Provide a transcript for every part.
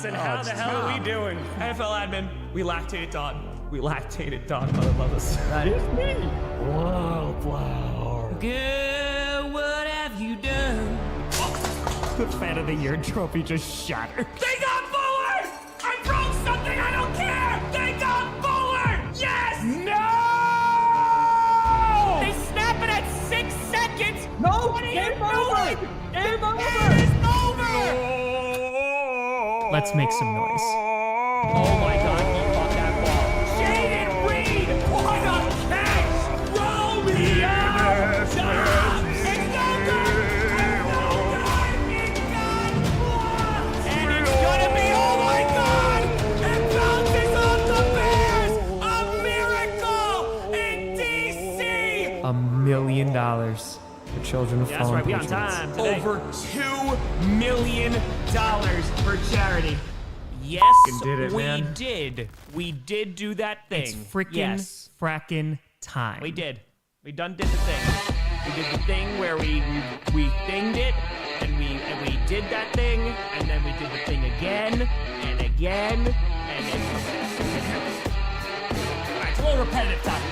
and how the hell are we doing? NFL admin, we lactated dog. We lactated dog, mother love us. That is me. Wildflower. Girl, what have you done? The fan of the year trophy just shattered. They got Bullard! I broke something, I don't care! They got Bullard! Yes! No! They snap it at 6 seconds! No! What are Game you over! doing? Game over! It is over! Let's make some noise. Oh my god, he caught that ball. Jaden Reed! What a catch! Romeo! Stop! It's no good! It's no good! It got blocked! And it's gonna be, oh my god! It bounces off the Bears! A miracle in DC! $1 million for children of Yeah, that's fallen right, we on patriots. time today. Over $2 million for charity. Yes, Did it, we man. did. We did do that thing. It's freaking yes. fracking time. We did. We did the thing. We did the thing where we thinged it, and we did that thing, and then we did the thing again, and again, and then. Alright, it's a little repetitive time.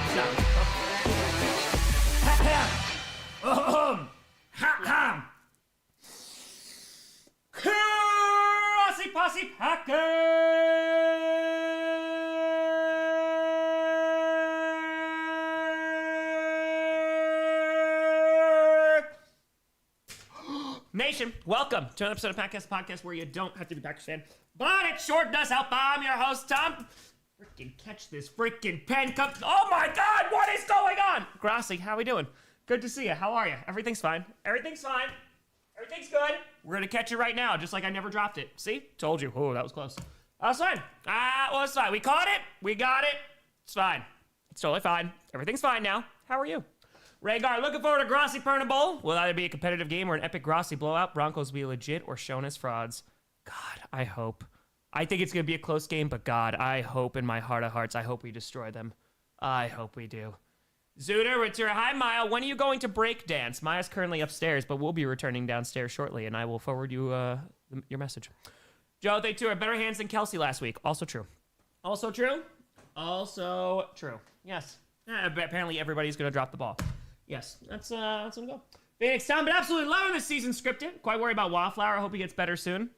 Grossi Posse Packer! Nation, welcome to another episode of podcast where you don't have to be a Packers fan, but it sure does help. I'm your host, Tom. Freaking catch this freaking pen cup. Oh my God, what is going on? Grossi, how we doing? Good to see you. How are you? Everything's fine. Everything's fine. Everything's good. We're gonna catch it right now, just like I never dropped it. See? Told you. Oh, that was close. That's fine. Well, it's fine. We caught it. We got it. It's fine. It's totally fine. Everything's fine now. How are you? Rhaegar, looking forward to Grossi Perna Bowl. Will either be a competitive game or an epic Grossi blowout. Broncos will be legit or shown as frauds. God, I hope. I think it's gonna be a close game, but God, I hope in my heart of hearts, I hope we destroy them. I hope we do. Zooter, return. Hi, Maya. When are you going to break dance? Maya's currently upstairs, but we'll be returning downstairs shortly, and I will forward you your message. Joe, they too are better hands than Kelsey last week. Also true. Also true. Also true. Yes. Apparently everybody's gonna drop the ball. Yes. That's gonna go. Phoenix Town, but absolutely loving this season scripted. Quite worried about Wildflower. I hope he gets better soon.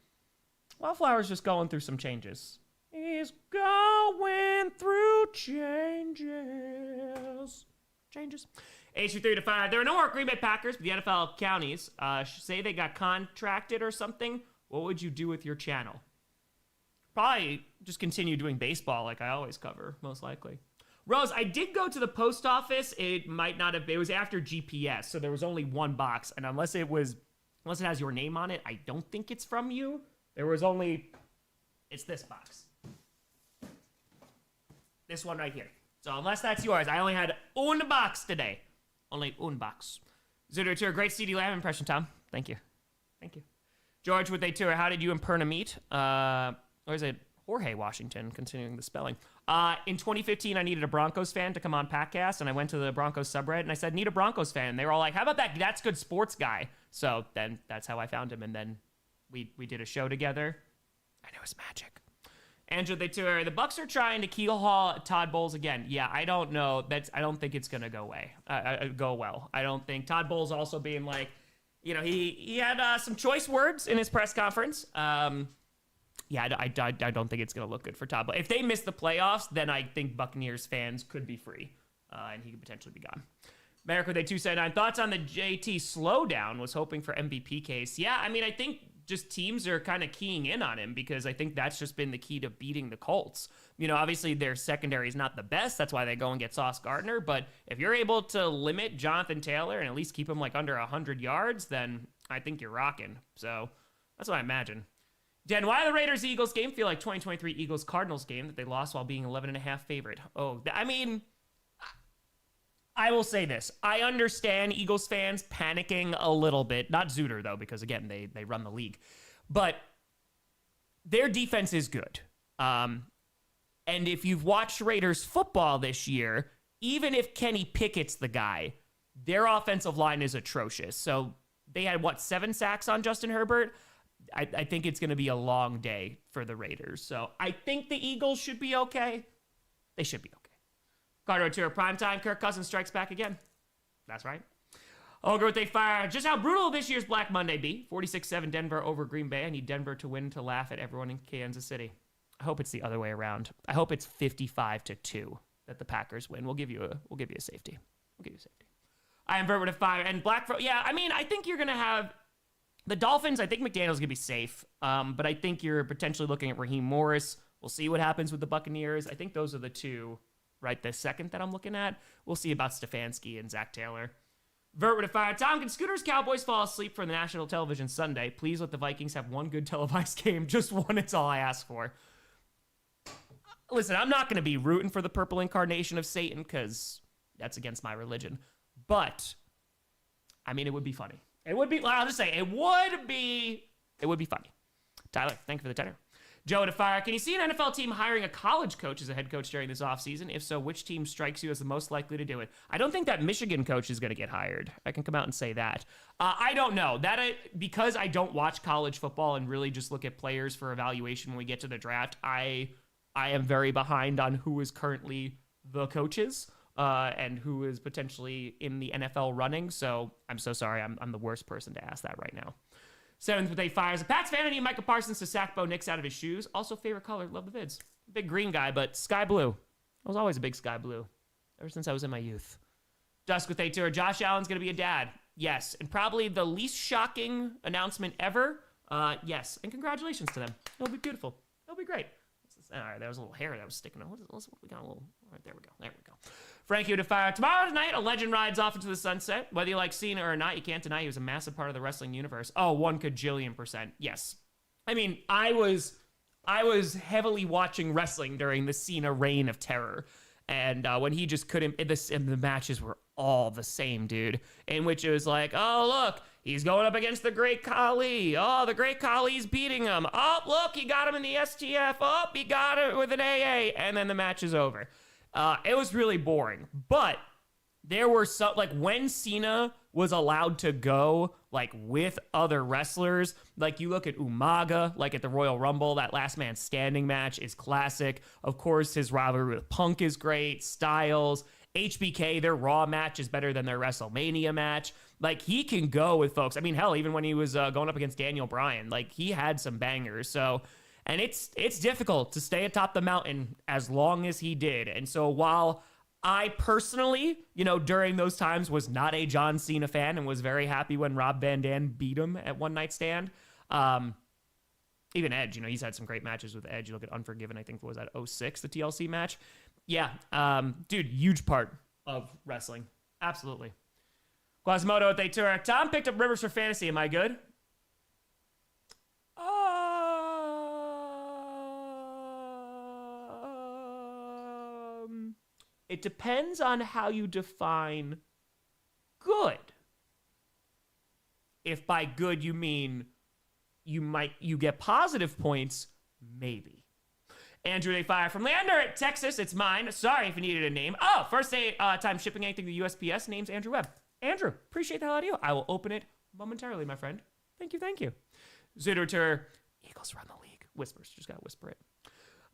Wildflower's just going through some changes. He's going through changes. Age 3 to 5. There are no more Green Bay Packers, but the NFL counties say they got contracted or something. What would you do with your channel? Probably just continue doing baseball like I always cover, most likely. Rose, I did go to the post office. It might not have. It was after GPS, so there was only one box, and unless it has your name on it, I don't think it's from you. There was only. It's this box. This one right here. So unless that's yours, I only had one box today. Only one box. Zuder Tour, great CD Lamb impression, Tom. Thank you. Thank you. George with a tour, how did you and Perna meet? Or is it Jorge Washington, continuing the spelling. In 2015, I needed a Broncos fan to come on Packcast, and I went to the Broncos subreddit, and I said, need a Broncos fan. And they were all like, how about that? That's good sports guy. So then that's how I found him, and then we did a show together, and it was magic. Andrew, they tour. The Bucks are trying to keel haul Todd Bowles again. Yeah, I don't know. I don't think it's gonna go well. I don't think Todd Bowles also being like, you know, he had some choice words in his press conference. I don't think it's gonna look good for Todd. But if they miss the playoffs, then I think Buccaneers fans could be free, and he could potentially be gone. America, they 279. Thoughts on the JT slowdown? Was hoping for MVP case. Yeah, I mean, I think just teams are kind of keying in on him because I think that's just been the key to beating the Colts. You know, obviously their secondary is not the best. That's why they go and get Sauce Gardner. But if you're able to limit Jonathan Taylor and at least keep him like under 100 yards, then I think you're rocking. So that's what I imagine. Dan, why the Raiders-Eagles game feel like 2023 Eagles-Cardinals game that they lost while being 11.5 favorite? Oh, I mean, I will say this. I understand Eagles fans panicking a little bit. Not Zuder, though, because, again, they run the league. But their defense is good. And if you've watched Raiders football this year, even if Kenny Pickett's the guy, their offensive line is atrocious. So they had, 7 sacks on Justin Herbert? I think it's going to be a long day for the Raiders. So I think the Eagles should be okay. They should be okay. Carter to primetime. Kirk Cousins strikes back again. That's right. Ogre with a fire. Just how brutal this year's Black Monday be. 46-7 Denver over Green Bay. I need Denver to win to laugh at everyone in Kansas City. I hope it's the other way around. I hope it's 55-2 that the Packers win. We'll give you a safety. We'll give you a safety. I invert with a fire. And yeah, I mean, I think you're going to have the Dolphins. I think McDaniel's going to be safe. But I think you're potentially looking at Raheem Morris. We'll see what happens with the Buccaneers. I think those are the two right this second that I'm looking at. We'll see about Stefanski and Zach Taylor. Vert with a fire. Tom, can Scooter's Cowboys fall asleep for the national television Sunday? Please let the Vikings have one good televised game. Just one, it's all I ask for. Listen, I'm not going to be rooting for the purple incarnation of Satan because that's against my religion. But, I mean, it would be funny. It would be, well, I'll just say, it would be funny. Tyler, thank you for the tenor. Joe to fire. Can you see an NFL team hiring a college coach as a head coach during this offseason? If so, which team strikes you as the most likely to do it? I don't think that Michigan coach is going to get hired. I can come out and say that. I don't know. Because I don't watch college football and really just look at players for evaluation when we get to the draft, I am very behind on who is currently the coaches and who is potentially in the NFL running. So I'm so sorry. I'm the worst person to ask that right now. 7th with a fire. As a Pats fan, I need Micah Parsons to sack Bo Nix out of his shoes. Also, favorite color. Love the vids. Big green guy, but sky blue. I was always a big sky blue ever since I was in my youth. Dusk with a tour. Josh Allen's going to be a dad. Yes. And probably the least shocking announcement ever. Yes. And congratulations to them. It'll be beautiful. It'll be great. All right, there was a little hair that was sticking out. We got a little. All right, there we go. Frankie to fire. Tomorrow tonight, a legend rides off into the sunset. Whether you like Cena or not, you can't deny he was a massive part of the wrestling universe. Oh, 1,000,000,000%. Yes. I mean, I was heavily watching wrestling during the Cena reign of terror. And when he just couldn't, and the matches were all the same, dude. In which it was like, oh, look, he's going up against the Great Khali. Oh, the Great Khali's beating him. Oh, look, he got him in the STF. Oh, he got it with an AA. And then the match is over. It was really boring. But there were some, like, when Cena was allowed to go, like, with other wrestlers, like, you look at Umaga, like, at the Royal Rumble, that last man standing match is classic. Of course, his rivalry with Punk is great. Styles, HBK, their Raw match is better than their WrestleMania match. Like, he can go with folks. I mean, hell, even when he was going up against Daniel Bryan, like, he had some bangers. So, and it's difficult to stay atop the mountain as long as he did. And so while I personally, during those times was not a John Cena fan and was very happy when Rob Van Dam beat him at One Night Stand. Even Edge, he's had some great matches with Edge. You look at Unforgiven, I think, what was that, 06, the TLC match? Yeah, dude, huge part of wrestling. Absolutely. Quasimodo at Daytura. Tom picked up Rivers for fantasy. Am I good? It depends on how you define good. If by good you mean you get positive points, maybe. Andrew A. Fire from Leander at Texas. It's mine. Sorry if you needed a name. Oh, first time shipping anything to USPS. Name's Andrew Webb. Andrew, appreciate the hell out of you. I will open it momentarily, my friend. Thank you. Zudotur, Eagles run the league. Whispers, just gotta whisper it.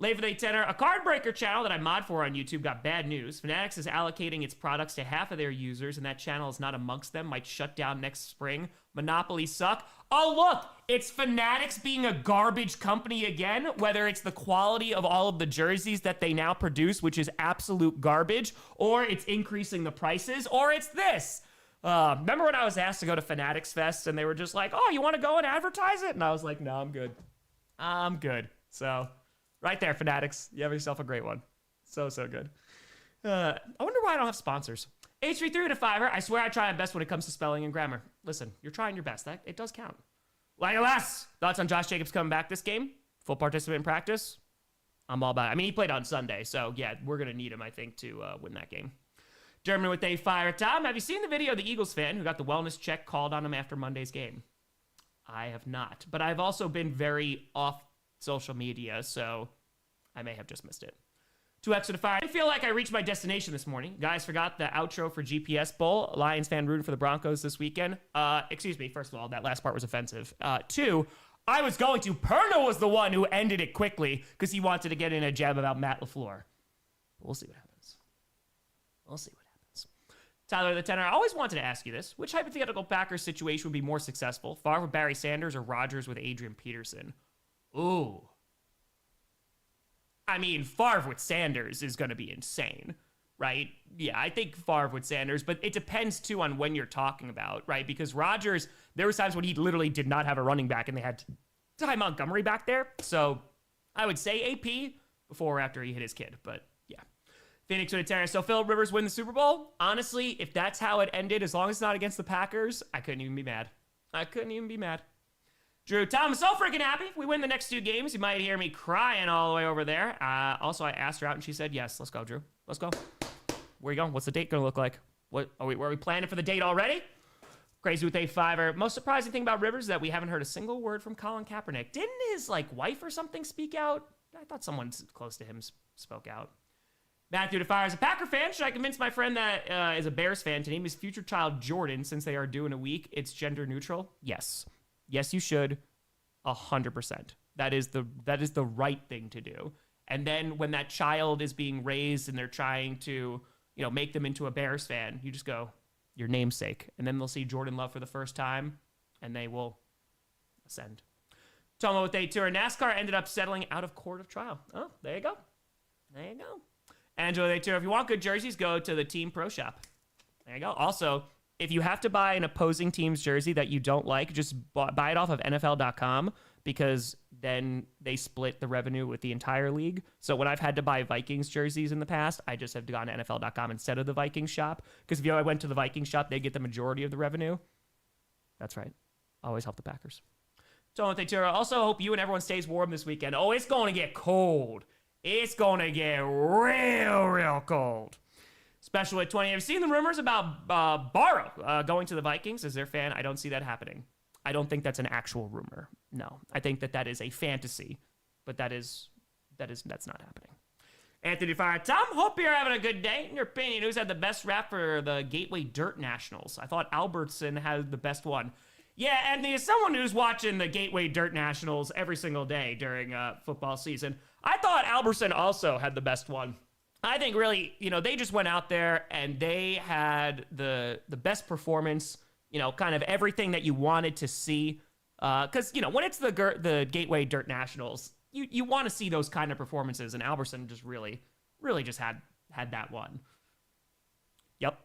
Late for the tenor. A card breaker channel that I mod for on YouTube got bad news. Fanatics is allocating its products to half of their users, and that channel is not amongst them. Might shut down next spring. Monopoly suck. Oh, look, it's Fanatics being a garbage company again, whether it's the quality of all of the jerseys that they now produce, which is absolute garbage, or it's increasing the prices, or it's this. Remember when I was asked to go to Fanatics Fest, and they were just like, oh, you want to go and advertise it? And I was like, no, I'm good. So... right there, Fanatics. You have yourself a great one. So good. I wonder why I don't have sponsors. H33 to Fiverr. I swear I try my best when it comes to spelling and grammar. Listen, you're trying your best. It does count. Last thoughts on Josh Jacobs coming back this game? Full participant in practice? I'm all about it. I mean, he played on Sunday, so yeah, we're going to need him, I think, to win that game. German with a fire. Tom, have you seen the video of the Eagles fan who got the wellness check called on him after Monday's game? I have not. But I've also been very off social media, so I may have just missed it. 2x to the fire. I feel like I reached my destination this morning. Guys, forgot the outro for GPS Bowl. Lions fan rooting for the Broncos this weekend. Excuse me, first of all, that last part was offensive. 2, I was going to. Perna was the one who ended it quickly because he wanted to get in a jab about Matt LaFleur. We'll see what happens. We'll see what happens. Tyler the Tenor, I always wanted to ask you this. Which hypothetical Packers situation would be more successful? Favre with Barry Sanders or Rodgers with Adrian Peterson? Ooh. I mean, Favre with Sanders is going to be insane, right? Yeah, I think Favre with Sanders, but it depends, too, on when you're talking about, right? Because Rodgers, there was times when he literally did not have a running back, and they had Ty Montgomery back there. So I would say AP before or after he hit his kid, but yeah. Phoenix with a Terrace. So Phillip Rivers win the Super Bowl? Honestly, if that's how it ended, as long as it's not against the Packers, I couldn't even be mad. Drew, Tom, I'm so freaking happy. If we win the next 2 games, you might hear me crying all the way over there. Also, I asked her out, and she said yes. Let's go, Drew. Let's go. Where you going? What's the date going to look like? What are we planning for the date already? Crazy with A5er. Most surprising thing about Rivers is that we haven't heard a single word from Colin Kaepernick. Didn't his wife or something speak out? I thought someone close to him spoke out. Matthew DeFire is a Packer fan. Should I convince my friend that is a Bears fan to name his future child Jordan since they are due in a week? It's gender neutral. Yes. Yes, you should. 100%. That is the right thing to do. And then when that child is being raised and they're trying to, make them into a Bears fan, you just go, your namesake. And then they'll see Jordan Love for the first time and they will ascend. Tomo with A Tour. NASCAR ended up settling out of court of trial. Oh, there you go. Angela with A Tour. If you want good jerseys, go to the Team Pro Shop. There you go. Also, if you have to buy an opposing team's jersey that you don't like, just buy it off of NFL.com because then they split the revenue with the entire league. So when I've had to buy Vikings jerseys in the past, I just have gone to NFL.com instead of the Vikings shop because if I went to the Vikings shop, they get the majority of the revenue. That's right. Always help the Packers. So also hope you and everyone stays warm this weekend. Oh, it's going to get cold. It's going to get real cold. Special at 20. Have you seen the rumors about Barrow going to the Vikings as their fan? I don't see that happening. I don't think that's an actual rumor. No, I think that is a fantasy, but that's not happening. Anthony Fire. Tom, hope you're having a good day. In your opinion, who's had the best rap for the Gateway Dirt Nationals? I thought Albertson had the best one. Yeah, Anthony, as someone who's watching the Gateway Dirt Nationals every single day during football season, I thought Albertson also had the best one. I think really, they just went out there and they had the best performance, kind of everything that you wanted to see. Because, when it's the Gateway Dirt Nationals, you want to see those kind of performances. And Albertson just really just had that one. Yep.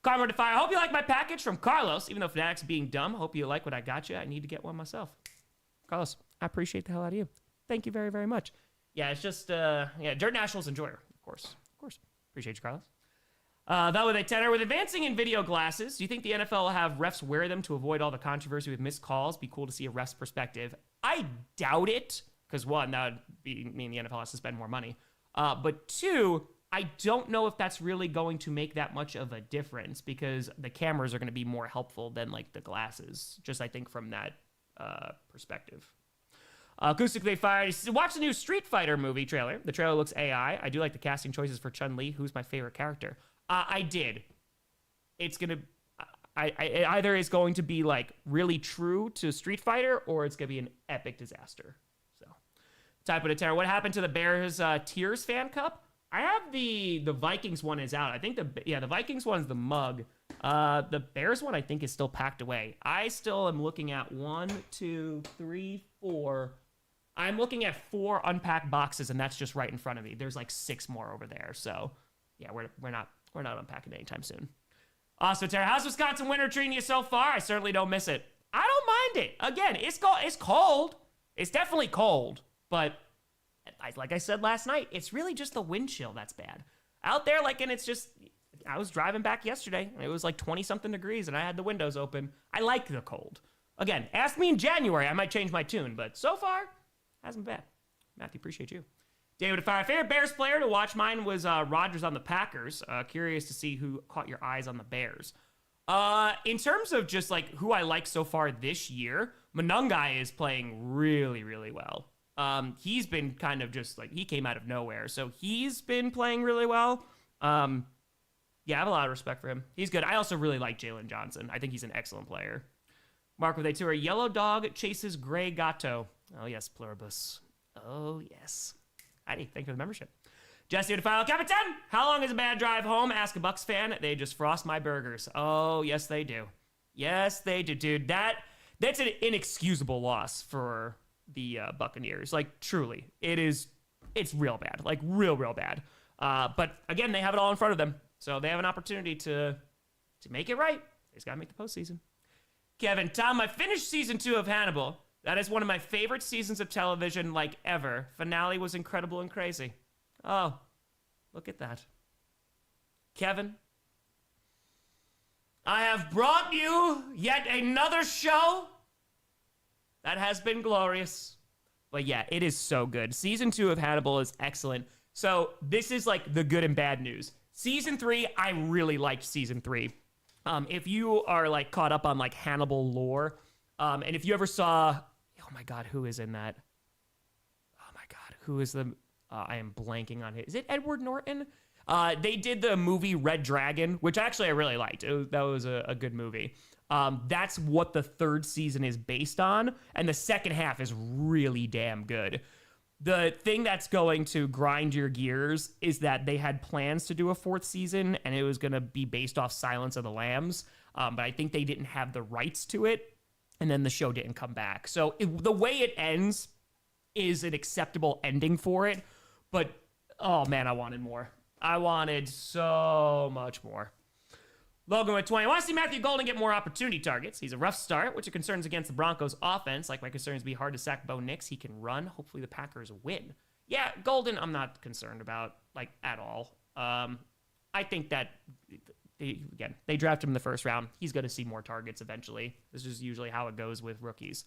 Karma Defy, I hope you like my package from Carlos. Even though Fanatic's being dumb, hope you like what I got you. I need to get one myself. Carlos, I appreciate the hell out of you. Thank you very, very much. Yeah, it's just, Dirt Nationals enjoyer, of course. Appreciate you, Carlos. That with a tenor. With advancing in video glasses, do you think the NFL will have refs wear them to avoid all the controversy with missed calls? Be cool to see a ref's perspective. I doubt it, because one, that would mean the NFL has to spend more money. But two, I don't know if that's really going to make that much of a difference because the cameras are going to be more helpful than the glasses, just I think from that perspective. Acoustic They Fired. Watch the new Street Fighter movie trailer. The trailer looks AI. I do like the casting choices for Chun-Li. Who's my favorite character? I did. It's going to... it either is going to be really true to Street Fighter or it's going to be an epic disaster. So, type of a terror. What happened to the Bears Tears Fan Cup? I have the Vikings one is out. I think the Vikings one is the mug. The Bears one I think is still packed away. I still am looking at 1, 2, 3, 4. I'm looking at 4 unpacked boxes, and that's just right in front of me. There's 6 more over there. So, yeah, we're not unpacking anytime soon. Also, Tara, how's Wisconsin winter treating you so far? I certainly don't miss it. I don't mind it. Again, it's cold. It's definitely cold, but like I said last night, it's really just the wind chill that's bad. Out there, and it's just, I was driving back yesterday, and it was 20-something degrees, and I had the windows open. I like the cold. Again, ask me in January, I might change my tune, but so far, hasn't been bad. Matthew, appreciate you. David, if our favorite Bears player to watch mine was Rodgers on the Packers. Curious to see who caught your eyes on the Bears. In terms of just who I like so far this year, Monangai is playing really, really well. He's been kind of just he came out of nowhere, so he's been playing really well. Yeah, I have a lot of respect for him. He's good. I also really like Jalen Johnson. I think he's an excellent player. Mark with a tour. Yellow dog chases gray gato. Oh, yes, pluribus. Oh, yes. Heidi, thank you for the membership. Jesse with a final Capitan. How long is a bad drive home? Ask a Bucks fan. They just frost my burgers. Oh, yes, they do. Yes, they do, dude. That's an inexcusable loss for the Buccaneers. Like, truly. It's real bad. Like, real bad. But, again, they have it all in front of them. So they have an opportunity to make it right. They just got to make the postseason. Kevin, Tom, I finished season 2 of Hannibal. That is one of my favorite seasons of television, like, ever. Finale was incredible and crazy. Oh, look at that. Kevin, I have brought you yet another show that has been glorious. But yeah, it is so good. Season 2 of Hannibal is excellent. So this is like the good and bad news. Season 3, I really liked season 3. If you are like caught up on like Hannibal lore, and if you ever saw, oh my God, who is in that? Oh my God, who is the, I am blanking on it. Is it Edward Norton? They did the movie Red Dragon, which actually I really liked. That was a good movie. That's what the 3rd season is based on, and the second half is really damn good. The thing that's going to grind your gears is that they had plans to do a 4th season, and it was going to be based off Silence of the Lambs, but I think they didn't have the rights to it, and then the show didn't come back. So the way it ends is an acceptable ending for it, but oh man, I wanted more. I wanted so much more. Logan with 20. I want to see Matthew Golden get more opportunity targets. He's a rough start, which are concerns against the Broncos offense. Like my concerns be hard to sack Bo Nix. He can run. Hopefully the Packers win. Yeah, Golden, I'm not concerned about, like, at all. I think that, they draft him in the 1st round. He's going to see more targets eventually. This is usually how it goes with rookies.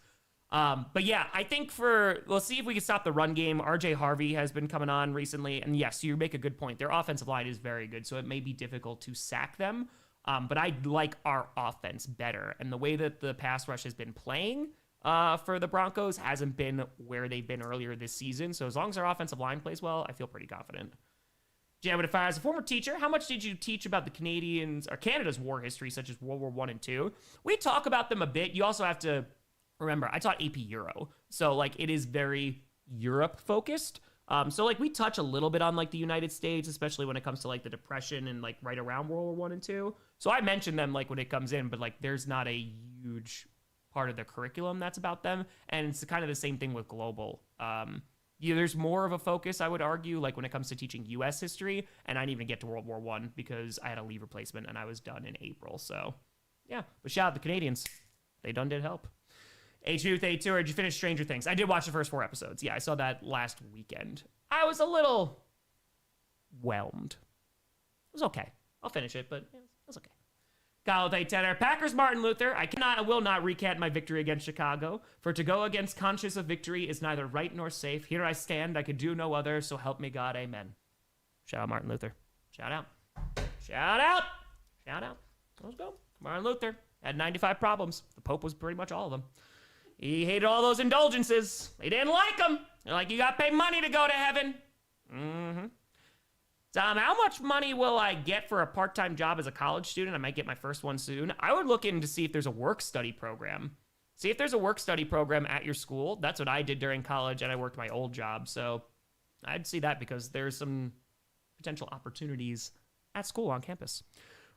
But yeah, I think we'll see if we can stop the run game. RJ Harvey has been coming on recently. And yes, you make a good point. Their offensive line is very good, so it may be difficult to sack them. But I like our offense better. And the way that the pass rush has been playing for the Broncos hasn't been where they've been earlier this season. So as long as our offensive line plays well, I feel pretty confident. Jam with a fire. As a former teacher, how much did you teach about the Canadians or Canada's war history, such as World War I and II? We talk about them a bit. You also have to remember, I taught AP Euro. So, like, it is very Europe-focused. So, like, we touch a little bit on, like, the United States, especially when it comes to, like, the Depression and, like, right around World War I and II. So I mention them, like, when it comes in, but, like, there's not a huge part of the curriculum that's about them. And it's kind of the same thing with global. There's more of a focus, I would argue, like, when it comes to teaching U.S. history. And I didn't even get to World War I because I had a leave replacement and I was done in April. So, yeah. But shout out the Canadians. They done did help. H2 did you finish Stranger Things? I did watch the first 4 episodes. Yeah, I saw that last weekend. I was a little whelmed. It was okay. I'll finish it, but it was okay. Kyle with tenor. Packers Martin Luther. I will not recant my victory against Chicago. For to go against conscious of victory is neither right nor safe. Here I stand. I could do no other. So help me God. Amen. Shout out Martin Luther. Shout out. Shout out. Shout out. Let's go. Martin Luther had 95 problems. The Pope was pretty much all of them. He hated all those indulgences. They didn't like them. They're like, you got to pay money to go to heaven. Mm-hmm. Tom, how much money will I get for a part-time job as a college student? I might get my first one soon. I would look in to see if there's a work-study program. See if there's a work-study program at your school. That's what I did during college, and I worked my old job. So I'd see that because there's some potential opportunities at school on campus.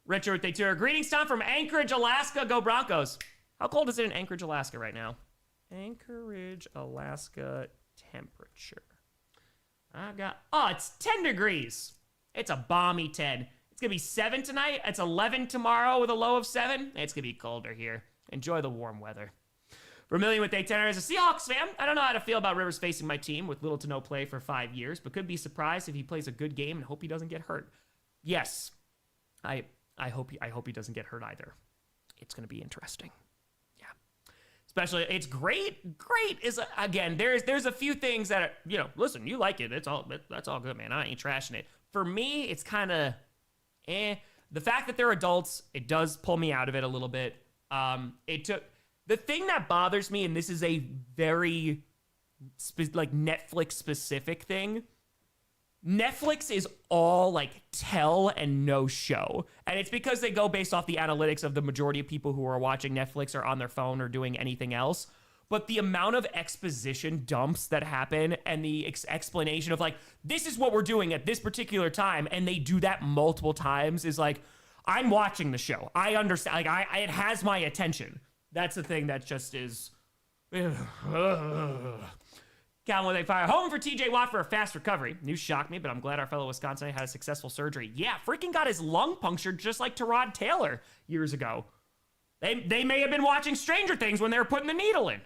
Richard, they tour. Greetings, Tom, from Anchorage, Alaska. Go Broncos. How cold is it in Anchorage, Alaska right now? Anchorage, Alaska temperature. It's 10 degrees. It's a balmy 10. It's going to be 7 tonight. It's 11 tomorrow with a low of 7. It's going to be colder here. Enjoy the warm weather. Vermilion with 8 tenor. As a Seahawks fan, I don't know how to feel about Rivers facing my team with little to no play for 5 years, but could be surprised if he plays a good game and hope he doesn't get hurt. Yes, I hope he doesn't get hurt either. It's going to be interesting. Especially, it's great is, again, there's a few things that are, listen, you like it. That's all good, man. I ain't trashing it. For me, it's kind of, The fact that they're adults, it does pull me out of it a little bit. The thing that bothers me, and this is a very, Netflix specific thing, Netflix is all like tell and no show. And it's because they go based off the analytics of the majority of people who are watching Netflix or on their phone or doing anything else. But the amount of exposition dumps that happen and the explanation of like, this is what we're doing at this particular time, and they do that multiple times is like, I'm watching the show. I understand. Like, it has my attention. That's the thing that just is. Calvin, they fire home for TJ Watt for a fast recovery. News shocked me, but I'm glad our fellow Wisconsinite had a successful surgery. Yeah, freaking got his lung punctured just like Tyrod Taylor years ago. They may have been watching Stranger Things when they were putting the needle in.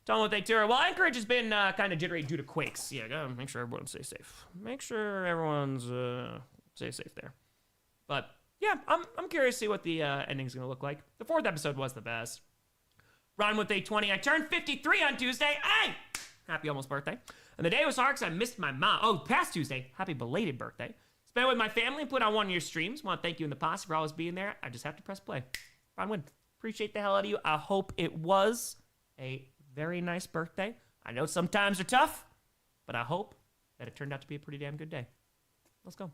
Tell them what they tour. Well, Anchorage has been kind of jittery due to quakes. Yeah, gotta make sure everyone stays safe. Make sure everyone's stay safe there. But yeah, I'm curious to see what the ending's gonna look like. The 4th episode was the best. Ron with day 20. I turned 53 on Tuesday. Hey! Happy almost birthday. And the day was hard because I missed my mom. Oh, past Tuesday. Happy belated birthday. Spent with my family and put on one of your streams. Want to thank you and the posse for always being there. I just have to press play. Ron Win. Appreciate the hell out of you. I hope it was a very nice birthday. I know sometimes are tough, but I hope that it turned out to be a pretty damn good day. Let's go.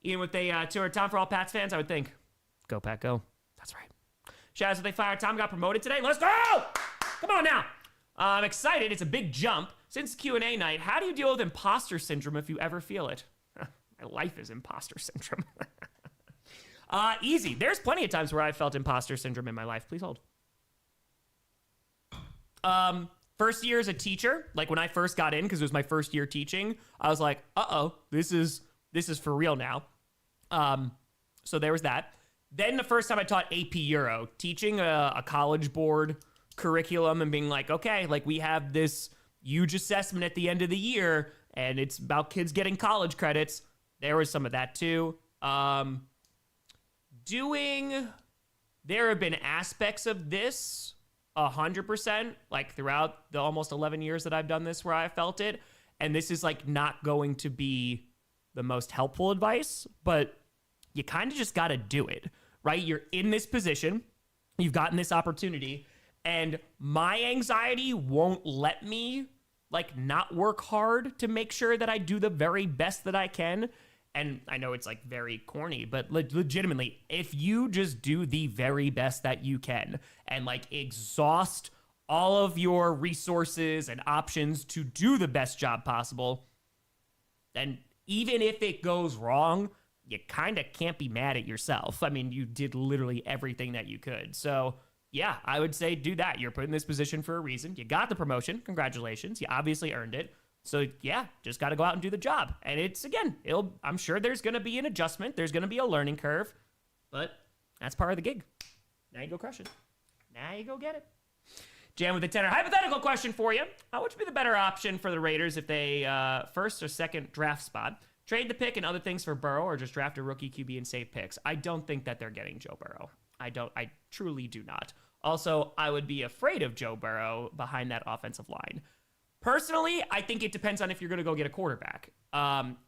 Ian with a tour. Tom for all Pats fans, I would think. Go, Pat, go. That's right. Shaz, if they fired Tom, got promoted today. Let's go! Come on now. I'm excited. It's a big jump. Since Q&A night, how do you deal with imposter syndrome if you ever feel it? My life is imposter syndrome. Easy. There's plenty of times where I felt imposter syndrome in my life. Please hold. First year as a teacher, like when I first got in, because it was my first year teaching, I was like, uh-oh, this is for real now. So there was that. Then the first time I taught AP Euro, teaching a college board curriculum and being like, okay, like we have this huge assessment at the end of the year and it's about kids getting college credits. There was some of that too. There have been aspects of this 100%, like throughout the almost 11 years that I've done this where I felt it. And this is like not going to be the most helpful advice, but you kind of just got to do it, right? You're in this position. You've gotten this opportunity. And my anxiety won't let me like not work hard to make sure that I do the very best that I can. And I know it's like very corny, but legitimately, if you just do the very best that you can and like exhaust all of your resources and options to do the best job possible, then even if it goes wrong, you kind of can't be mad at yourself. I mean, you did literally everything that you could. So yeah, I would say do that. You're put in this position for a reason. You got the promotion. Congratulations. You obviously earned it. So yeah, just got to go out and do the job. And it's, again, I'm sure there's going to be an adjustment. There's going to be a learning curve, but that's part of the gig. Now you go crush it. Now you go get it. Jam with the tenor. Hypothetical question for you. What would be the better option for the Raiders if they first or second draft spot? Trade the pick and other things for Burrow or just draft a rookie QB and save picks? I don't think that they're getting Joe Burrow. I truly do not. Also, I would be afraid of Joe Burrow behind that offensive line. Personally, I think it depends on if you're going to go get a quarterback.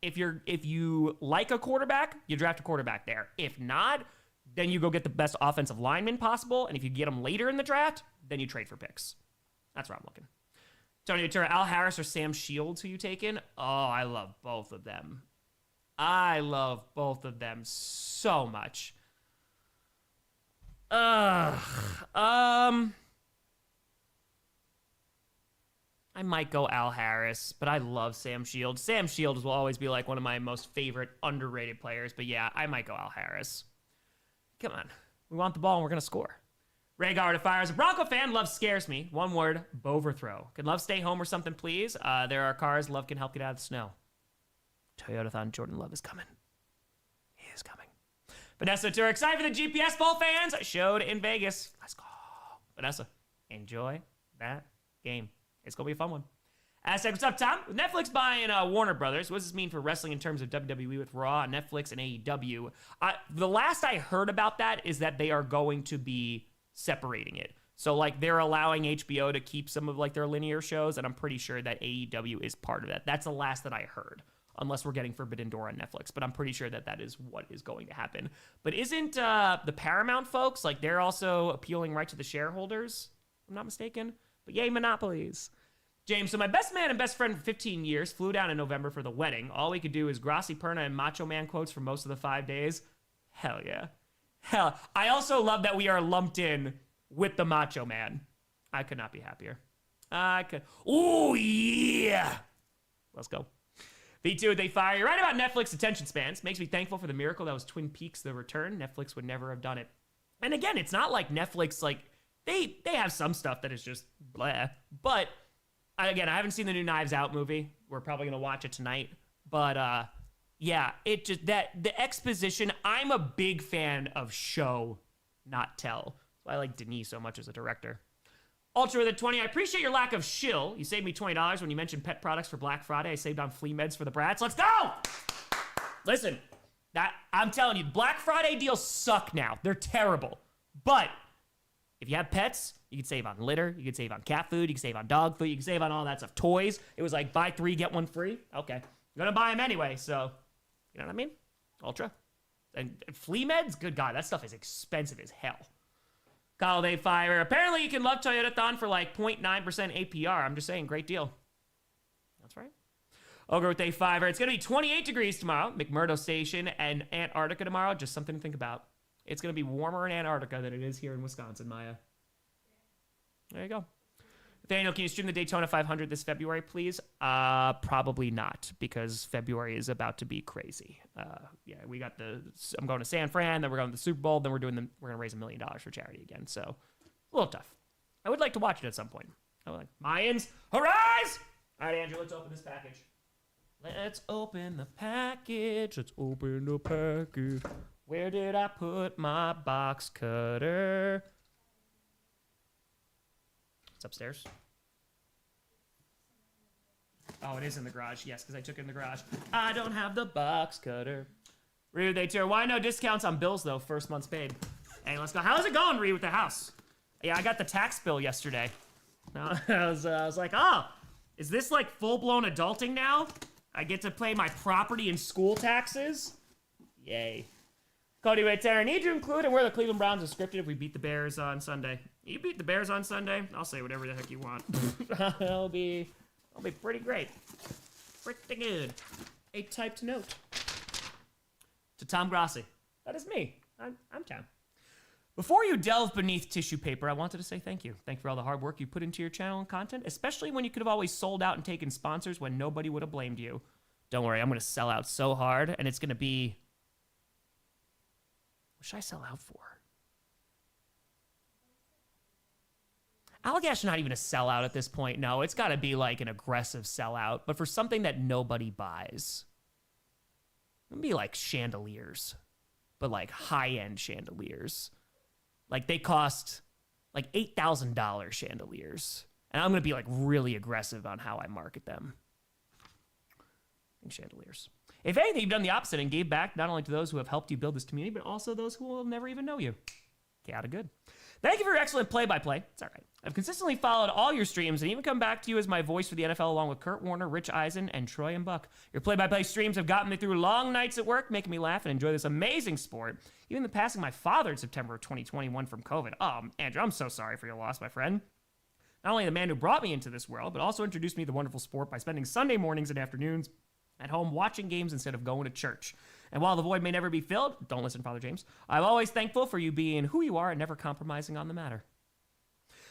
If you like a quarterback, you draft a quarterback there. If not, then you go get the best offensive lineman possible. And if you get them later in the draft, then you trade for picks. That's where I'm looking. Tony Ventura, Al Harris or Sam Shields, who you taking? Oh, I love both of them. I love both of them so much. I might go Al Harris, but I love Sam Shields. Sam Shields will always be like one of my most favorite underrated players, but yeah, I might go Al Harris. Come on. We want the ball and we're going to score. Rhaegar to fire as a Bronco fan. Love scares me. One word, overthrow. Can Love stay home or something, please? There are cars. Love can help get out of the snow. Toyotathon Jordan Love is coming. He is coming. Vanessa Tour, excited for the GPS Bowl fans. Showed in Vegas. Let's go. Vanessa, enjoy that game. It's going to be a fun one. Aztec, what's up, Tom? With Netflix buying Warner Brothers, what does this mean for wrestling in terms of WWE with Raw, Netflix, and AEW? The last I heard about that is that they are going to be separating it. So, like, they're allowing HBO to keep some of, like, their linear shows, and I'm pretty sure that AEW is part of that. That's the last that I heard, unless we're getting Forbidden Door on Netflix. But I'm pretty sure that that is what is going to happen. But isn't the Paramount folks, like, they're also appealing right to the shareholders? If I'm not mistaken. But yay, monopolies. James, so my best man and best friend for 15 years flew down in November for the wedding. All we could do is Grossi, Perna, and Macho Man quotes for most of the 5 days. Hell yeah. Hell. I also love that we are lumped in with the Macho Man. I could not be happier. I could. Ooh, yeah. Let's go. V2, they fire. You're right about Netflix attention spans. Makes me thankful for the miracle that was Twin Peaks: The Return. Netflix would never have done it. And again, it's not like Netflix, like, they have some stuff that is just blah. But, again, I haven't seen the new Knives Out movie. We're probably going to watch it tonight. But, yeah, it just, the exposition, I'm a big fan of show, not tell. That's why I like Denis so much as a director. Ultra with a 20. I appreciate your lack of shill. You saved me $20 when you mentioned pet products for Black Friday. I saved on flea meds for the brats. Let's go! Listen, I'm telling you, Black Friday deals suck now. They're terrible. But if you have pets, you can save on litter. You can save on cat food. You can save on dog food. You can save on all that stuff. Toys. It was like buy 3, get 1 free. Okay. I'm going to buy them anyway. So, you know what I mean? Ultra. And flea meds? Good God, that stuff is expensive as hell. Holiday Fire. Apparently you can love Toyotathon for like 0.9% APR. I'm just saying, great deal. That's right. Ogre with a Fiver. It's going to be 28 degrees tomorrow. McMurdo Station and Antarctica tomorrow. Just something to think about. It's going to be warmer in Antarctica than it is here in Wisconsin, Maya. There you go. Nathaniel, can you stream the Daytona 500 this February, please? Probably not, because February is about to be crazy. Yeah, we got I'm going to San Fran, then we're going to the Super Bowl, then we're going to raise $1 million for charity again. So, a little tough. I would like to watch it at some point. I would like Mayans, arise! All right, Andrew, let's open this package. Let's open the package. Let's open the package. Where did I put my box cutter? It's upstairs. Oh, it is in the garage. Yes, because I took it in the garage. I don't have the box cutter. Ryu, they tear. Why no discounts on bills, though? First month's paid. Hey, let's go. How's it going, Ryu, with the house? Yeah, I got the tax bill yesterday. I was like, oh, is this like full-blown adulting now? I get to pay my property and school taxes? Yay. Cody Waiter, I need to include and where the Cleveland Browns are scripted if we beat the Bears on Sunday. You beat the Bears on Sunday? I'll say whatever the heck you want. It'll be pretty great. Pretty good. A typed note. To Tom Grossi. That is me. I'm Tom. Before you delve beneath tissue paper, I wanted to say thank you. Thank you for all the hard work you put into your channel and content, especially when you could have always sold out and taken sponsors when nobody would have blamed you. Don't worry, I'm going to sell out so hard, and it's going to be... What should I sell out for? Allagash is not even a sellout at this point. No, it's got to be like an aggressive sellout, but for something that nobody buys. It'd be like chandeliers, but like high-end chandeliers. Like they cost like $8,000 chandeliers. And I'm going to be like really aggressive on how I market them. Chandeliers. If anything, you've done the opposite and gave back not only to those who have helped you build this community, but also those who will never even know you. Chaotic good. Thank you for your excellent play-by-play. It's all right. I've consistently followed all your streams and even come back to you as my voice for the NFL along with Kurt Warner, Rich Eisen, and Troy and Buck. Your play-by-play streams have gotten me through long nights at work, making me laugh and enjoy this amazing sport. Even the passing of my father in September of 2021 from COVID. Oh, Andrew, I'm so sorry for your loss, my friend. Not only the man who brought me into this world, but also introduced me to the wonderful sport by spending Sunday mornings and afternoons at home watching games instead of going to church. And while the void may never be filled, don't listen, Father James, I'm always thankful for you being who you are and never compromising on the matter.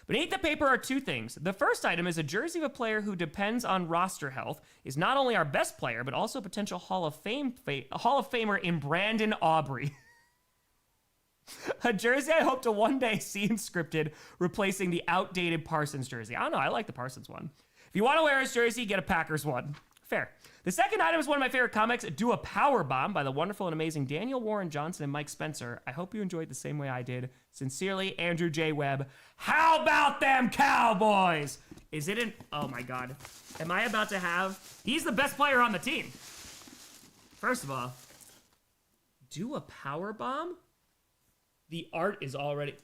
Beneath the paper are two things. The first item is a jersey of a player who depends on roster health, is not only our best player, but also a potential Hall of Famer in Brandon Aubrey. A jersey I hope to one day see inscripted, replacing the outdated Parsons jersey. I don't know, I like the Parsons one. If you want to wear his jersey, get a Packers one. Fair. The second item is one of my favorite comics, Do a Power Bomb by the wonderful and amazing Daniel Warren Johnson and Mike Spencer. I hope you enjoyed the same way I did. Sincerely, Andrew J. Webb. How about them Cowboys? Is it oh my God. Am I about to have, he's the best player on the team. First of all, Do a Power Bomb? The art is already...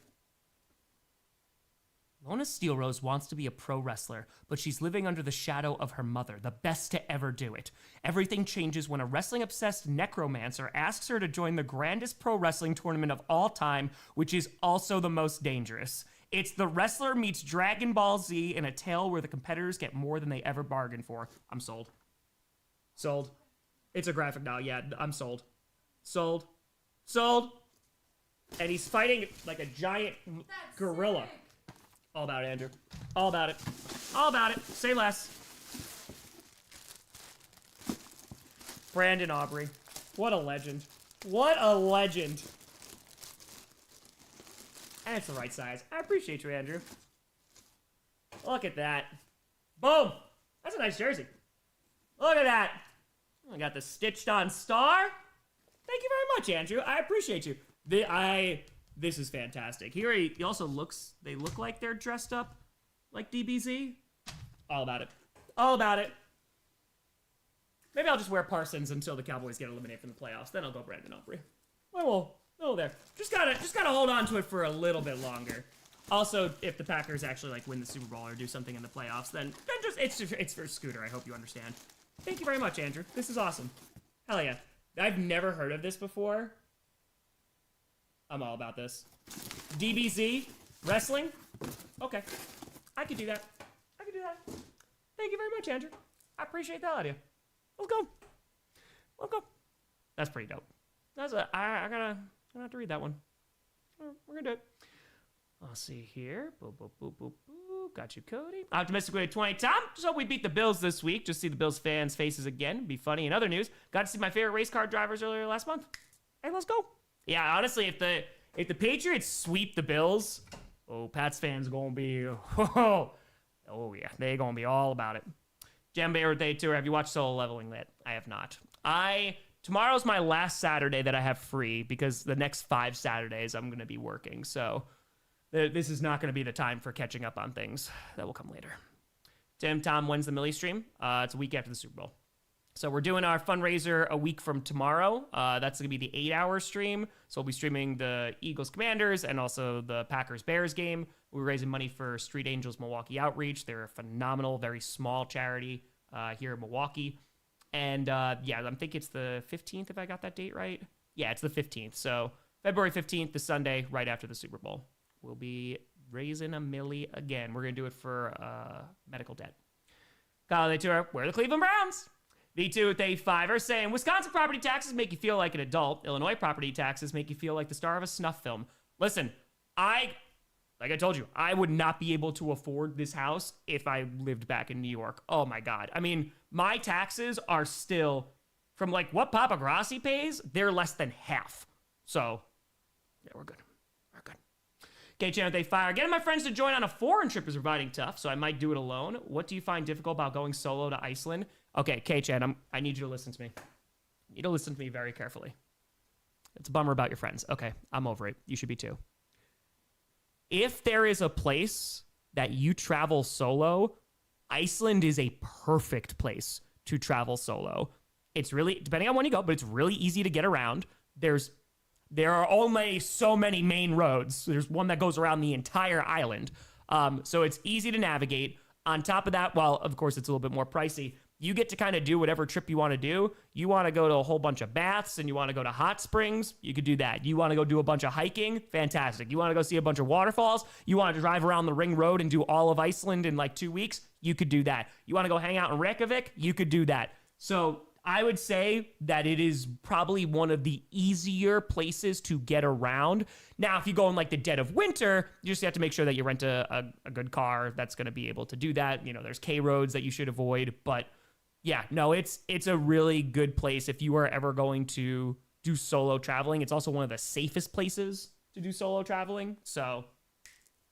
Lona Steelrose wants to be a pro wrestler, but she's living under the shadow of her mother, the best to ever do it. Everything changes when a wrestling-obsessed necromancer asks her to join the grandest pro wrestling tournament of all time, which is also the most dangerous. It's the wrestler meets Dragon Ball Z in a tale where the competitors get more than they ever bargained for. I'm sold. Sold. It's a graphic novel. Yeah, I'm sold. Sold. Sold. And he's fighting like a giant gorilla. Sick. All about it, Andrew. All about it. All about it. Say less. Brandon Aubrey. What a legend. What a legend. And it's the right size. I appreciate you, Andrew. Look at that. Boom. That's a nice jersey. Look at that. I got the stitched on star. Thank you very much, Andrew. I appreciate you. This is fantastic. Here he also looks, they look like they're dressed up like DBZ. All about it. All about it. Maybe I'll just wear Parsons until the Cowboys get eliminated from the playoffs. Then I'll go Brandon Aubrey. Oh, there. Just gotta hold on to it for a little bit longer. Also, if the Packers actually like win the Super Bowl or do something in the playoffs, then just it's for Scooter. I hope you understand. Thank you very much, Andrew. This is awesome. Hell yeah. I've never heard of this before. I'm all about this. DBZ wrestling. Okay, I could do that. I could do that. Thank you very much, Andrew. I appreciate that idea. Let's go. Let's go. That's pretty dope. I gotta have to read that one. We're gonna do it. I'll see here. Boop, boop, boop, boop, boop. Got you, Cody. Optimistic way 20 Tom. Just hope we beat the Bills this week. Just see the Bills fans' faces again. Be funny. In other news, got to see my favorite race car drivers earlier last month. Hey, let's go. Yeah, honestly, if the Patriots sweep the Bills, Pats fans gonna be yeah, they gonna be all about it. Jam Bear Day Tour. Have you watched Solo Leveling yet? I have not. Tomorrow's my last Saturday that I have free because the next 5 Saturdays I'm gonna be working. So this is not gonna be the time for catching up on things. That will come later. Tom, when's the Millie stream? It's a week after the Super Bowl. So we're doing our fundraiser a week from tomorrow. That's going to be the 8-hour stream. So we'll be streaming the Eagles Commanders and also the Packers Bears game. We're raising money for Street Angels Milwaukee Outreach. They're a phenomenal, very small charity here in Milwaukee. And yeah, I'm thinking it's the 15th if I got that date right. Yeah, it's the 15th. So February 15th, the Sunday, right after the Super Bowl. We'll be raising a milli again. We're going to do it for medical debt. Kyle Tour, we're the Cleveland Browns. V2 with A5 are saying, Wisconsin property taxes make you feel like an adult. Illinois property taxes make you feel like the star of a snuff film. Listen, like I told you, I would not be able to afford this house if I lived back in New York. Oh my God. I mean, my taxes are still, from like what Papa Grossi pays, they're less than half. So, yeah, we're good. We're good. K-Chan with A5. Getting my friends to join on a foreign trip is providing tough, so I might do it alone. What do you find difficult about going solo to Iceland? Okay, K-Chan, I need you to listen to me. You need to listen to me very carefully. It's a bummer about your friends. Okay, I'm over it. You should be too. If there is a place that you travel solo, Iceland is a perfect place to travel solo. It's really, depending on when you go, but it's really easy to get around. There are only so many main roads. There's one that goes around the entire island. So it's easy to navigate. On top of that, while of course it's a little bit more pricey, you get to kind of do whatever trip you want to do. You want to go to a whole bunch of baths and you want to go to hot springs, you could do that. You want to go do a bunch of hiking, fantastic. You want to go see a bunch of waterfalls, you want to drive around the ring road and do all of Iceland in like 2 weeks, you could do that. You want to go hang out in Reykjavik, you could do that. So I would say that it is probably one of the easier places to get around. Now, if you go in like the dead of winter, you just have to make sure that you rent a good car that's going to be able to do that. You know, there's K roads that you should avoid, but yeah, no, it's a really good place if you are ever going to do solo traveling. It's also one of the safest places to do solo traveling. So,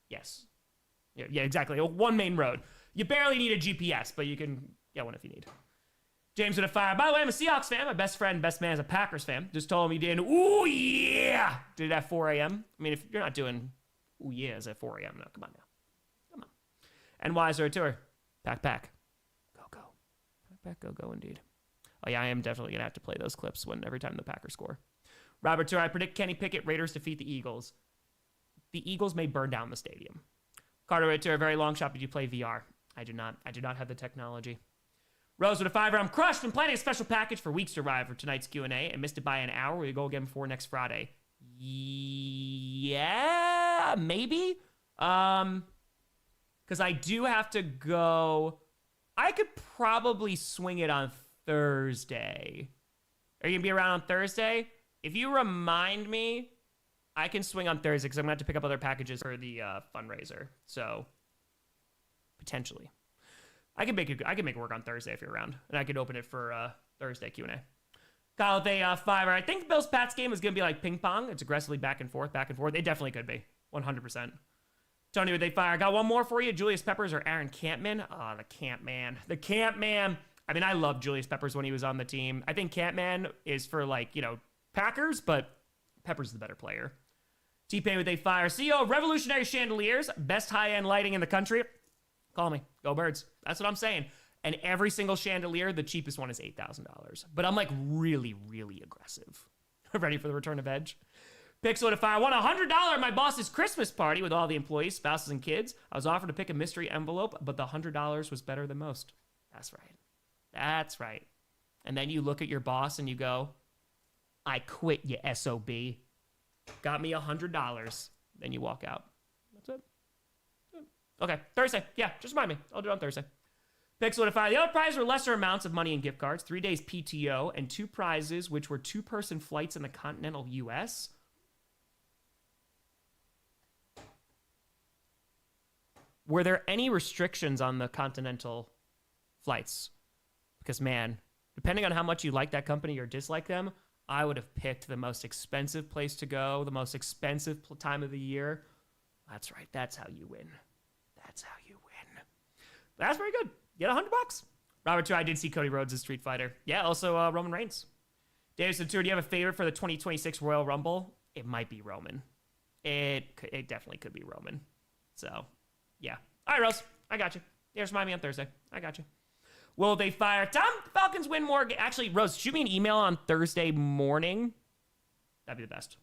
yes. Yeah, exactly. One main road. You barely need a GPS, but you can get one if you need. James with a fire. By the way, I'm a Seahawks fan. My best man is a Packers fan. Just told him he did. Ooh, yeah. Did it at 4 a.m. I mean, if you're not doing ooh, yeahs at 4 a.m., no, come on now. Come on. And Wiser Tour. Pack. Pack, go, indeed. Oh, yeah, I am definitely going to have to play those clips every time the Packers score. Robert Tour, I predict Kenny Pickett, Raiders defeat the Eagles. The Eagles may burn down the stadium. Carter Tour, very long shot. Did you play VR? I do not have the technology. Rose with a 5. I'm crushed. I'm planning a special package for Week Survivor for tonight's Q&A and missed it by an hour. We'll go again before next Friday. Yeah, maybe. Because I do have to go. I could probably swing it on Thursday. Are you gonna be around on Thursday? If you remind me, I can swing on Thursday because I'm gonna have to pick up other packages for the fundraiser. So potentially, I can make it work on Thursday if you're around, and I could open it for Thursday Q&A. Kyle with a fiver. I think the Bills Pats game is gonna be like ping pong. It's aggressively back and forth, back and forth. It definitely could be 100%. Tony with a fire. Got one more for you. Julius Peppers or Aaron Campman? Oh, the Camp Man. The Camp Man. I mean, I loved Julius Peppers when he was on the team. I think Campman is for, like, you know, Packers, but Peppers is the better player. T-Pain with a fire. CEO of Revolutionary Chandeliers. Best high-end lighting in the country. Call me. Go Birds. That's what I'm saying. And every single chandelier, the cheapest one is $8,000. But I'm, like, really, really aggressive. Ready for the return of Edge? Pixel to fire. Won $100 at my boss's Christmas party with all the employees, spouses, and kids. I was offered to pick a mystery envelope, but the $100 was better than most. That's right. That's right. And then you look at your boss and you go, I quit, you SOB. Got me $100. Then you walk out. That's it. Okay, Thursday. Yeah, just remind me. I'll do it on Thursday. Pixel to fire. The other prizes were lesser amounts of money and gift cards, 3 days PTO, and 2 prizes, which were 2-person flights in the continental U.S. Were there any restrictions on the continental flights? Because, man, depending on how much you like that company or dislike them, I would have picked the most expensive place to go, the most expensive time of the year. That's right. That's how you win. That's how you win. That's very good. Get $100. Robert, too, I did see Cody Rhodes as Street Fighter. Yeah, also Roman Reigns. Davison, too, do you have a favorite for the 2026 Royal Rumble? It might be Roman. It definitely could be Roman. So... yeah. All right, Rose. I got you. Yeah, just remind me on Thursday. I got you. Will they fire? Tom, the Falcons win more. Actually, Rose, shoot me an email on Thursday morning. That'd be the best.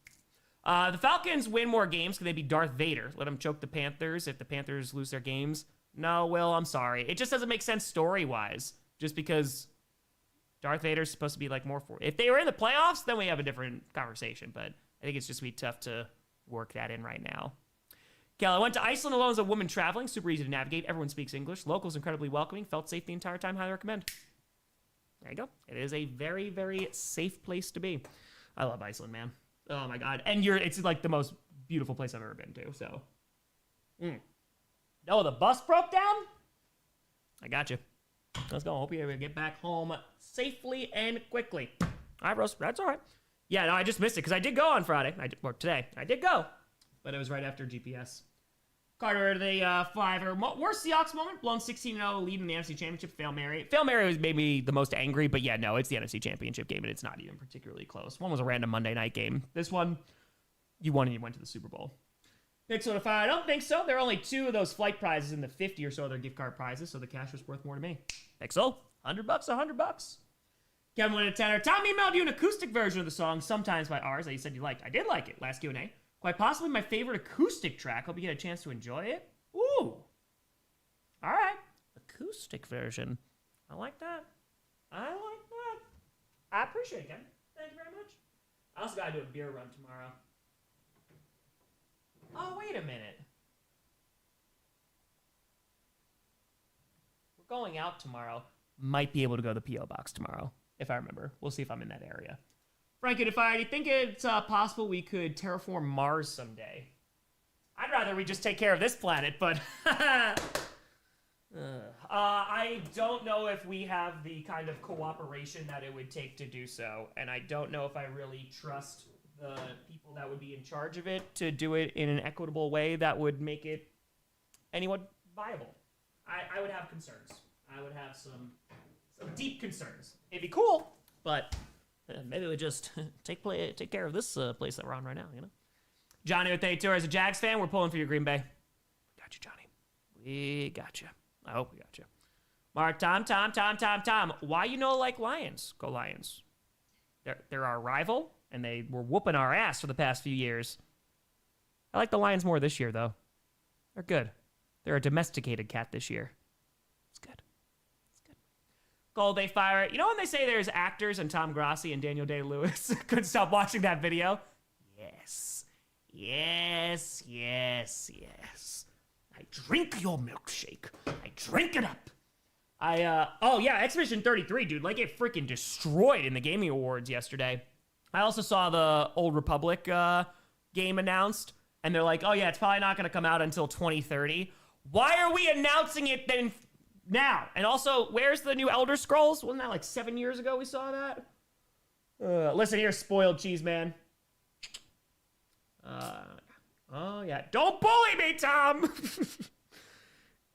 The Falcons win more games. Could they be Darth Vader? Let them choke the Panthers if the Panthers lose their games. No, Will, I'm sorry. It just doesn't make sense story-wise. Just because Darth Vader's supposed to be like more for... if they were in the playoffs, then we have a different conversation. But I think it's just going to be tough to work that in right now. Kel, I went to Iceland alone as a woman traveling. Super easy to navigate. Everyone speaks English. Locals incredibly welcoming. Felt safe the entire time. Highly recommend. There you go. It is a very, very safe place to be. I love Iceland, man. Oh, my God. And it's like the most beautiful place I've ever been to, so. Oh, the bus broke down? I got you. Let's go. Hope you get back home safely and quickly. All right, Rose. That's all right. Yeah, no, I just missed it because I did go on Friday. Or today. I did go. But it was right after GPS. Carter, the fiver. Worst Seahawks moment? Blown 16-0 lead in the NFC Championship. Fail Mary. Fail Mary was maybe the most angry, but yeah, no, it's the NFC Championship game, and it's not even particularly close. One was a random Monday night game. This one, you won and you went to the Super Bowl. Pixel to fire. I don't think so. There are only 2 of those flight prizes in the 50 or so other gift card prizes, so the cash was worth more to me. Pixel, $100, $100. Kevin went to Tanner. Tom emailed you an acoustic version of the song, Sometimes by Ours, that you said you liked. I did like it. Last Q&A. Quite possibly my favorite acoustic track. Hope you get a chance to enjoy it. Ooh. All right. Acoustic version. I like that. I like that. I appreciate it, Ken. Thank you very much. I also got to do a beer run tomorrow. Oh, wait a minute. We're going out tomorrow. Might be able to go to the P.O. Box tomorrow, if I remember. We'll see if I'm in that area. Frankie, do you think it's possible we could terraform Mars someday? I'd rather we just take care of this planet, but... I don't know if we have the kind of cooperation that it would take to do so, and I don't know if I really trust the people that would be in charge of it to do it in an equitable way that would make it anyone viable. I would have concerns. I would have some deep concerns. It'd be cool, but... maybe we just take care of this place that we're on right now, you know? Johnny with A2, as a Jags fan, we're pulling for your Green Bay. Got you, Johnny. We got you. I hope we got you. Mark, Tom. Why you know like Lions? Go Lions. They're our rival, and they were whooping our ass for the past few years. I like the Lions more this year, though. They're good. They're a domesticated cat this year. It's good. Gold, they fire it. You know when they say there's actors and Tom Grossi and Daniel Day-Lewis? Couldn't stop watching that video. Yes. I drink your milkshake. I drink it up. Oh yeah, Expedition 33, dude. Like, it freaking destroyed in the gaming awards yesterday. I also saw the Old Republic game announced, and they're like, oh yeah, it's probably not going to come out until 2030. Why are we announcing it then now? And also, where's the new Elder Scrolls? Wasn't that like 7 years ago we saw that? Listen here, spoiled cheese man. Oh yeah, don't bully me, Tom.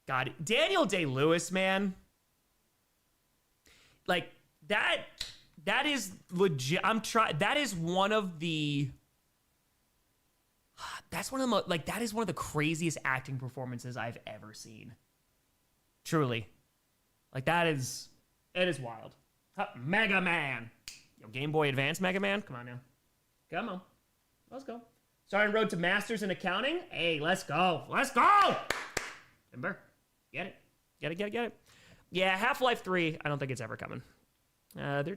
God, Daniel Day-Lewis, man. Like, that is legit. That is one of the that is one of the craziest acting performances I've ever seen. Truly. Like, it is wild. Mega Man. Yo, Game Boy Advance Mega Man? Come on now. Come on. Let's go. Starting road to Masters in Accounting? Hey, let's go. Let's go! Timber. Get it. Get it. Yeah, Half-Life 3, I don't think it's ever coming. I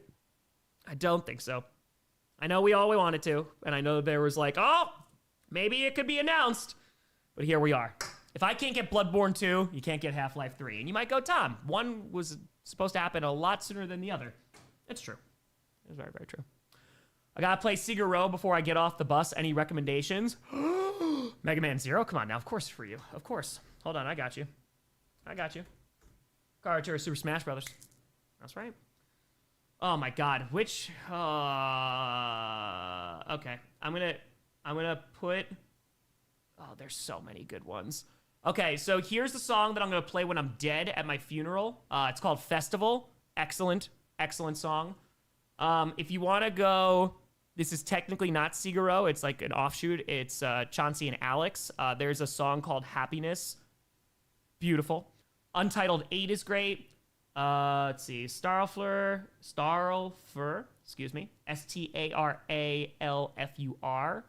don't think so. I know we all wanted to, and I know there was like, oh, maybe it could be announced. But here we are. If I can't get Bloodborne 2, you can't get Half-Life 3. And you might go, Tom, one was supposed to happen a lot sooner than the other. It's true. It's very, very true. I gotta play Seeger Row before I get off the bus. Any recommendations? Mega Man Zero? Come on now, of course for you. Of course. Hold on, I got you. Karatura Super Smash Brothers. That's right. Oh my god, which okay. I'm gonna put there's so many good ones. Okay, so here's the song that I'm gonna play when I'm dead at my funeral. It's called Festival. Excellent song. If you wanna go, this is technically not Siguro, it's like an offshoot. It's Chauncey and Alex. There's a song called Happiness. Beautiful. Untitled 8 is great. Let's see. Starlfur, excuse me. Staralfur.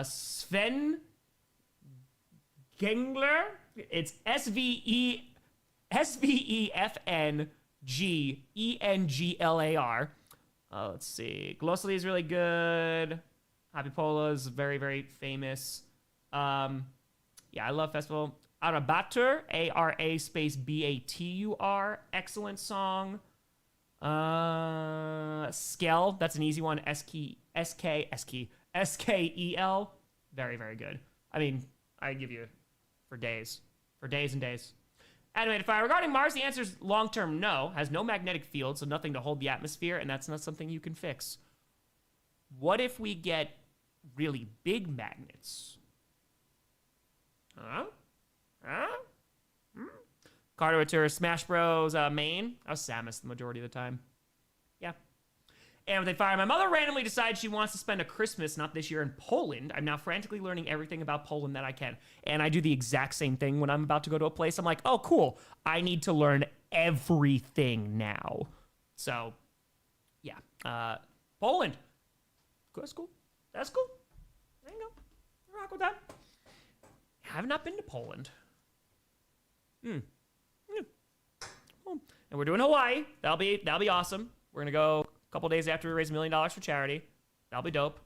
Sven Gengler. It's SVEFNGENGLAR. Let's see. Grossi is really good. Happy Pola is very, very famous. Yeah, I love Festival. Arabatur, A-R-A space B-A-T-U-R. Excellent song. Skel, that's an easy one. S-K-E-L. Very, very good. I mean, I give you for days. For days and days. Animated Fire. Regarding Mars, the answer is long-term no. Has no magnetic field, so nothing to hold the atmosphere, and that's not something you can fix. What if we get really big magnets? Huh? Carter Tour, Smash Bros. Main. I was Samus the majority of the time. Yeah. And when they fire, my mother randomly decides she wants to spend a Christmas, not this year, in Poland. I'm now frantically learning everything about Poland that I can. And I do the exact same thing when I'm about to go to a place. I'm like, oh, cool. I need to learn everything now. So, yeah. Poland. That's cool. That's cool. There you go. Rock with that. I have not been to Poland. And we're doing Hawaii. That'll be awesome. We're gonna go a couple days after we raise $1 million for charity. That'll be dope.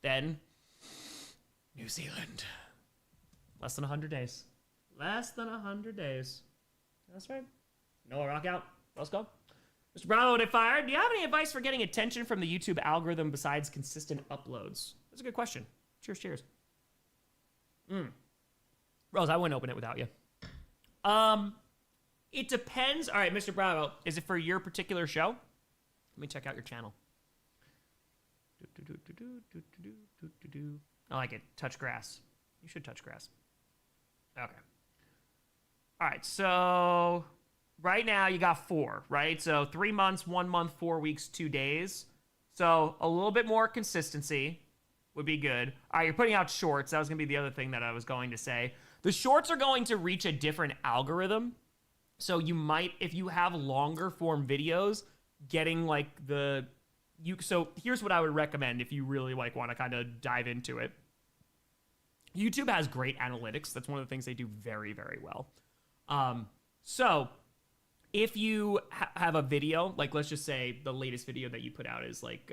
Then New Zealand. Less than 100 days. Less than 100 days. That's right. Noah, rock out. Let's go. Mr. Bravo, they fired. Do you have any advice for getting attention from the YouTube algorithm besides consistent uploads? That's a good question. Cheers. Rose, I wouldn't open it without you. It depends. All right, Mr. Bravo, is it for your particular show? Let me check out your channel. I like it. Touch grass. You should touch grass. Okay. All right, so right now you got 4, right? So 3 months, 1 month, 4 weeks, 2 days. So a little bit more consistency would be good. All right, you're putting out shorts. That was going to be the other thing that I was going to say. The shorts are going to reach a different algorithm. So you might, if you have longer form videos, getting like so here's what I would recommend if you really like want to kind of dive into it. YouTube has great analytics. That's one of the things they do very, very well. So if you have a video, like let's just say the latest video that you put out is like,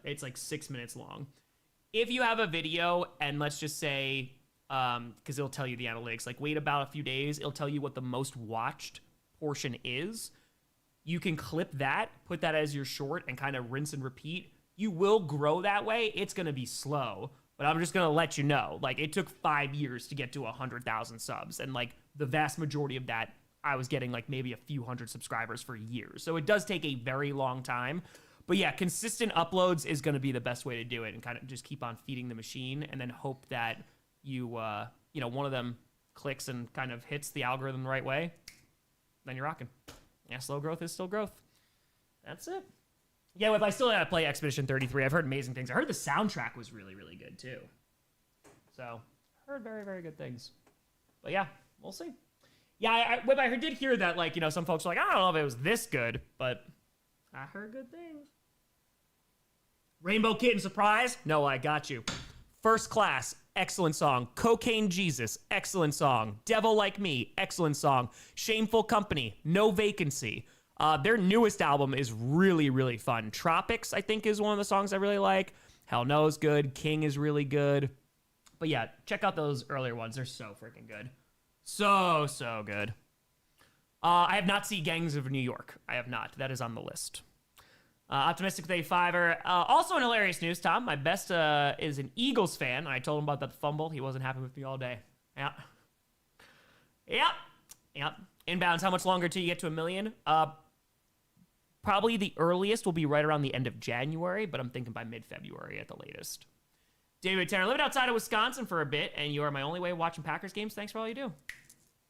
it's like 6 minutes long. If you have a video and let's just say because it'll tell you the analytics. Like, wait about a few days, it'll tell you what the most watched portion is. You can clip that, put that as your short, and kind of rinse and repeat. You will grow that way. It's going to be slow, but I'm just going to let you know. Like, it took 5 years to get to 100,000 subs, and like the vast majority of that, I was getting like maybe a few hundred subscribers for years. So it does take a very long time. But yeah, consistent uploads is going to be the best way to do it, and kind of just keep on feeding the machine, and then hope that you, one of them clicks and kind of hits the algorithm the right way. Then you're rocking. Yeah, slow growth is still growth. That's it. Yeah, if I still gotta play Expedition 33, I've heard amazing things. I heard the soundtrack was really, really good too. So, heard very, very good things. But yeah, we'll see. Yeah, I did hear that, like, some folks were like, I don't know if it was this good, but I heard good things. Rainbow Kitten Surprise? No, I got you. First Class, excellent song. Cocaine Jesus, excellent song. Devil Like Me, excellent song. Shameful Company, No Vacancy. Their newest album is really, really fun. Tropics, I think, is one of the songs I really like. Hell No is good. King is really good. But yeah, check out those earlier ones. They're so freaking good. So good. I have not seen Gangs of New York. I have not. That is on the list. Optimistic with a fiver. Also in hilarious news, Tom, my best is an Eagles fan. I told him about that fumble. He wasn't happy with me all day. Yep. Inbounds, how much longer till you get to 1 million? Probably the earliest will be right around the end of January, but I'm thinking by mid-February at the latest. David Tanner, living outside of Wisconsin for a bit, and you are my only way of watching Packers games. Thanks for all you do.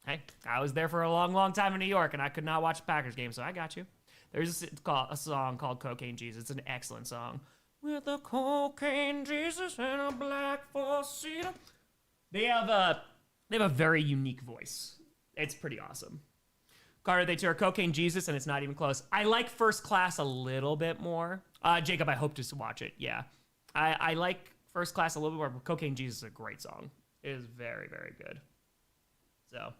Hey, I was there for a long, long time in New York, and I could not watch Packers games, so I got you. There's a song called Cocaine Jesus. It's an excellent song. With a cocaine Jesus and a black four-seater. They have a very unique voice. It's pretty awesome. Carter, they tour Cocaine Jesus, and it's not even close. I like First Class a little bit more. Jacob, I hope to watch it. Yeah. I like First Class a little bit more, but Cocaine Jesus is a great song. It is very, very good. So,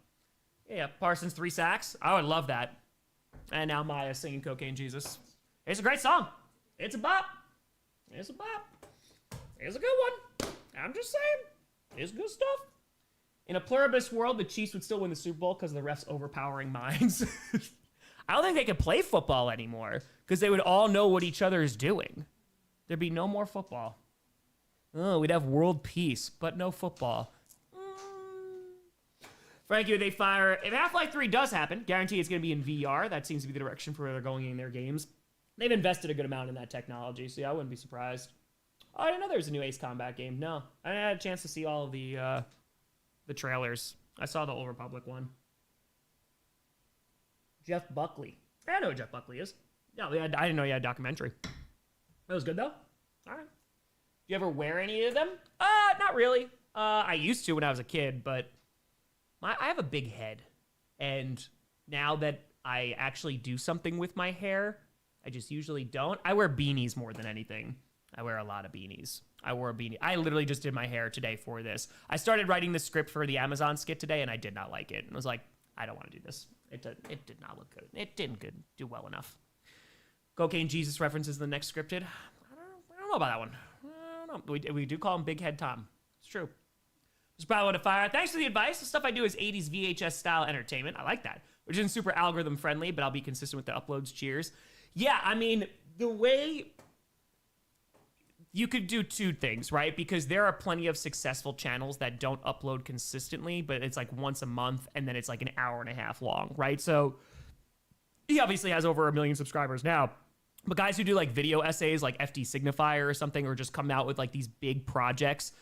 yeah, Parsons 3 sacks. I would love that. And now Maya singing Cocaine Jesus. It's a great song. It's a bop. It's a bop. It's a good one. I'm just saying. It's good stuff. In a pluribus world, the Chiefs would still win the Super Bowl because of the refs' overpowering minds. I don't think they could play football anymore because they would all know what each other is doing. There'd be no more football. Oh, we'd have world peace, but no football. Frankie, they fire. If Half-Life 3 does happen, guarantee it's going to be in VR. That seems to be the direction for where they're going in their games. They've invested a good amount in that technology, so yeah, I wouldn't be surprised. Oh, I didn't know there was a new Ace Combat game. No, I didn't have a chance to see all of the trailers. I saw the Old Republic one. Jeff Buckley. I know who Jeff Buckley is. No, I didn't know you had a documentary. That was good, though. All right. Do you ever wear any of them? Not really. I used to when I was a kid, but I have a big head. And now that I actually do something with my hair, I just usually don't. I wear beanies more than anything. I wear a lot of beanies. I wore a beanie. I literally just did my hair today for this. I started writing the script for the Amazon skit today, and I did not like it. And I was like, I don't want to do this. It did not look good. It didn't do well enough. Cocaine Jesus references the next scripted. I don't know about that one. I don't know. We do call him Big Head Tom. It's true. Just probably want to fire. Thanks for the advice. The stuff I do is 80s VHS style entertainment. I like that. Which isn't super algorithm friendly, but I'll be consistent with the uploads. Cheers. Yeah, I mean, the way you could do two things, right? Because there are plenty of successful channels that don't upload consistently, but it's like once a month and then it's like an hour and a half long, right? So he obviously has over 1 million subscribers now. But guys who do like video essays like FD Signifier or something, or just come out with like these big projects,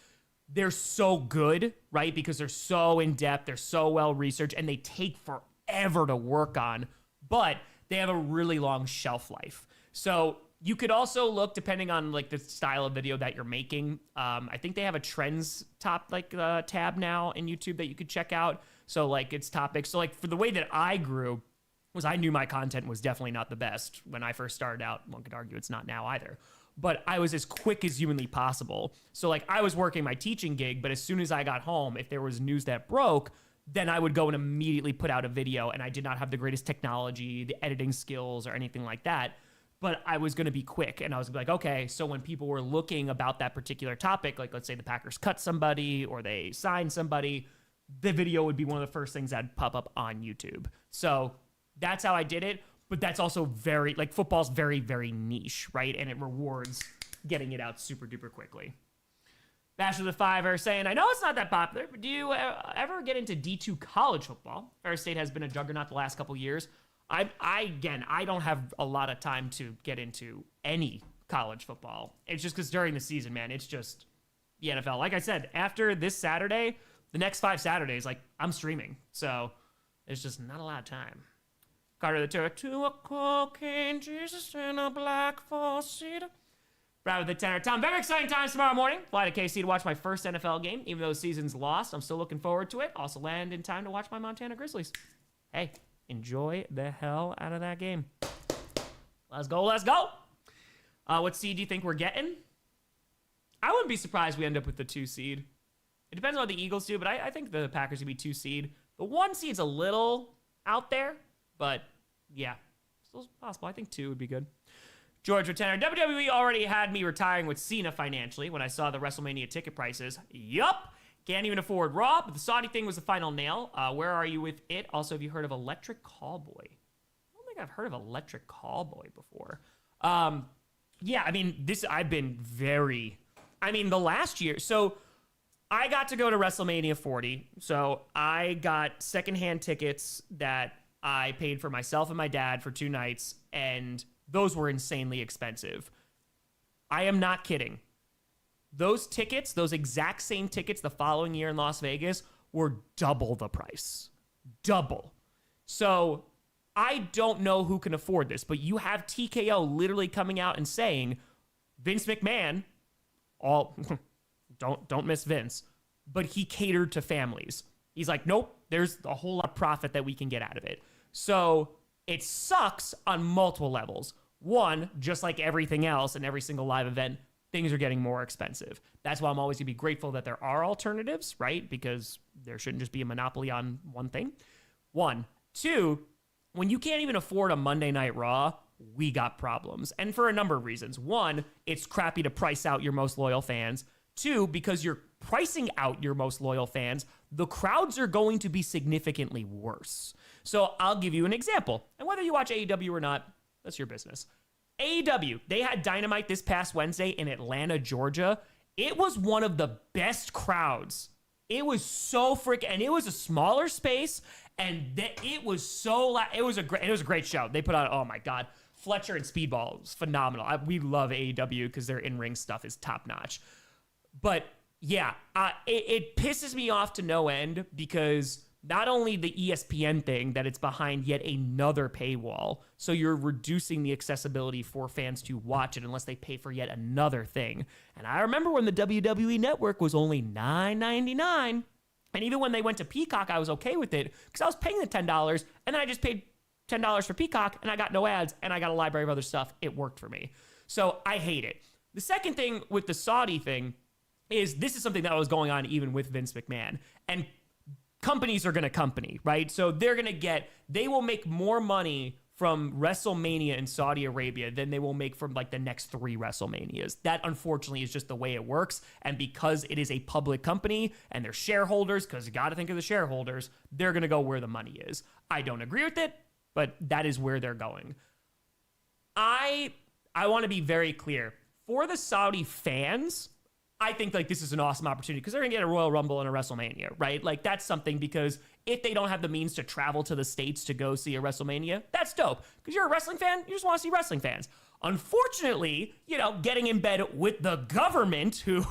they're so good, right? Because they're so in depth, they're so well researched, and they take forever to work on, but they have a really long shelf life. So you could also look, depending on like the style of video that you're making. I think they have a trends tab now in YouTube that you could check out. So like it's topics. So like for the way that I grew was I knew my content was definitely not the best when I first started out. One could argue it's not now either. But I was as quick as humanly possible. So like I was working my teaching gig, but as soon as I got home, if there was news that broke, then I would go and immediately put out a video, and I did not have the greatest technology, the editing skills, or anything like that. but I was going to be quick. And I was like, okay, so when people were looking about that particular topic, like let's say the Packers cut somebody or they signed somebody, the video would be one of the first things that'd pop up on YouTube. So that's how I did it. But that's also very, like, football's very, very niche, right? And it rewards getting it out super duper quickly. Bash of the Fiver saying, I know it's not that popular, but do you ever get into D2 college football? Ferris State has been a juggernaut the last couple years. I don't have a lot of time to get into any college football. It's just because during the season, man, it's just the NFL. Like I said, after this Saturday, the next 5 Saturdays, like, I'm streaming. So there's just not a lot of time. Carter the Turk, to a cocaine Jesus in a black four-seater. Brad with the tenor. Tom, very exciting times tomorrow morning. Fly to KC to watch my first NFL game. Even though the season's lost, I'm still looking forward to it. Also land in time to watch my Montana Grizzlies. Hey, enjoy the hell out of that game. Let's go, let's go. What seed do you think we're getting? I wouldn't be surprised we end up with the 2 seed. It depends on what the Eagles do, but I think the Packers would be 2 seed. The 1 seed's a little out there, but yeah, still possible. I think 2 would be good. George Retenner, WWE already had me retiring with Cena financially when I saw the WrestleMania ticket prices. Yup. Can't even afford Raw, but the Saudi thing was the final nail. Where are you with it? Also, have you heard of Electric Callboy? I don't think I've heard of Electric Callboy before. Yeah, I mean, the last year. So I got to go to WrestleMania 40. So I got secondhand tickets that I paid for myself and my dad for 2 nights, and those were insanely expensive. I am not kidding. Those tickets, those exact same tickets the following year in Las Vegas were double the price. Double. So I don't know who can afford this, but you have TKO literally coming out and saying, Vince McMahon, don't miss Vince, but he catered to families. He's like, nope, there's a whole lot of profit that we can get out of it. So it sucks on multiple levels. One, just like everything else in every single live event, things are getting more expensive. That's why I'm always going to be grateful that there are alternatives, right? Because there shouldn't just be a monopoly on one thing. 1. 2, when you can't even afford a Monday Night Raw, we got problems. And for a number of reasons. 1, it's crappy to price out your most loyal fans. 2, because you're pricing out your most loyal fans, the crowds are going to be significantly worse. So I'll give you an example. And whether you watch AEW or not, that's your business. AEW, they had Dynamite this past Wednesday in Atlanta, Georgia. It was one of the best crowds. It was so freaking, and it was a smaller space, and it was so it was a great show. They put on, oh my God, Fletcher and Speedball was phenomenal. We love AEW because their in-ring stuff is top notch. But yeah, it pisses me off to no end because not only the ESPN thing, that it's behind yet another paywall, so you're reducing the accessibility for fans to watch it unless they pay for yet another thing. And I remember when the WWE Network was only $9.99, and even when they went to Peacock, I was okay with it because I was paying the $10, and then I just paid $10 for Peacock, and I got no ads, and I got a library of other stuff. It worked for me. So I hate it. The second thing with the Saudi thing is this is something that was going on even with Vince McMahon. And companies are going to company, right? So they will make more money from WrestleMania in Saudi Arabia than they will make from like the next 3 WrestleManias. That unfortunately is just the way it works. And because it is a public company and they're shareholders, because you got to think of the shareholders, they're going to go where the money is. I don't agree with it, but that is where they're going. I want to be very clear. For the Saudi fans, I think like this is an awesome opportunity because they're going to get a Royal Rumble and a WrestleMania, right? Like that's something because if they don't have the means to travel to the States to go see a WrestleMania, that's dope. Because you're a wrestling fan, you just want to see wrestling fans. Unfortunately, getting in bed with the government, who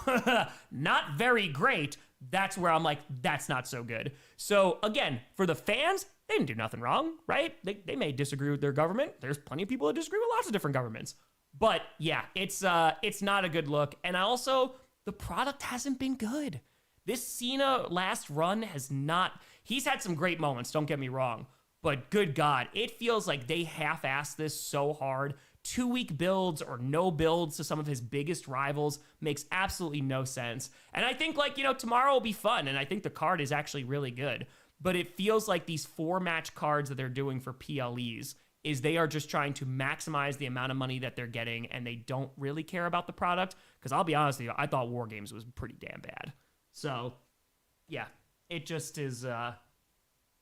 not very great, that's where I'm like, that's not so good. So again, for the fans, they didn't do nothing wrong, right? They may disagree with their government. There's plenty of people that disagree with lots of different governments. But yeah, it's not a good look. And the product hasn't been good. This Cena last run he's had some great moments, don't get me wrong, but good God, it feels like they half-assed this so hard. 2-week builds or no builds to some of his biggest rivals makes absolutely no sense. And I think tomorrow will be fun, and I think the card is actually really good, but it feels like these 4-match cards that they're doing for PLEs is they are just trying to maximize the amount of money that they're getting, and they don't really care about the product. Because I'll be honest with you, I thought War Games was pretty damn bad. So, yeah, it just is,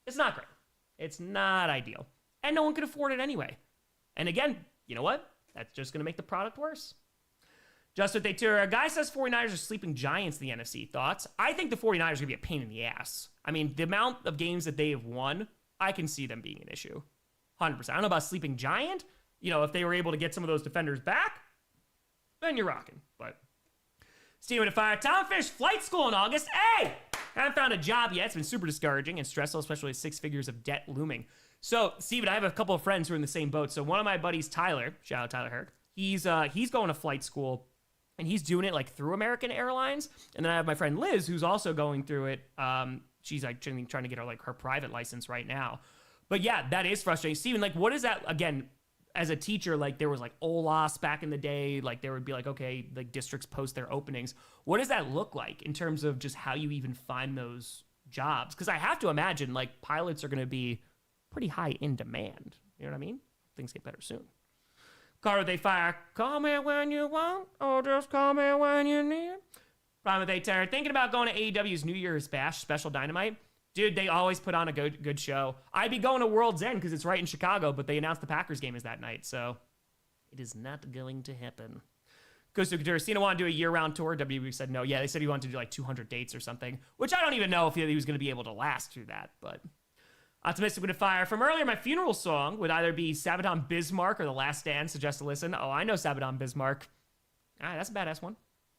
it's not great. It's not ideal. And no one could afford it anyway. And again, you know what? That's just going to make the product worse. Just what they tour. A guy says 49ers are sleeping giants in the NFC. Thoughts? I think the 49ers are going to be a pain in the ass. I mean, the amount of games that they have won, I can see them being an issue. 100%. I don't know about sleeping giant. You know, if they were able to get some of those defenders back, then you're rocking. But Steven at Fire. Tom finished flight school in August. Hey! Haven't found a job yet. It's been super discouraging and stressful, especially with 6 figures of debt looming. So, Steven, I have a couple of friends who are in the same boat. So one of my buddies, Tyler, shout out Tyler Herc, he's going to flight school. And he's doing it like through American Airlines. And then I have my friend Liz, who's also going through it. She's like trying to get her private license right now. But yeah, that is frustrating. Steven, like, what is that, again, as a teacher, like there was like OLAS back in the day, like there would be like, okay, like districts post their openings. What does that look like in terms of just how you even find those jobs? Because I have to imagine like pilots are going to be pretty high in demand. You know what I mean? Things get better soon. Car they fire. Call me when you want, or just call me when you need. Problem with A-Terror. Thinking about going to AEW's New Year's Bash Special Dynamite. Dude, they always put on a good show. I'd be going to World's End because it's right in Chicago, but they announced the Packers game is that night, so it is not going to happen. Costa Couture. Cena wanted to do a year-round tour. WWE said no. Yeah, they said he wanted to do like 200 dates or something, which I don't even know if he was going to be able to last through that, but... Optimistic with a fire. From earlier, my funeral song would either be Sabaton Bismarck or The Last Stand. Suggest to listen. Oh, I know Sabaton Bismarck. All right, that's a badass one.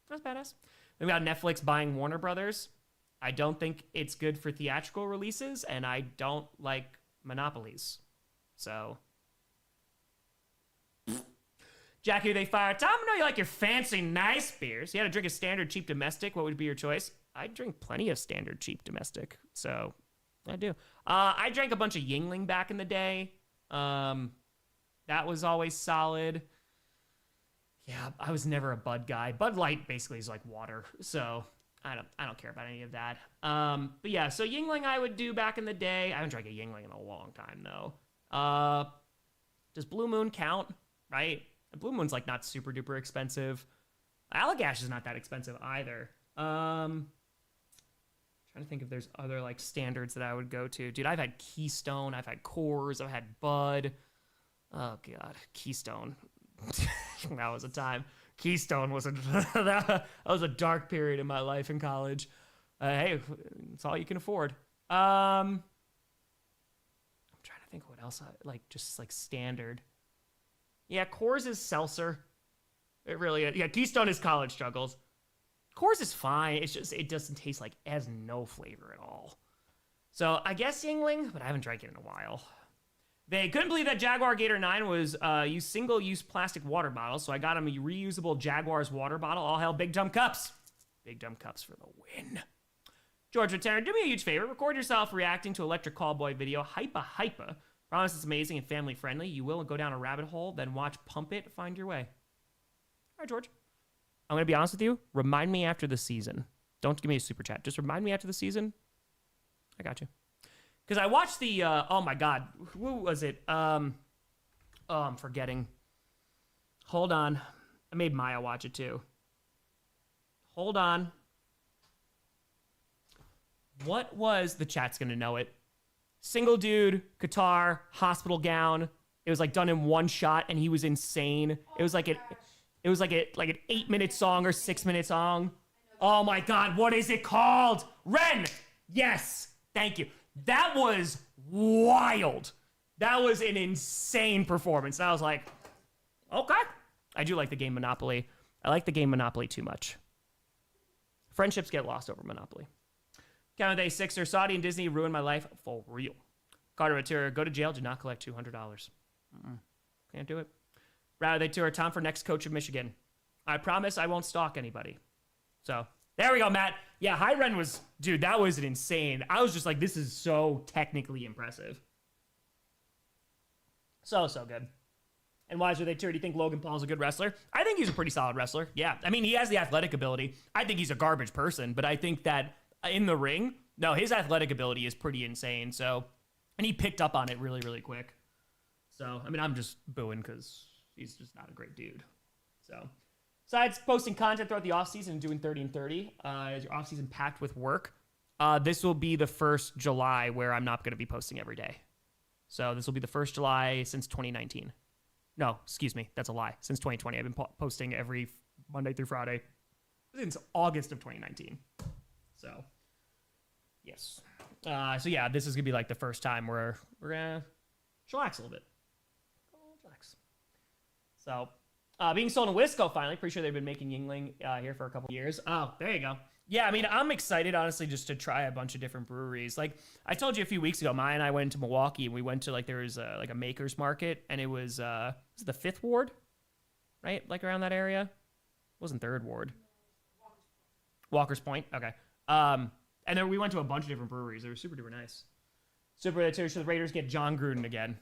That's badass. Then we got Netflix buying Warner Brothers. I don't think it's good for theatrical releases, and I don't like monopolies. So. Jackie, they fire. Tom, I know you like your fancy, nice beers. You had to drink a standard cheap domestic. What would be your choice? I drink plenty of standard cheap domestic. So. I do. I drank a bunch of Yingling back in the day. That was always solid. Yeah, I was never a Bud guy. Bud Light basically is like water, so I don't care about any of that. But yeah, so Yingling I would do back in the day. I haven't drank a Yingling in a long time though. Does Blue Moon count? Right? Blue Moon's like not super duper expensive. Allagash is not that expensive either. Trying to think if there's other like standards that I would go to. Dude, I've had Keystone, I've had Coors, I've had Bud. Oh god, Keystone. That was a time. Keystone was that was a dark period in my life in college. Hey, it's all you can afford. I'm trying to think what else I like, just like standard. Yeah, Coors is seltzer. It really is. Yeah, Keystone is college struggles. Coors is fine. It's just, it doesn't taste like, it has no flavor at all. So I guess Yingling, but I haven't drank it in a while. They couldn't believe that Jaguar Gator 9 was used single-use plastic water bottles, so I got him a reusable Jaguar's water bottle. All hell, Big Dumb Cups. Big Dumb Cups for the win. George Return, do me a huge favor. Record yourself reacting to Electric Callboy video. Hypa. Promise it's amazing and family-friendly. You will go down a rabbit hole, then watch Pump It, find your way. All right, George. I'm going to be honest with you. Remind me after the season. Don't give me a super chat. Just remind me after the season. I got you. Because I watched the, oh my God. Who was it? Oh, I'm forgetting. Hold on. I made Maya watch it too. Hold on. What was, the chat's going to know it. Single dude, guitar, hospital gown. It was like done in one shot and he was insane. It was like an 8-minute song or 6-minute song. Oh my God, what is it called? Ren! Yes, thank you. That was wild. That was an insane performance. And I was like, okay. I do like the game Monopoly. I like the game Monopoly too much. Friendships get lost over Monopoly. Count Day Sixer, Saudi and Disney ruined my life for real. Carter Matura, go to jail, do not collect $200. Can't do it. Rather, they tour Tom for next coach of Michigan. I promise I won't stalk anybody. So, there we go, Matt. Yeah, High Ren was, dude, that was insane. I was just like, this is so technically impressive. So good. And why should they tour? Do you think Logan Paul's a good wrestler? I think he's a pretty solid wrestler. Yeah. I mean, he has the athletic ability. I think he's a garbage person, but I think that in the ring, no, his athletic ability is pretty insane. So, and he picked up on it really, really quick. So, I mean, I'm just booing because he's just not a great dude. So, besides posting content throughout the offseason and doing 30 and 30, is your offseason packed with work? This will be the first July where I'm not going to be posting every day. So, this will be the first July since 2019. No, excuse me. That's a lie. Since 2020. I've been posting every Monday through Friday since August of 2019. So, yes. So, yeah, this is going to be like the first time where we're going to chillax a little bit. Chillax. So, being sold in Wisco finally. Pretty sure they've been making Yingling here for a couple years. Oh, there you go. Yeah, I mean, I'm excited, honestly, just to try a bunch of different breweries. Like, I told you a few weeks ago, Maya and I went to Milwaukee, and we went to, like, there was, like, a maker's market, and it was the 5th Ward, right? Like, around that area? It wasn't 3rd Ward. Walker's Point, okay. And then we went to a bunch of different breweries. They were super duper nice. Super, so the Raiders get John Gruden again.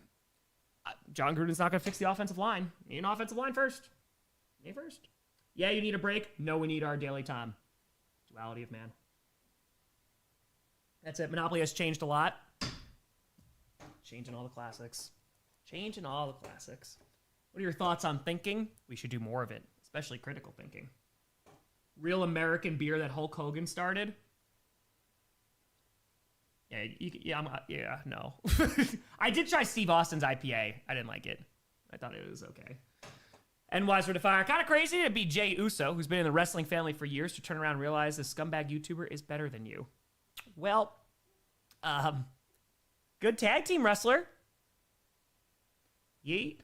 John Gruden's not going to fix the offensive line. You need an offensive line first. You need first. Yeah, you need a break. No, we need our daily time. Duality of man. That's it. Monopoly has changed a lot. Changing all the classics. Changing all the classics. What are your thoughts on thinking? We should do more of it, especially critical thinking. Real American beer that Hulk Hogan started. Yeah, no. I did try Steve Austin's IPA. I didn't like it. I thought it was okay. And Wise for the Fire. Kind of crazy to be Jay Uso, who's been in the wrestling family for years, to turn around and realize this scumbag YouTuber is better than you. Well, good tag team wrestler. Yeet.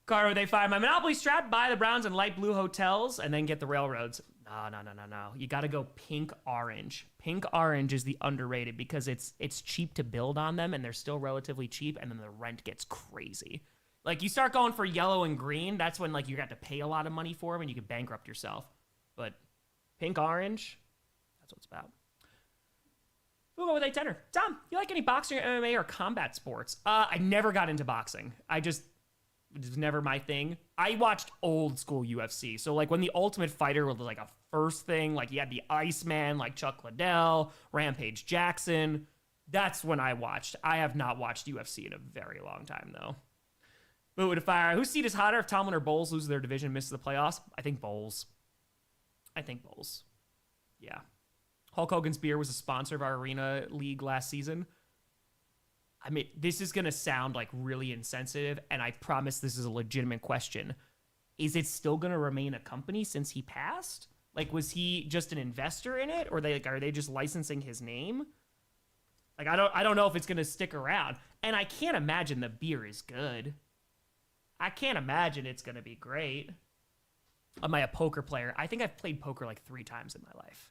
Caro, they find my Monopoly strat, buy the Browns and light blue hotels, and then get the railroads. No. You got to go pink orange. Pink orange is the underrated because it's cheap to build on them, and they're still relatively cheap, and then the rent gets crazy. Like, you start going for yellow and green, that's when, like, you got to pay a lot of money for them and you can bankrupt yourself. But pink orange, that's what it's about. We'll go with a tenor. Tom, you like any boxing or MMA or combat sports? I never got into boxing. It was never my thing. I watched old school UFC. So, like, when the Ultimate Fighter was, like, a first thing, like, you had the Iceman, like Chuck Liddell, Rampage Jackson. That's when I watched. I have not watched UFC in a very long time, though. Boo with a fire. Whose seat is hotter if Tomlin or Bowles loses their division and misses the playoffs? I think Bowles. Yeah. Hulk Hogan's beer was a sponsor of our arena league last season. I mean, this is going to sound like really insensitive, and I promise this is a legitimate question. Is it still going to remain a company since he passed? Like, was he just an investor in it, or are they just licensing his name? Like, I don't know if it's going to stick around. And I can't imagine the beer is good. I can't imagine it's going to be great. Am I a poker player? I think I've played poker like 3 times in my life.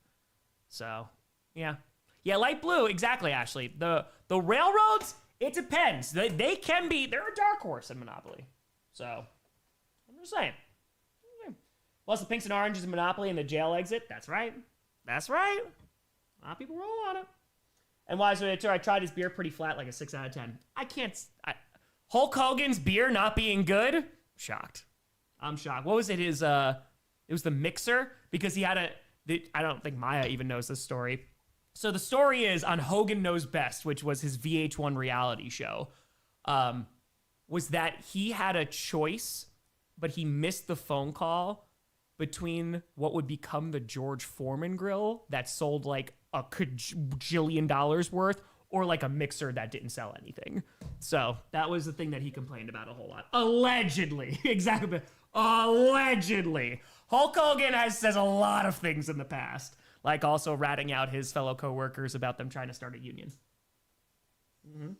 So, yeah. Yeah, light blue. Exactly, Ashley. The railroads, it depends. They're a dark horse in Monopoly. So, I'm just saying. Plus the pinks and oranges in Monopoly and the jail exit. That's right. A lot of people roll on it. And why is it? I tried his beer pretty flat, like a 6 out of 10. Hulk Hogan's beer not being good? Shocked. I'm shocked. What was it? It was the mixer, because he had I don't think Maya even knows this story. So the story is on Hogan Knows Best, which was his VH1 reality show, was that he had a choice, but he missed the phone call between what would become the George Foreman grill that sold like a $1 $4 worth, or like a mixer that didn't sell anything. So that was the thing that he complained about a whole lot. Allegedly. Exactly. Allegedly. Hulk Hogan says a lot of things in the past, like also ratting out his fellow coworkers about them trying to start a union. Mm-hmm.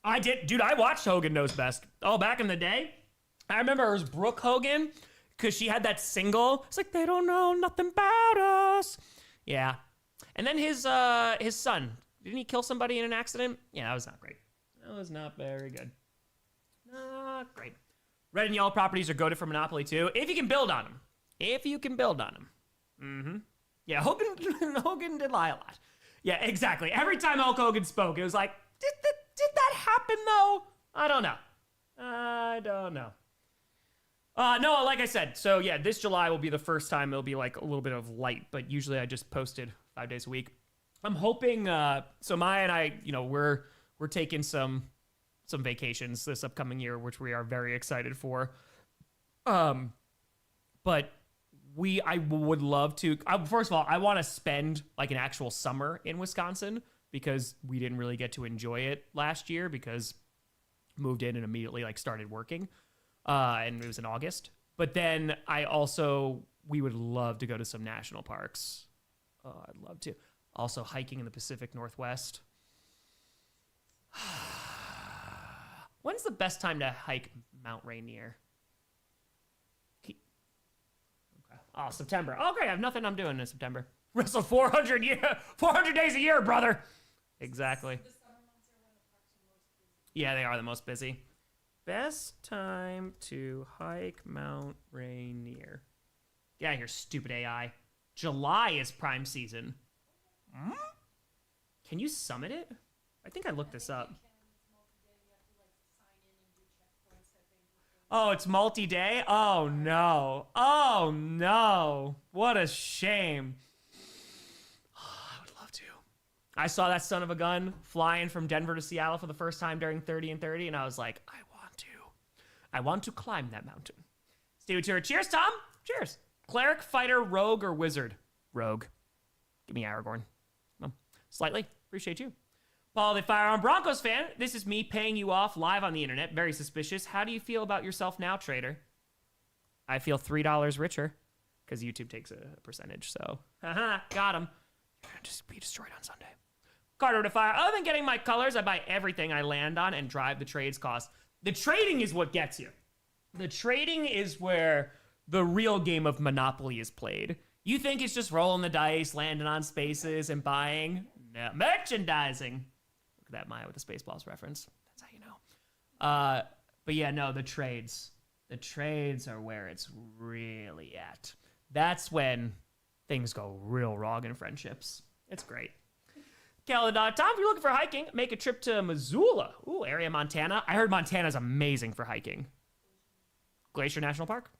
I watched Hogan Knows Best. Oh, back in the day. I remember it was Brooke Hogan, because she had that single. It's like, they don't know nothing about us. Yeah. And then his son, didn't he kill somebody in an accident? Yeah, that was not great. That was not very good. Not great. Red and yellow properties are goated for Monopoly too, if you can build on them. Mm-hmm. Yeah, Hogan did lie a lot. Yeah, exactly. Every time Hulk Hogan spoke, it was like, did that happen though? I don't know. No, like I said, so yeah, this July will be the first time it'll be like a little bit of light, but usually I just posted 5 days a week. I'm hoping, so Maya and I, we're taking some some vacations this upcoming year, which we are very excited for. But I would love to. First of all, I want to spend like an actual summer in Wisconsin because we didn't really get to enjoy it last year because moved in and immediately like started working, and it was in August. But then we would love to go to some national parks. Oh, I'd love to. Also hiking in the Pacific Northwest. When's the best time to hike Mount Rainier? Oh, September. Okay, I have nothing I'm doing in September. Wrestle 400 days a year, brother. Exactly. The summer months are when the parks are most busy. Yeah, they are the most busy. Best time to hike Mount Rainier. Get out of here, stupid AI. July is prime season. Can you summit it? I think I looked this up. Oh, it's multi-day? Oh, no. Oh, no. What a shame. I would love to. I saw that son of a gun flying from Denver to Seattle for the first time during 30 and 30, and I was like, I want to. I want to climb that mountain. Stay with your cheers, Tom. Cheers. Cleric, fighter, rogue, or wizard? Rogue. Give me Aragorn. No. Slightly. Appreciate you. Paul, the Firearm Broncos fan. This is me paying you off live on the internet. Very suspicious. How do you feel about yourself now, trader? I feel $3 richer because YouTube takes a percentage. So, haha, got him. You're going to just be destroyed on Sunday. Carter to fire. Other than getting my colors, I buy everything I land on and drive the trades cost. The trading is what gets you. The trading is where the real game of Monopoly is played. You think it's just rolling the dice, landing on spaces, and buying? No. Merchandising. Look at that Maya with the Spaceballs reference. That's how you know. But yeah, no, the trades. The trades are where it's really at. That's when things go real wrong in friendships. It's great. Tom, if you're looking for hiking, make a trip to Missoula. Ooh, area Montana. I heard Montana's amazing for hiking. Glacier National Park.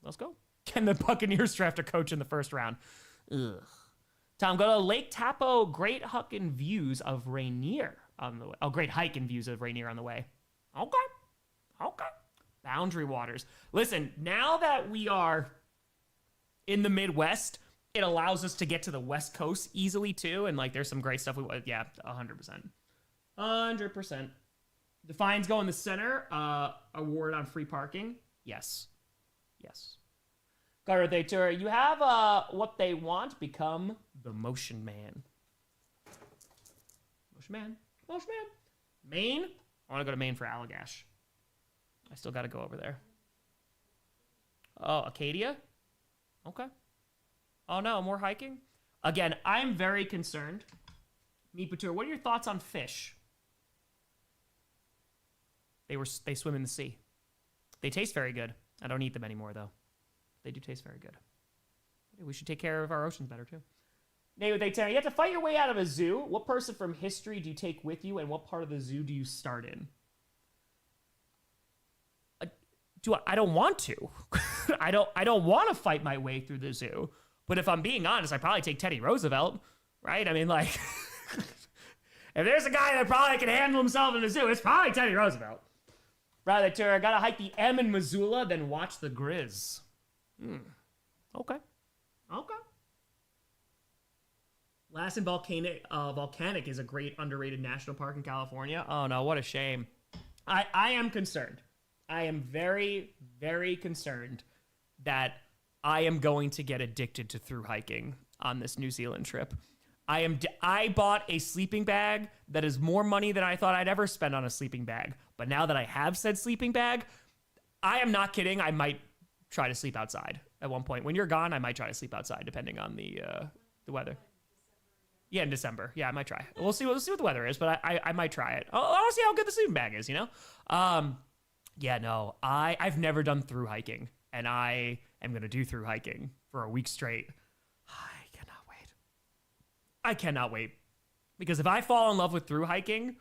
Let's go. Can the Buccaneers draft a coach in the first round? Ugh. Tom, go to Lake Tapo. Great hike and views of Rainier on the way. Oh, great hike and views of Rainier on the way. Okay. Boundary Waters. Listen, now that we are in the Midwest, it allows us to get to the West Coast easily too. And like, there's some great stuff. 100%. Defines go in the center. Award on free parking. Yes. Carter, they tour. You have what they want. Become the Motion Man. Maine. I want to go to Maine for Allagash. I still got to go over there. Oh, Acadia. Okay. Oh no, more hiking? Again, I'm very concerned. Meat Patur, what are your thoughts on fish? They swim in the sea. They taste very good. I don't eat them anymore though. They do taste very good. We should take care of our oceans better too. You have to fight your way out of a zoo. What person from history do you take with you, and what part of the zoo do you start in? I don't want to. I don't want to fight my way through the zoo. But if I'm being honest, I'd probably take Teddy Roosevelt, right? I mean, like, if there's a guy that probably can handle himself in the zoo, it's probably Teddy Roosevelt. Rather, I gotta hike the M in Missoula, then watch the Grizz. Okay. Lassen Volcanic is a great underrated national park in California. Oh no, what a shame. I am concerned. I am very, very concerned that I am going to get addicted to through hiking on this New Zealand trip. I bought a sleeping bag that is more money than I thought I'd ever spend on a sleeping bag. But now that I have said sleeping bag, I am not kidding. I might try to sleep outside at one point. When you're gone, I might try to sleep outside depending on the weather. Yeah, in December. Yeah, I might try. We'll see what the weather is, but I might try it. I want to see how good the sleeping bag is, you know? Yeah, no, I've never done through hiking, and I am going to do through hiking for a week straight. I cannot wait. Because if I fall in love with through hiking,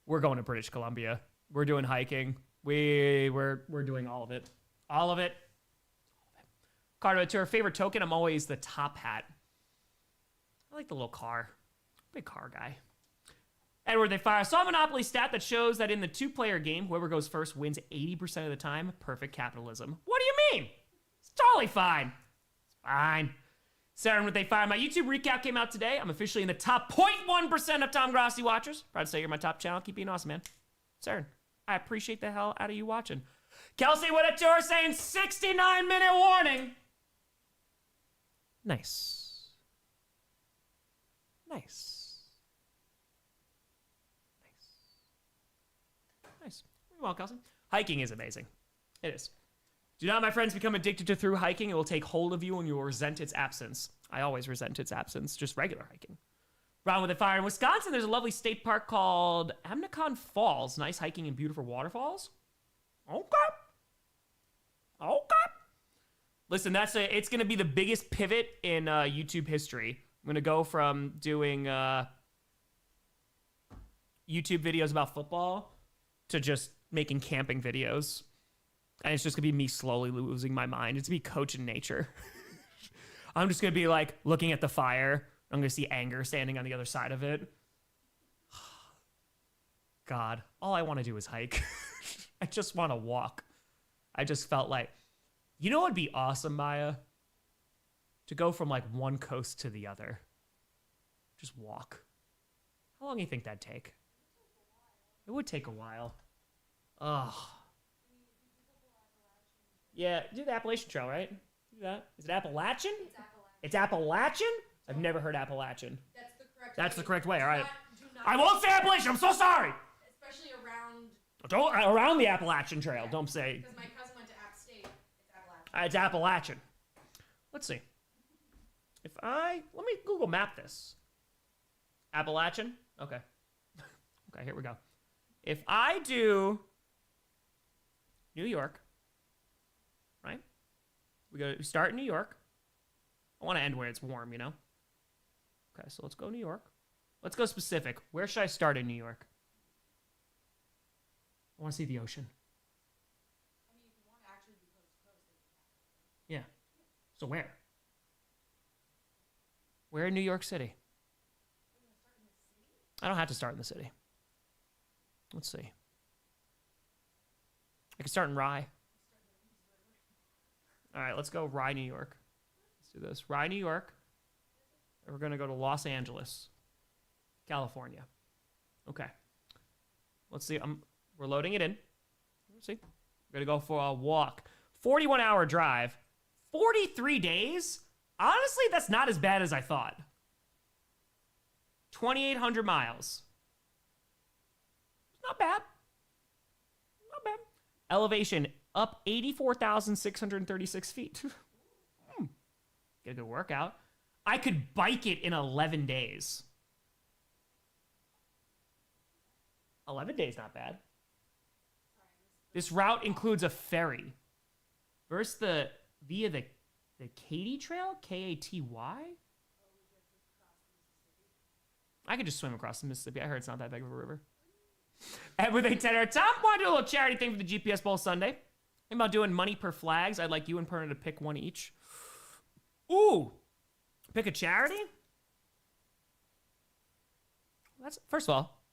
we're going to British Columbia. We're doing hiking. We're doing all of it. All of it. Carter, to our favorite token, I'm always the top hat. I like the little car. Big car guy. Edward, they fire. I saw a Monopoly stat that shows that in the two-player game, whoever goes first wins 80% of the time. Perfect capitalism. What do you mean? It's totally fine. It's fine. Saren, what they fire. My YouTube recap came out today. I'm officially in the top 0.1% of Tom Grossi watchers. Proud to say you're my top channel. Keep being awesome, man. Saren, I appreciate the hell out of you watching. Kelsey, what a tour saying 69-minute warning. Nice. Nice. Nice. You're welcome, Kelsey. Hiking is amazing. It is. Do not, my friends, become addicted to through hiking. It will take hold of you and you will resent its absence. I always resent its absence, just regular hiking. Round with the fire. In Wisconsin, there's a lovely state park called Amnicon Falls. Nice hiking and beautiful waterfalls. Okay. Listen, it's going to be the biggest pivot in YouTube history. I'm going to go from doing YouTube videos about football to just making camping videos. And it's just gonna be me slowly losing my mind. It's gonna be coach in nature. I'm just gonna be like looking at the fire. I'm gonna see anger standing on the other side of it. God, all I wanna do is hike. I just wanna walk. I just felt like, you know what would be awesome, Maya? To go from like one coast to the other. Just walk. How long do you think that'd take? It would take a while. Ugh. Yeah, do the Appalachian Trail, right? Do that. Is it Appalachian? It's Appalachian. It's Appalachian? I've never heard Appalachian. That's the correct That's way. the correct way, all right. Do not I won't say Appalachian, I'm so sorry! especially around, Don't, around the Appalachian Trail, don't say. because my cousin went to App State. It's Appalachian. It's Appalachian. Let's see. Let me Google map this. Appalachian? Okay. Okay, here we go. If I do New York, right? We start in New York. I want to end where it's warm, you know? Okay, so let's go New York. Let's go specific. Where should I start in New York? I want to see the ocean. I mean, if you want to actually be coast to coast, then you have to. Yeah. So where? Where in New York City? Are you going to start in the city? I don't have to start in the city. Let's see. I can start in Rye. All right, let's go Rye, New York. Let's do this. Rye, New York. And we're going to go to Los Angeles, California. Okay. Let's see. We're loading it in. Let's see. We're going to go for a walk. 41-hour drive. 43 days? Honestly, that's not as bad as I thought. 2,800 miles. Not bad. Not bad. Elevation up 84,636 feet. Get a good workout. I could bike it in 11 days. 11 days, not bad. This route includes a ferry. Versus via the Katy Trail, Katy. I could just swim across the Mississippi. I heard it's not that big of a river. And with a 10 Tom, want to do a little charity thing for the GPS Bowl Sunday. I'm about doing money per flags. I'd like you and Perna to pick one each. Ooh, pick a charity? First of all,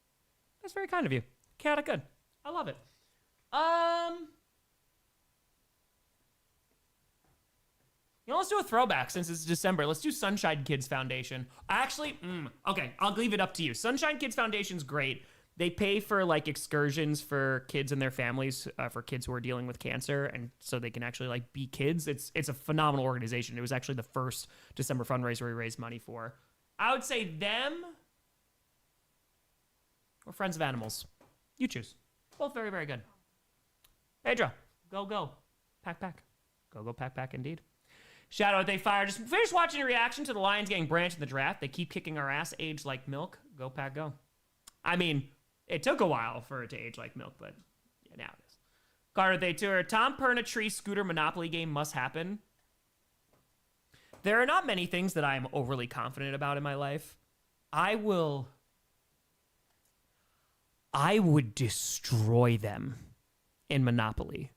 that's very kind of you. Chaotic good. I love it. Let's do a throwback since it's December. Let's do Sunshine Kids Foundation. Actually, okay, I'll leave it up to you. Sunshine Kids Foundation's great. They pay for like excursions for kids and their families, for kids who are dealing with cancer, and so they can actually like be kids. It's a phenomenal organization. It was actually the first December fundraiser we raised money for. I would say them or Friends of Animals. You choose. Both very, very good. Pedro, go. Pack. Go, pack, indeed. Shadow, they fire. Just finished watching a reaction to the Lions getting branched in the draft. They keep kicking our ass, age like milk. Go, pack, go. I mean, it took a while for it to age like milk, but yeah, now it is. Carter, they tour. Tom Perna tree scooter Monopoly game must happen. There are not many things that I am overly confident about in my life. I would destroy them in Monopoly.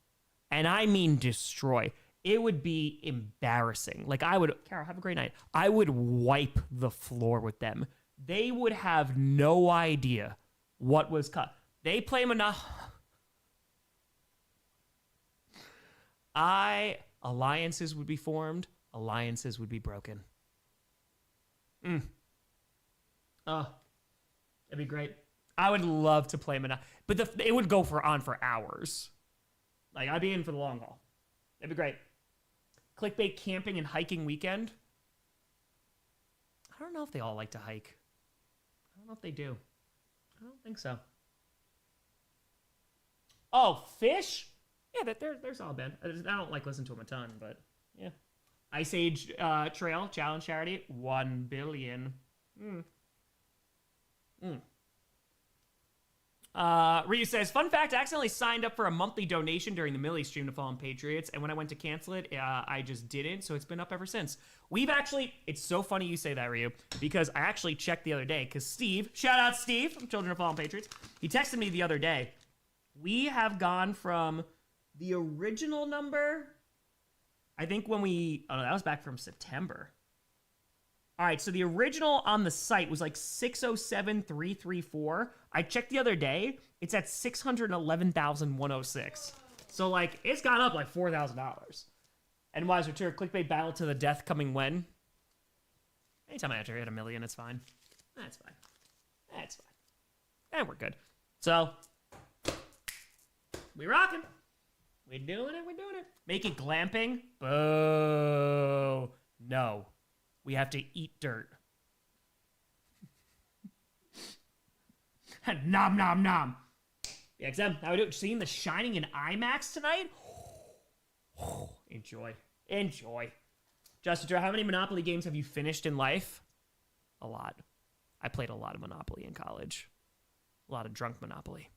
And I mean destroy. It would be embarrassing. Like Carol, have a great night. I would wipe the floor with them. They would have no idea What was cut? They play Monopoly. Alliances would be formed. Alliances would be broken. Oh, that'd be great. I would love to play Monopoly, but it would go on for hours. Like, I'd be in for the long haul. That'd be great. Clickbait camping and hiking weekend. I don't know if they all like to hike. I don't know if they do. I don't think so. Oh, fish? Yeah, they're solid, man. I don't like listen to them a ton, but yeah. Ice Age Trail Challenge Charity, 1 billion. Ryu says, fun fact, I accidentally signed up for a monthly donation during the Millie stream to Fallen Patriots, and when I went to cancel it, I just didn't, so it's been up ever since. It's so funny you say that, Ryu, because I actually checked the other day, because Steve, shout out Steve from Children of Fallen Patriots, he texted me the other day. We have gone from the original number, I think that was back from September. All right, so the original on the site was like 607,334. I checked the other day, it's at 611,106. So like, it's gone up like $4,000. And Wise Return, clickbait battle to the death coming when? Anytime I enter hit 1 million, it's fine. That's fine. That's fine. And we're good. So, we rocking. We're doing it. Make it glamping? Boo. No. We have to eat dirt. Nom, nom, nom. Yeah, XM, how we do? Seeing The Shining in IMAX tonight? Enjoy. Justin, how many Monopoly games have you finished in life? A lot. I played a lot of Monopoly in college. A lot of drunk Monopoly.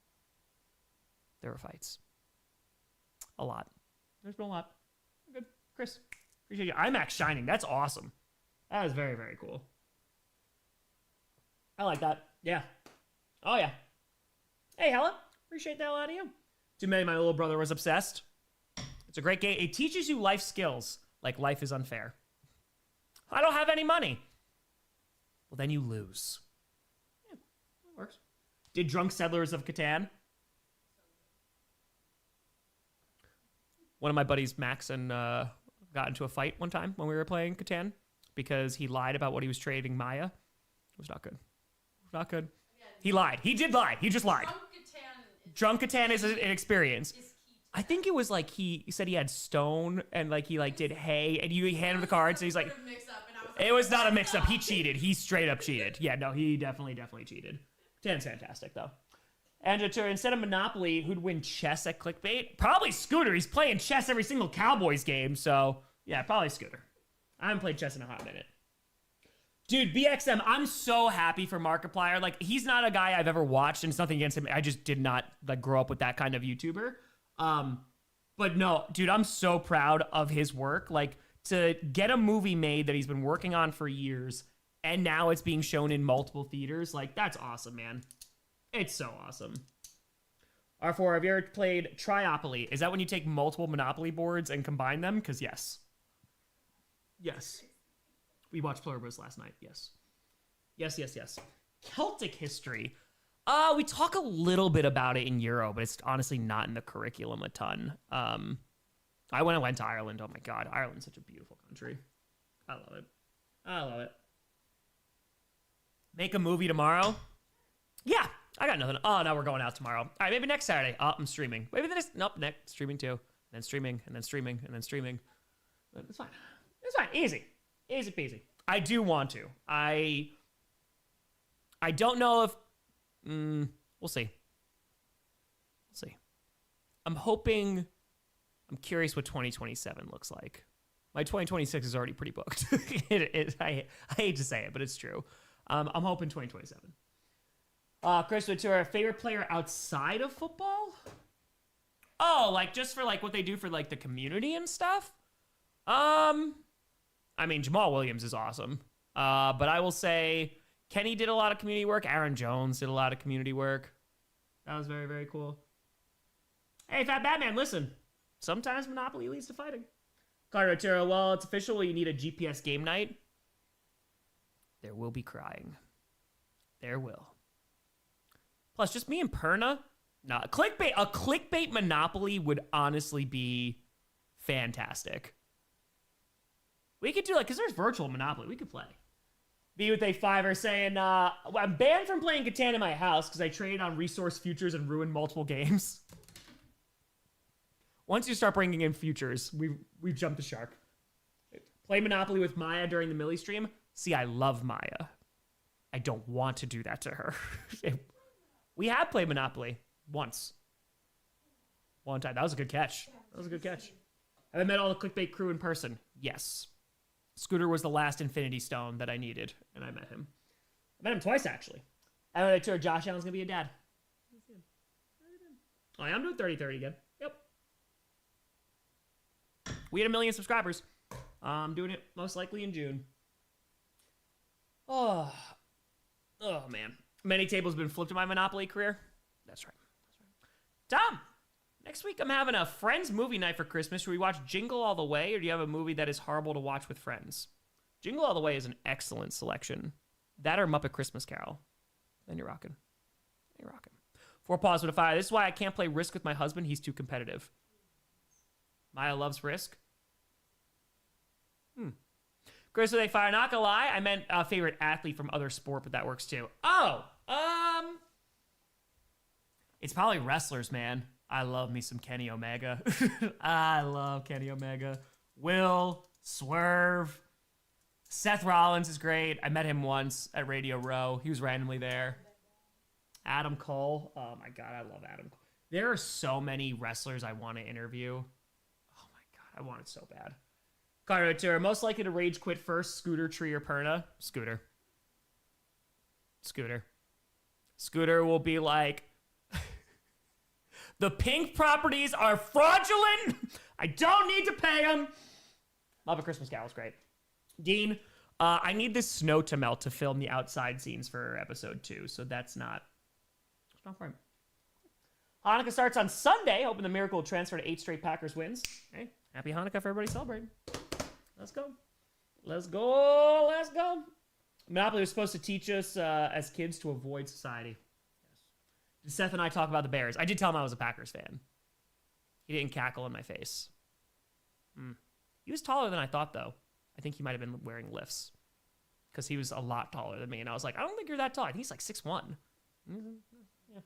There were fights. A lot. There's been a lot. Good. Chris, appreciate you. IMAX Shining. That's awesome. That is very, very cool. I like that. Yeah. Oh, yeah. Hey, Hella. Appreciate that a lot of you. Too many. My little brother was obsessed. It's a great game. It teaches you life skills. Like, life is unfair. I don't have any money. Well, then you lose. Yeah, that works. Did Drunk Settlers of Catan? One of my buddies, Max, and got into a fight one time when we were playing Catan because he lied about what he was trading Maya. It was not good. Not good. Again, he lied. He did lie. He just lied. Drunk Catan is an experience. I think it was like he said he had stone and like he like did hay and you hand him the cards and he's like, it was not a mix up. He cheated. He straight up cheated. Yeah, no, he definitely cheated. Catan's fantastic though. And instead of Monopoly, who'd win chess at Clickbait? Probably Scooter. He's playing chess every single Cowboys game. So yeah, probably Scooter. I haven't played chess in a hot minute. Dude, BXM, I'm so happy for Markiplier. Like, he's not a guy I've ever watched, and it's nothing against him. I just did not like grow up with that kind of YouTuber. But no, dude, I'm so proud of his work. Like, to get a movie made that he's been working on for years, and now it's being shown in multiple theaters. Like, that's awesome, man. It's so awesome. R4, have you ever played Triopoly? Is that when you take multiple Monopoly boards and combine them? Because yes. Yes. We watched Pluribus last night. Yes. Yes. Celtic history. We talk a little bit about it in Euro, but it's honestly not in the curriculum a ton. I went to Ireland. Oh my God. Ireland's such a beautiful country. I love it. Make a movie tomorrow? Yeah. I got nothing. Oh, no, we're going out tomorrow. All right, maybe next Saturday. Oh, I'm streaming. Maybe next streaming too. And then streaming, and then streaming, and then streaming. It's fine. Easy peasy. I do want to. I don't know if... we'll see. I'm curious what 2027 looks like. My 2026 is already pretty booked. I hate to say it, but it's true. I'm hoping 2027. Chris, what's your favorite player outside of football? Oh, like just for like what they do for like the community and stuff? I mean, Jamal Williams is awesome. But I will say Kenny did a lot of community work. Aaron Jones did a lot of community work. That was very, very cool. Hey, Fat Batman, listen. Sometimes Monopoly leads to fighting. Carter Otero, well, it's official. You need a GPS game night. There will be crying. There will. Plus, just me and Perna. No, a clickbait Monopoly would honestly be fantastic. We could do like, because there's virtual Monopoly. We could play. Be with A5 are saying, I'm banned from playing Catan in my house because I traded on resource futures and ruined multiple games. Once you start bringing in futures, we've jumped the shark. Play Monopoly with Maya during the Millie stream. See, I love Maya. I don't want to do that to her. We have played Monopoly once. One time. That was a good catch. That was a good catch. Have I met all the clickbait crew in person? Yes. Scooter was the last Infinity Stone that I needed, and I met him. I met him twice, actually. I know that Josh Allen's going to be a dad. Oh, yeah, I'm doing 30-30 again. Yep. We had 1 million subscribers. I'm doing it most likely in June. Oh, man. Many tables have been flipped in my Monopoly career. That's right. Tom, next week I'm having a Friends movie night for Christmas. Should we watch Jingle All the Way, or do you have a movie that is horrible to watch with friends? Jingle All the Way is an excellent selection. That or Muppet Christmas Carol. Then you're rocking. 4 paws with a fire. This is why I can't play Risk with my husband. He's too competitive. Maya loves Risk. Chris with a fire. Not gonna lie, I meant favorite athlete from other sport, but that works too. Oh, it's probably wrestlers, man. I love me some Kenny Omega. I love Kenny Omega. Will, Swerve, Seth Rollins is great. I met him once at Radio Row. He was randomly there. Adam Cole. Oh my God, I love Adam Cole. There are so many wrestlers I want to interview. Oh my God, I want it so bad. Carter Tour. Most likely to rage quit first, Scooter, Tree, or Perna? Scooter. Scooter will be like, the pink properties are fraudulent. I don't need to pay them. Muppet Christmas Carol is great. Dean, I need this snow to melt to film the outside scenes for episode 2, so that's not for him. Hanukkah starts on Sunday. Hoping the miracle will transfer to 8 straight Packers wins. Hey, happy Hanukkah for everybody celebrating. Let's go. Monopoly was supposed to teach us as kids to avoid society. Yes. Seth and I talk about the Bears. I did tell him I was a Packers fan. He didn't cackle in my face. He was taller than I thought, though. I think he might have been wearing lifts because he was a lot taller than me. And I was like, I don't think you're that tall. I think he's like 6'1". Yeah.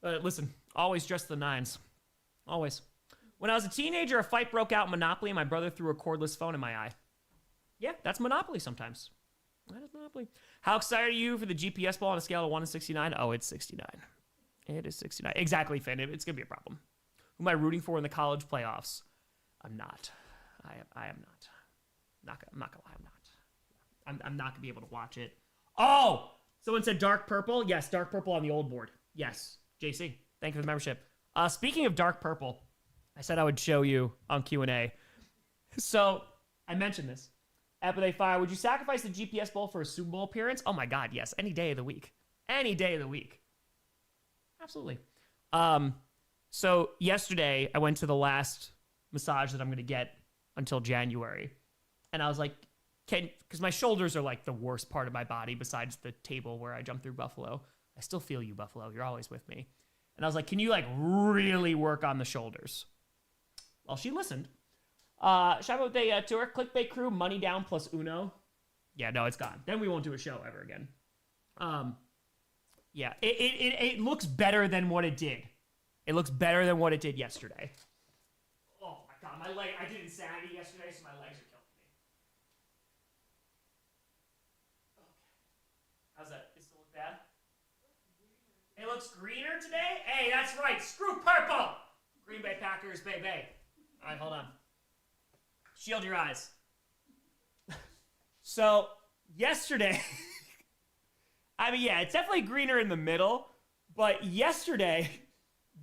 But listen, always dress the 9s. Always. When I was a teenager, a fight broke out in Monopoly, and my brother threw a cordless phone in my eye. Yeah, that's Monopoly sometimes. That is Monopoly. How excited are you for the GPS ball on a scale of 1 to 69? Oh, it's 69. It is 69. Exactly, Finn. It's going to be a problem. Who am I rooting for in the college playoffs? I'm not. I am not. I'm not going to lie, I'm not. I'm not going to be able to watch it. Oh! Someone said dark purple. Yes, dark purple on the old board. Yes. JC, thank you for the membership. Speaking of dark purple, I said I would show you on Q&A. So, I mentioned this. Epithet Fire, would you sacrifice the GPS Bowl for a Super Bowl appearance? Oh my God, yes. Any day of the week. Any day of the week. Absolutely. So, yesterday, I went to the last massage that I'm going to get until January. And I was like, because my shoulders are like the worst part of my body besides the table where I jumped through Buffalo. I still feel you, Buffalo. You're always with me. And I was like, can you like really work on the shoulders? Well, she listened. Shout out to our clickbait crew, money down plus Uno. Yeah, no, it's gone. Then we won't do a show ever again. Yeah, it looks better than what it did. It looks better than what it did yesterday. Oh my God, my leg, I did insanity yesterday, so my legs are killing me. Okay. How's that? It still look bad? It looks greener today? Hey, that's right. Screw purple. Green Bay Packers, baby. All right, hold on. Shield your eyes. So, yesterday, I mean, yeah, it's definitely greener in the middle, but yesterday,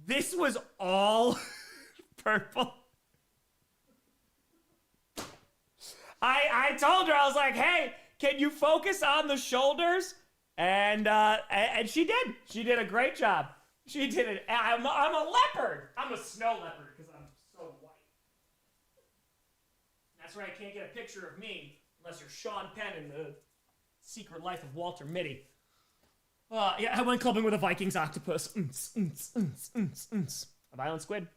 this was all purple. I told her, I was like, hey, can you focus on the shoulders? And she did. She did a great job. She did it. I'm a leopard. I'm a snow leopard because I'm so white. That's right. I can't get a picture of me unless you're Sean Penn in The Secret Life of Walter Mitty. Yeah, I went clubbing with a Vikings octopus. A violent squid.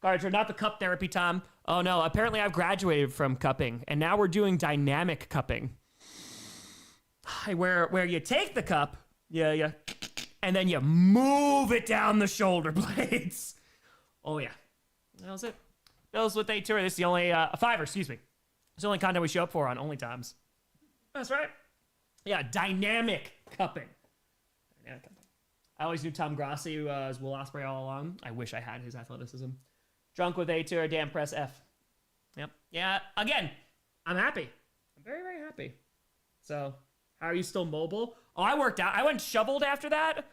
Garter, not the cup therapy, Tom. Oh no, apparently I've graduated from cupping, and now we're doing dynamic cupping. Where you take the cup, yeah, and then you move it down the shoulder blades. Oh yeah, that was it. Bills with a tour. This is the only a $5, excuse me. It's the only content we show up for on Only Times. That's right. Yeah, dynamic cupping. Dynamic cupping. I always knew Tom Grossi was Will Ospreay all along. I wish I had his athleticism. Drunk with a tour. Damn, press F. Yep. Yeah. Again, I'm happy. I'm very, very happy. So, how are you still mobile? Oh, I worked out. I went shoveled after that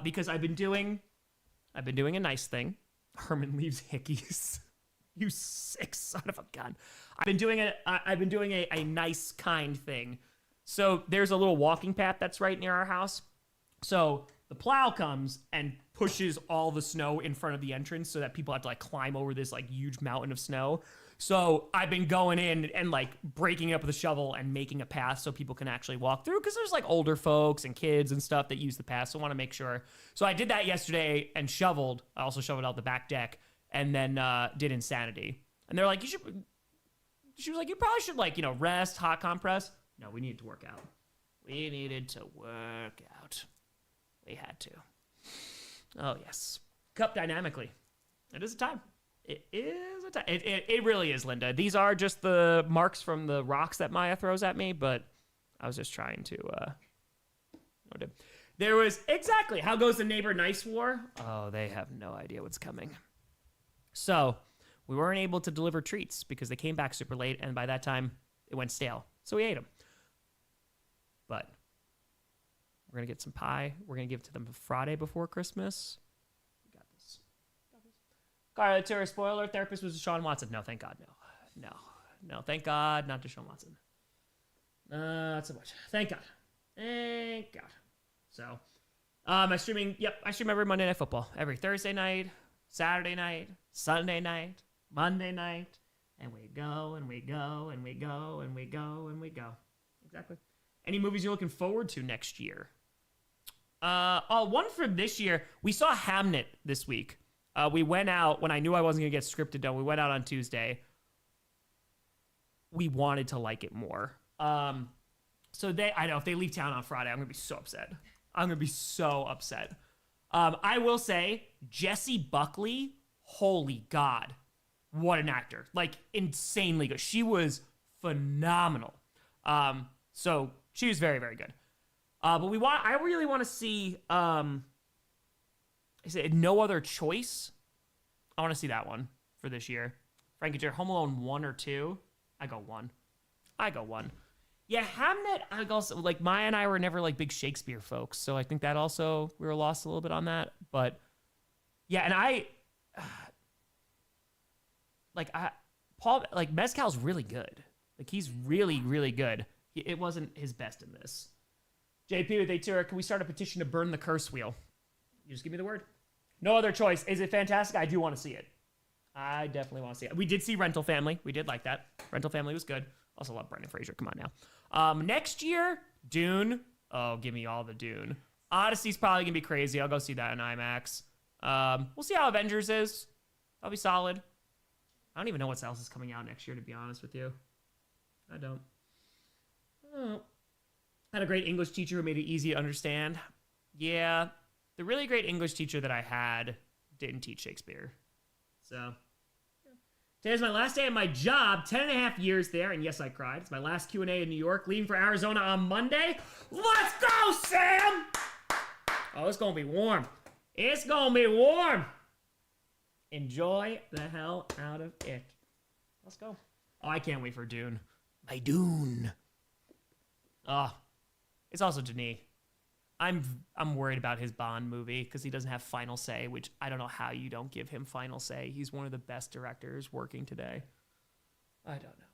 because I've been doing a nice thing. Herman leaves hickeys. You sick son of a gun. I've been doing a nice, kind thing. So there's a little walking path that's right near our house. So the plow comes and pushes all the snow in front of the entrance so that people have to like climb over this like huge mountain of snow. So I've been going in and like breaking it up with a shovel and making a path so people can actually walk through, because there's like older folks and kids and stuff that use the path. So I want to make sure. So I did that yesterday and shoveled. I also shoveled out the back deck and then did Insanity. And they're like, she was like, you probably should like, rest, hot compress. No, we needed to work out. We needed to work out. We had to. Oh, yes. Cup dynamically. It is a time. It is a time. It really is, Linda. These are just the marks from the rocks that Maya throws at me, but I was just trying to... There was... Exactly. How goes the neighbor nice war? Oh, they have no idea what's coming. So, we weren't able to deliver treats because they came back super late, and by that time, it went stale. So we ate them. But we're going to get some pie. We're going to give it to them Friday before Christmas. We got this. Carla Tour, spoiler, therapist was Deshaun Watson. No, thank God, no. No, thank God, not Deshaun Watson. Not so much. Thank God. Thank God. So, I stream every Monday Night Football. Every Thursday night, Saturday night, Sunday night, Monday night. And we go, and we go, and we go, and we go, and we go. Exactly. Any movies you're looking forward to next year? One for this year. We saw Hamnet this week. We went out when I knew I wasn't going to get scripted done. We went out on Tuesday. We wanted to like it more. I know if they leave town on Friday, I'm going to be so upset. I will say, Jessie Buckley, holy God, what an actor. Like, insanely good. She was phenomenal. So she was very, very good. But I really want to see, is it No Other Choice? I want to see that one for this year. Frankie J, Home Alone 1 or 2? I go 1. Yeah, Hamnet, I also, like, Maya and I were never, like, big Shakespeare folks, so I think that also, we were lost a little bit on that. But, yeah, and Mezcal's really good. Like, he's really, really good. It wasn't his best in this. JP with a tour. Can we start a petition to burn the curse wheel? You just give me the word. No Other Choice. Is it fantastic? I do want to see it. I definitely want to see it. We did see Rental Family. We did like that. Rental Family was good. Also love Brendan Fraser. Come on now. Next year, Dune. Oh, give me all the Dune. Odyssey's probably going to be crazy. I'll go see that in IMAX. We'll see how Avengers is. That'll be solid. I don't even know what else is coming out next year, to be honest with you. I don't. Oh. Had a great English teacher who made it easy to understand. Yeah, the really great English teacher that I had didn't teach Shakespeare. So, yeah. Today's my last day at my job, 10.5 years there, and yes, I cried. It's my last Q&A in New York, leaving for Arizona on Monday. Let's go, Sam! Oh, it's going to be warm. It's going to be warm. Enjoy the hell out of it. Let's go. Oh, I can't wait for Dune. My Dune. Oh, it's also Denis. I'm worried about his Bond movie because he doesn't have final say, which I don't know how you don't give him final say. He's one of the best directors working today. I don't know.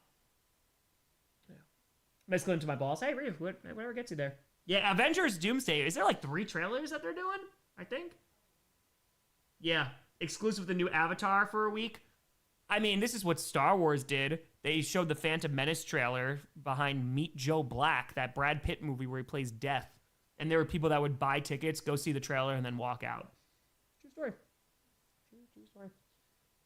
Yeah. Mescaline to my balls. Hey, Reeve, whatever gets you there. Yeah, Avengers Doomsday. Is there like 3 trailers that they're doing? I think. Yeah, exclusive with the new Avatar for a week. I mean, this is what Star Wars did. They showed the Phantom Menace trailer behind Meet Joe Black, that Brad Pitt movie where he plays Death. And there were people that would buy tickets, go see the trailer, and then walk out. True story. True story.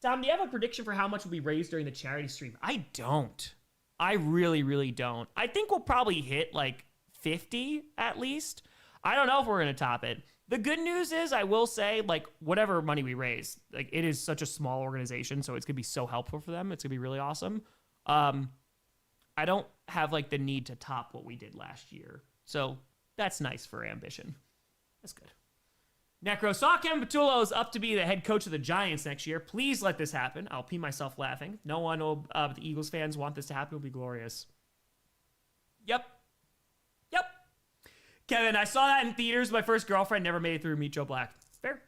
Tom, do you have a prediction for how much will be raised during the charity stream? I don't. I really, really don't. I think we'll probably hit like 50 at least. I don't know if we're going to top it. The good news is, I will say, like, whatever money we raise, like, it is such a small organization, so it's going to be so helpful for them. It's going to be really awesome. I don't have, like, the need to top what we did last year. So that's nice for ambition. That's good. Necro, saw Kevin Patullo is up to be the head coach of the Giants next year. Please let this happen. I'll pee myself laughing. No one will, the Eagles fans want this to happen. It'll be glorious. Yep. Kevin, I saw that in theaters. My first girlfriend never made it through Meet Joe Black. Fair.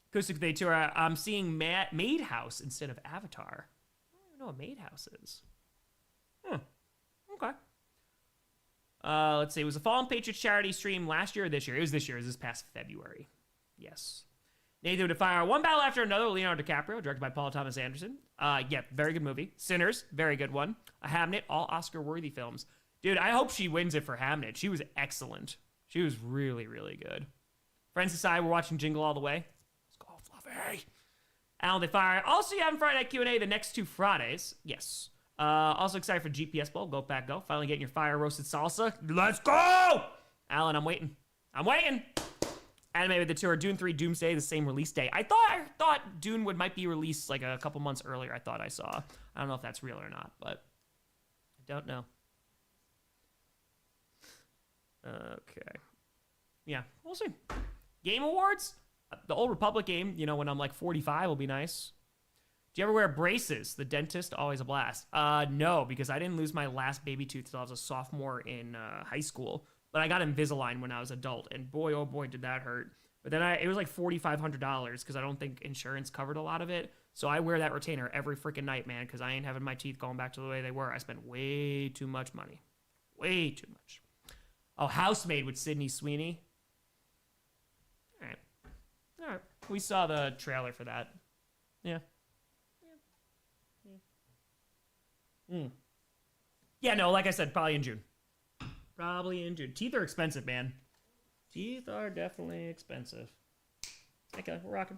Acoustic Day Tour. I'm seeing Maid House instead of Avatar. I don't even know what Maid House is. Okay. Let's see. It was a Fallen Patriots charity stream last year or this year? It was this year. It was this past February. Yes. Nathan would fire one battle after another. Leonardo DiCaprio, directed by Paul Thomas Anderson. Yeah, very good movie. Sinners, very good one. A Hamnet, all Oscar-worthy films. Dude, I hope she wins it for Hamnet. She was excellent. She was really, really good. Friends aside, we're watching Jingle All the Way. Let's go, Fluffy. Alan, they fire. Also, you having Friday Night Q&A the next 2 Fridays. Yes. Also excited for GPS Bowl. Go Pack Go. Finally getting your fire roasted salsa. Let's go! Alan, I'm waiting. Animated the tour. Dune 3 Doomsday, the same release day. I thought Dune might be released like a couple months earlier. I thought I saw. I don't know if that's real or not, but I don't know. Okay. Yeah, we'll see. Game Awards? The Old Republic game, you know, when I'm like 45 will be nice. Do you ever wear braces? The dentist, always a blast. No, because I didn't lose my last baby tooth until I was a sophomore in high school. But I got Invisalign when I was adult, and boy, oh boy, did that hurt. But then it was like $4,500 because I don't think insurance covered a lot of it. So I wear that retainer every freaking night, man, because I ain't having my teeth going back to the way they were. I spent way too much money. Way too much. Oh, Housemaid with Sydney Sweeney. All right. We saw the trailer for that. Yeah. Yeah, no, like I said, probably in June. Teeth are expensive, man. Teeth are definitely expensive. Okay, we're rocking.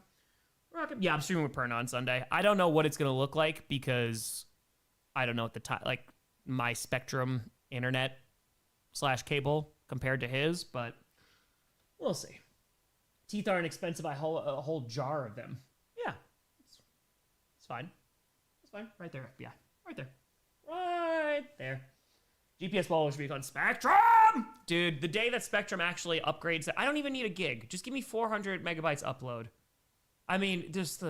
Yeah, I'm streaming with Perna on Sunday. I don't know what it's going to look like because I don't know what the time, like my Spectrum internet / cable compared to his, but we'll see. Teeth aren't expensive. I hold a whole jar of them. Yeah, it's fine. It's fine. Right there. Yeah, right there. GPS Ball should be on Spectrum! Dude, the day that Spectrum actually upgrades, I don't even need a gig. Just give me 400 megabytes upload. I mean, just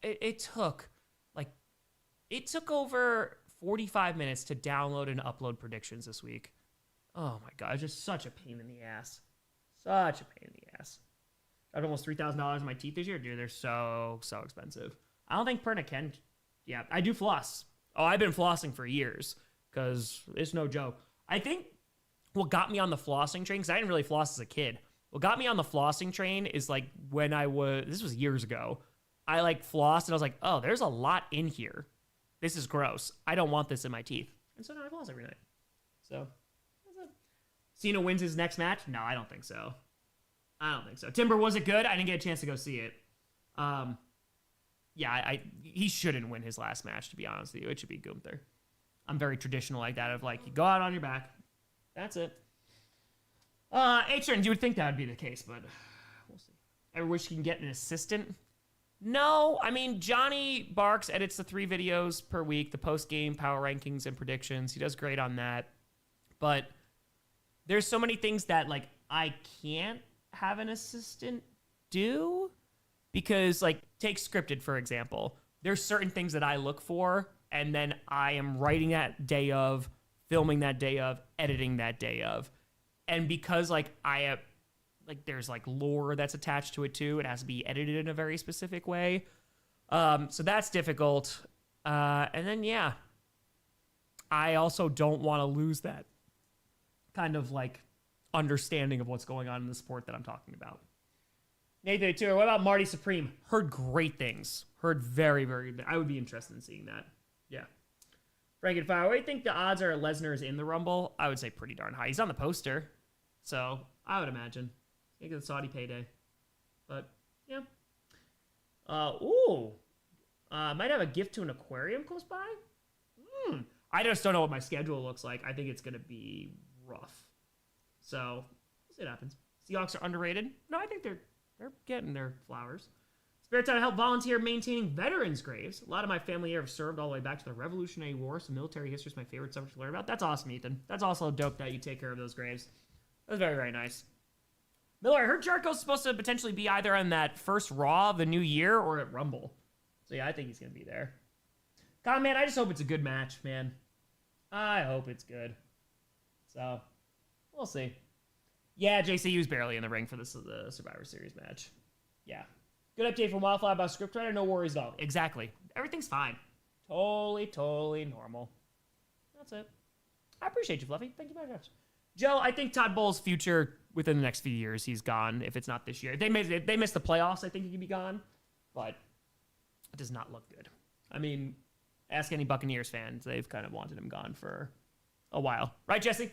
it took over 45 minutes to download and upload predictions this week. Oh my God, it's just such a pain in the ass. Got almost $3,000 in my teeth this year. Dude, they're so expensive. I don't think Perna can. Yeah, I do floss. Oh, I've been flossing for years because it's no joke. I think what got me on the flossing train, because I didn't really floss as a kid. What got me on the flossing train is like when this was years ago, I like flossed and I was like, oh, there's a lot in here. This is gross. I don't want this in my teeth. And so now I floss every night. So that's it. Cena wins his next match? No, I don't think so. Timber, was it good? I didn't get a chance to go see it. Yeah, he shouldn't win his last match, to be honest with you. It should be Gunther. I'm very traditional like that of like, you go out on your back. That's it. H-turn, you would think that would be the case, but we'll see. Ever wish you can get an assistant? No, I mean, Johnny Barks edits the 3 videos per week, the post-game power rankings and predictions. He does great on that. But there's so many things that, like, I can't have an assistant do because, like, take scripted, for example. There's certain things that I look for, and then I am writing that day of, filming that day of, editing that day of. And because, like, there's, like, lore that's attached to it, too. It has to be edited in a very specific way. So that's difficult. And then, yeah. I also don't want to lose that kind of, like, understanding of what's going on in the sport that I'm talking about. Nathan, too. What about Marty Supreme? Heard great things. Heard very, very good. I would be interested in seeing that. Yeah. Frankenfire, what do you think the odds are Lesnar is in the Rumble? I would say pretty darn high. He's on the poster. So I would imagine. You get the Saudi payday. But, yeah. Might have a gift to an aquarium close by? I just don't know what my schedule looks like. I think it's going to be rough. So, we'll see what happens. Seahawks are underrated. No, I think they're getting their flowers. Spare time to help volunteer maintaining veterans' graves. A lot of my family here have served all the way back to the Revolutionary War, so military history is my favorite subject to learn about. That's awesome, Ethan. That's also dope that you take care of those graves. That's very, very nice. Miller, I heard Jericho's supposed to potentially be either on that first Raw of the new year or at Rumble. So yeah, I think he's going to be there. God, man, I just hope it's a good match, man. I hope it's good. So, we'll see. Yeah, JCU's barely in the ring for the Survivor Series match. Yeah. Good update from Wildfly about scriptwriter. No worries at all. Exactly. Everything's fine. Totally normal. That's it. I appreciate you, Fluffy. Thank you very much. Joe, I think Todd Bowles' future within the next few years, he's gone. If it's not this year, they missed the playoffs. I think he could be gone, but it does not look good. I mean, ask any Buccaneers fans; they've kind of wanted him gone for a while, right, Jesse?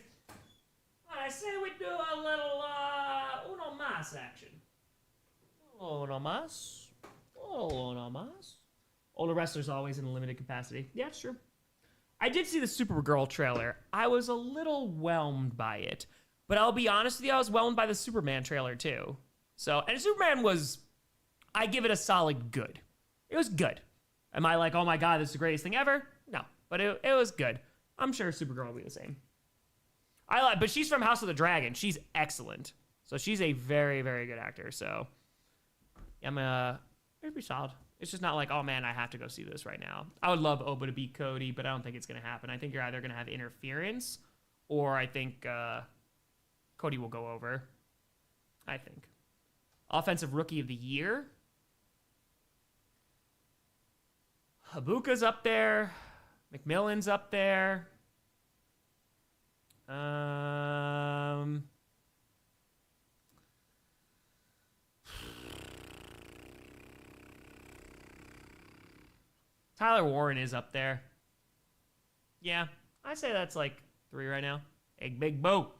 I say we do a little uno mas action. Uno mas. Older wrestlers always in a limited capacity. Yeah, it's true. I did see the Supergirl trailer. I was a little whelmed by it. But I'll be honest with you, I was whelmed by the Superman trailer too. So, and Superman was, I give it a solid good. It was good. Am I like, oh my God, this is the greatest thing ever? No, but it was good. I'm sure Supergirl will be the same. But she's from House of the Dragon. She's excellent. So she's a very, very good actor. So it'd be solid. It's just not like, oh man, I have to go see this right now. I would love Oba to beat Cody, but I don't think it's going to happen. I think you're either going to have interference, or I think Cody will go over. I think. Offensive Rookie of the Year. Habuka's up there. McMillan's up there. Tyler Warren is up there. Yeah, I'd say that's like 3 right now. Big boat.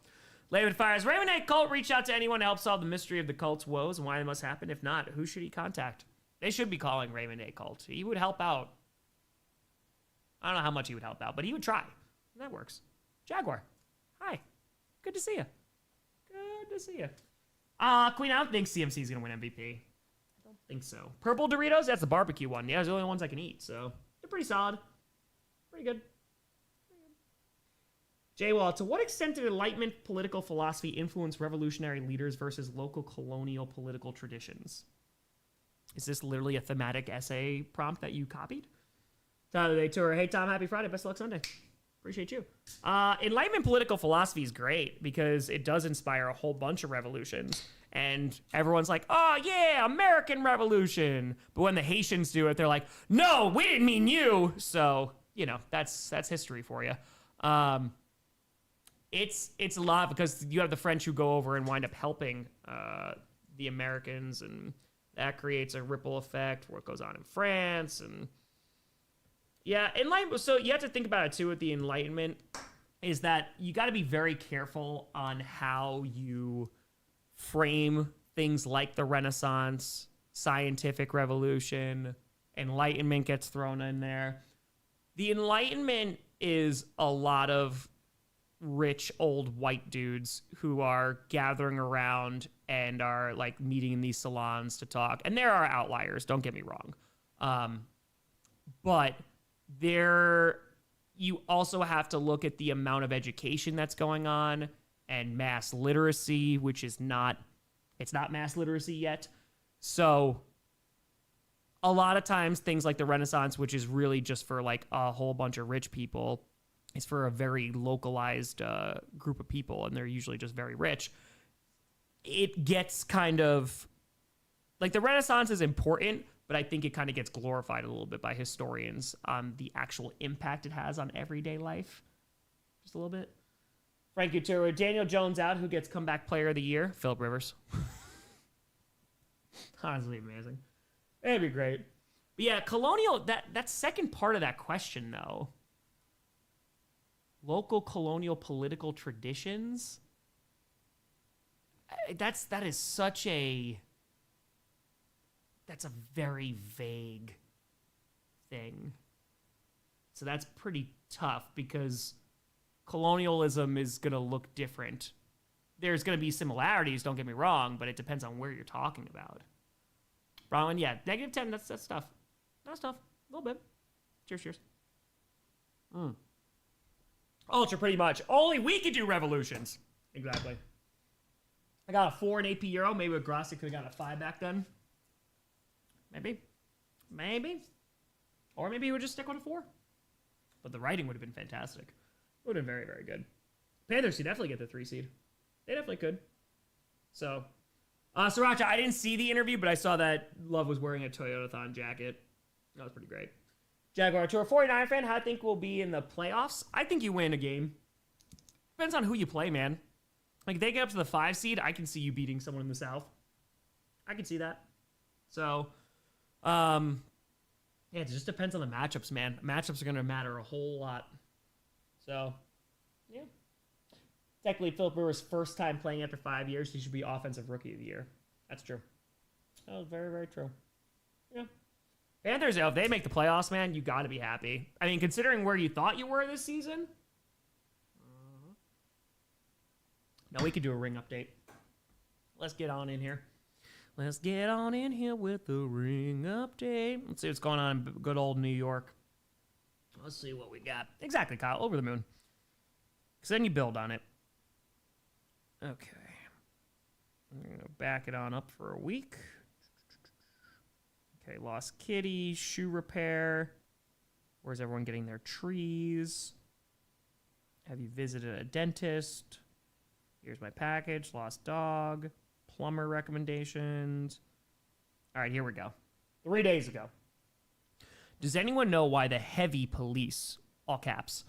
Layman fires. Raymond A. Cult reached out to anyone to help solve the mystery of the cult's woes and why they must happen. If not, who should he contact? They should be calling Raymond A. Cult. He would help out. I don't know how much he would help out, but he would try. That works. Jaguar. Hi. Good to see you. Good to see you. Queen, I don't think CMC is going to win MVP. I don't think so. Purple Doritos? That's the barbecue one. Yeah, those are the only ones I can eat, so they're pretty solid. Pretty good. J-Wall, to what extent did Enlightenment political philosophy influence revolutionary leaders versus local colonial political traditions? Is this literally a thematic essay prompt that you copied? Tyler Day Tour. Hey, Tom, happy Friday. Best of luck Sunday. Appreciate you. Enlightenment political philosophy is great because it does inspire a whole bunch of revolutions. And everyone's like, oh, yeah, American Revolution. But when the Haitians do it, they're like, no, we didn't mean you. So, you know, that's history for you. It's a lot because you have the French who go over and wind up helping the Americans, and that creates a ripple effect for what goes on in France. And yeah, Enlightenment. So you have to think about it too with the Enlightenment, is that you got to be very careful on how you frame things like the Renaissance, scientific revolution, Enlightenment gets thrown in there. The Enlightenment is a lot of rich old white dudes who are gathering around and are like meeting in these salons to talk. And there are outliers, don't get me wrong. But you also have to look at the amount of education that's going on and mass literacy, which is not mass literacy yet. So a lot of times things like the Renaissance, which is really just for like a whole bunch of rich people, is for a very localized group of people, and they're usually just very rich. It gets kind of like the Renaissance is important, but I think it kind of gets glorified a little bit by historians on the actual impact it has on everyday life. Just a little bit. Frank Utero, Daniel Jones out. Who gets comeback player of the year? Phillip Rivers. Honestly amazing. It'd be great. But yeah, colonial, that second part of that question, though. Local colonial political traditions. that is such a, that's a very vague thing. So that's pretty tough because colonialism is going to look different. There's going to be similarities, don't get me wrong, but it depends on where you're talking about. Bronwyn, yeah, -10, that's tough. That's tough. A little bit. Cheers. Ultra, pretty much. Only we could do revolutions. Exactly. I got a 4 in AP Euro. Maybe with Grossi could have got a 5 back then. Maybe. Or maybe he would just stick with a 4. But the writing would have been fantastic. It would have been very, very good. Panthers could definitely get the 3 seed. They definitely could. So, Sriracha, I didn't see the interview, but I saw that Love was wearing a Toyotathon jacket. That was pretty great. Jaguar Tour 49 fan, how do you think we'll be in the playoffs? I think you win a game. Depends on who you play, man. Like, if they get up to the 5 seed, I can see you beating someone in the South. I can see that. So, yeah, it just depends on the matchups, man. Matchups are going to matter a whole lot. So, yeah. Technically, Philip Rivers' first time playing after 5 years, he should be Offensive Rookie of the Year. That's true. That was very, very true. Yeah. Panthers, if they make the playoffs, man, you got to be happy. I mean, considering where you thought you were this season. Now we could do a ring update. Let's get on in here. Let's get on in here with the ring update. Let's see what's going on in good old New York. Let's see what we got. Exactly, Kyle. Over the moon. Because then you build on it. Okay. I'm going to back it on up for a week. Okay, Lost Kitty, shoe repair. Where's everyone getting their trees? Have you visited a dentist? Here's my package. Lost dog. Plumber recommendations. All right, here we go. 3 days ago. Does anyone know why the heavy police, all caps,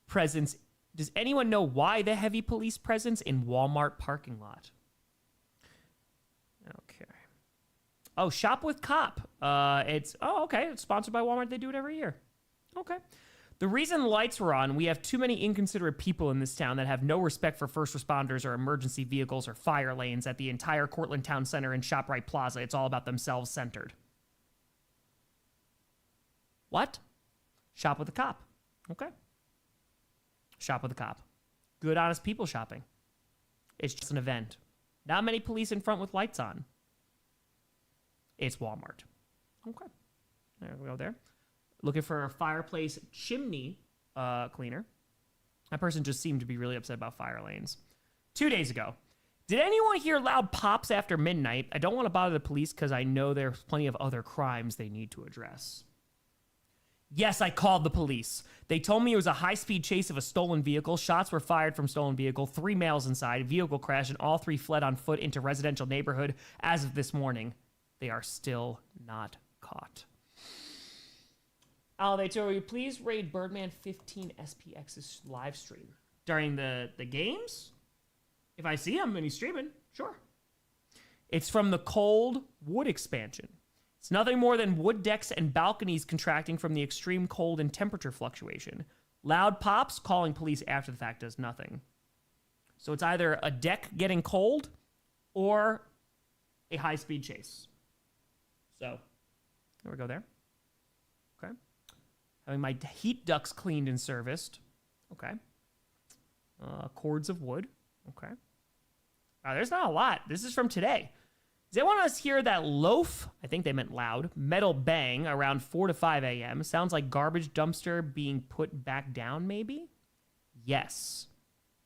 presence... Does anyone know why the heavy police presence in Walmart parking lot? Okay. Oh, Shop with Cop. Okay. It's sponsored by Walmart. They do it every year. Okay. The reason lights were on, we have too many inconsiderate people in this town that have no respect for first responders or emergency vehicles or fire lanes at the entire Cortland Town Center and ShopRite Plaza. It's all about themselves centered. What? Shop with a Cop. Okay. Shop with a Cop. Good, honest people shopping. It's just an event. Not many police in front with lights on. It's Walmart. Okay. There we go there. Looking for a fireplace chimney cleaner. That person just seemed to be really upset about fire lanes. 2 days ago. Did anyone hear loud pops after midnight? I don't want to bother the police because I know there's plenty of other crimes they need to address. Yes, I called the police. They told me it was a high-speed chase of a stolen vehicle. Shots were fired from stolen vehicle. 3 males inside. Vehicle crash, and all 3 fled on foot into residential neighborhood. As of this morning, they are still not caught. Will you please raid Birdman 15 SPX's live stream during the games? If I see him and he's streaming, sure. It's from the cold wood expansion. It's nothing more than wood decks and balconies contracting from the extreme cold and temperature fluctuation. Loud pops, calling police after the fact does nothing. So it's either a deck getting cold or a high-speed chase. So, there we go there. Okay. Having my heat ducts cleaned and serviced. Okay. Cords of wood. Okay. There's not a lot. This is from today. Does anyone else hear that loaf, I think they meant loud, metal bang around 4 to 5 a.m.? Sounds like garbage dumpster being put back down, maybe? Yes.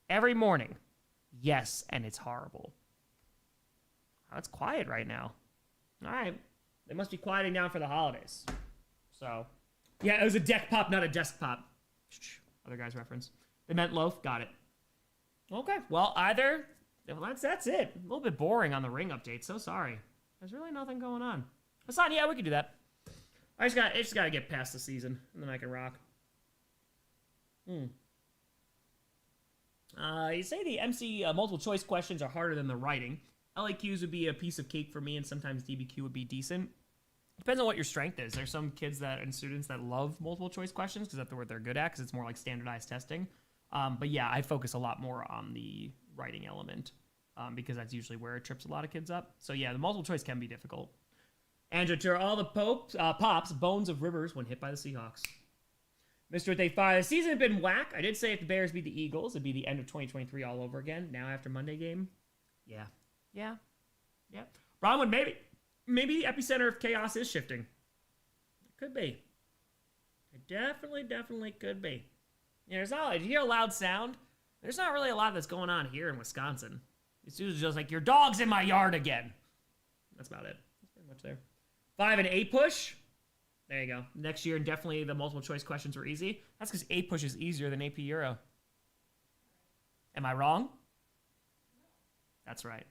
Every morning. Yes, and it's horrible. Oh, it's quiet right now. All right. They must be quieting down for the holidays. So, yeah, it was a deck pop, not a desk pop. Other guy's reference. They meant loaf. Got it. Okay. Well, that's it. A little bit boring on the ring update. So sorry. There's really nothing going on. Hassan, yeah, we can do that. I just got to get past the season, and then I can rock. You say the MC multiple choice questions are harder than the writing. LAQs would be a piece of cake for me, and sometimes DBQ would be decent. Depends on what your strength is. There's some kids and students that love multiple choice questions because that's what they're good at because it's more like standardized testing. But yeah, I focus a lot more on the writing element. because that's usually where it trips a lot of kids up. So yeah, the multiple choice can be difficult. Andrew, to all the pops, bones of rivers when hit by the Seahawks. Mr. With a fire. The season had been whack. I did say if the Bears beat the Eagles, it'd be the end of 2023 all over again. Now after Monday game, yeah. Bronwood, maybe the epicenter of chaos is shifting. It could be. It definitely could be. Yeah, there's not. You hear a loud sound. There's not really a lot that's going on here in Wisconsin. It's usually just like your dog's in my yard again. That's about it. That's pretty much there. 5 and 8 push. There you go. Next year, definitely the multiple choice questions were easy. That's because 8 push is easier than AP Euro. Am I wrong? That's right.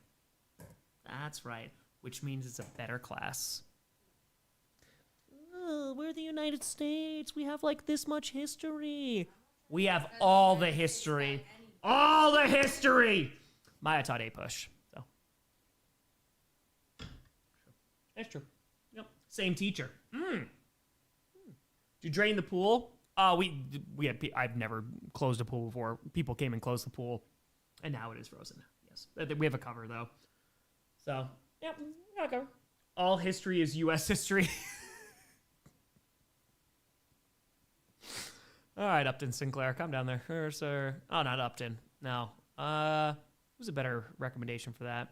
That's right. Which means it's a better class. Oh, we're the United States. We have like this much history. We have all the history. All the history. Maya taught 8 push. So. That's true. Yep. Same teacher. Did you drain the pool? We had. I've never closed a pool before. People came and closed the pool, and now it is frozen. Yes, we have a cover though. So yeah, we got a cover. All history is U.S. history. All right, Upton Sinclair, come down there, sir. Oh, not Upton. No. Who's a better recommendation for that?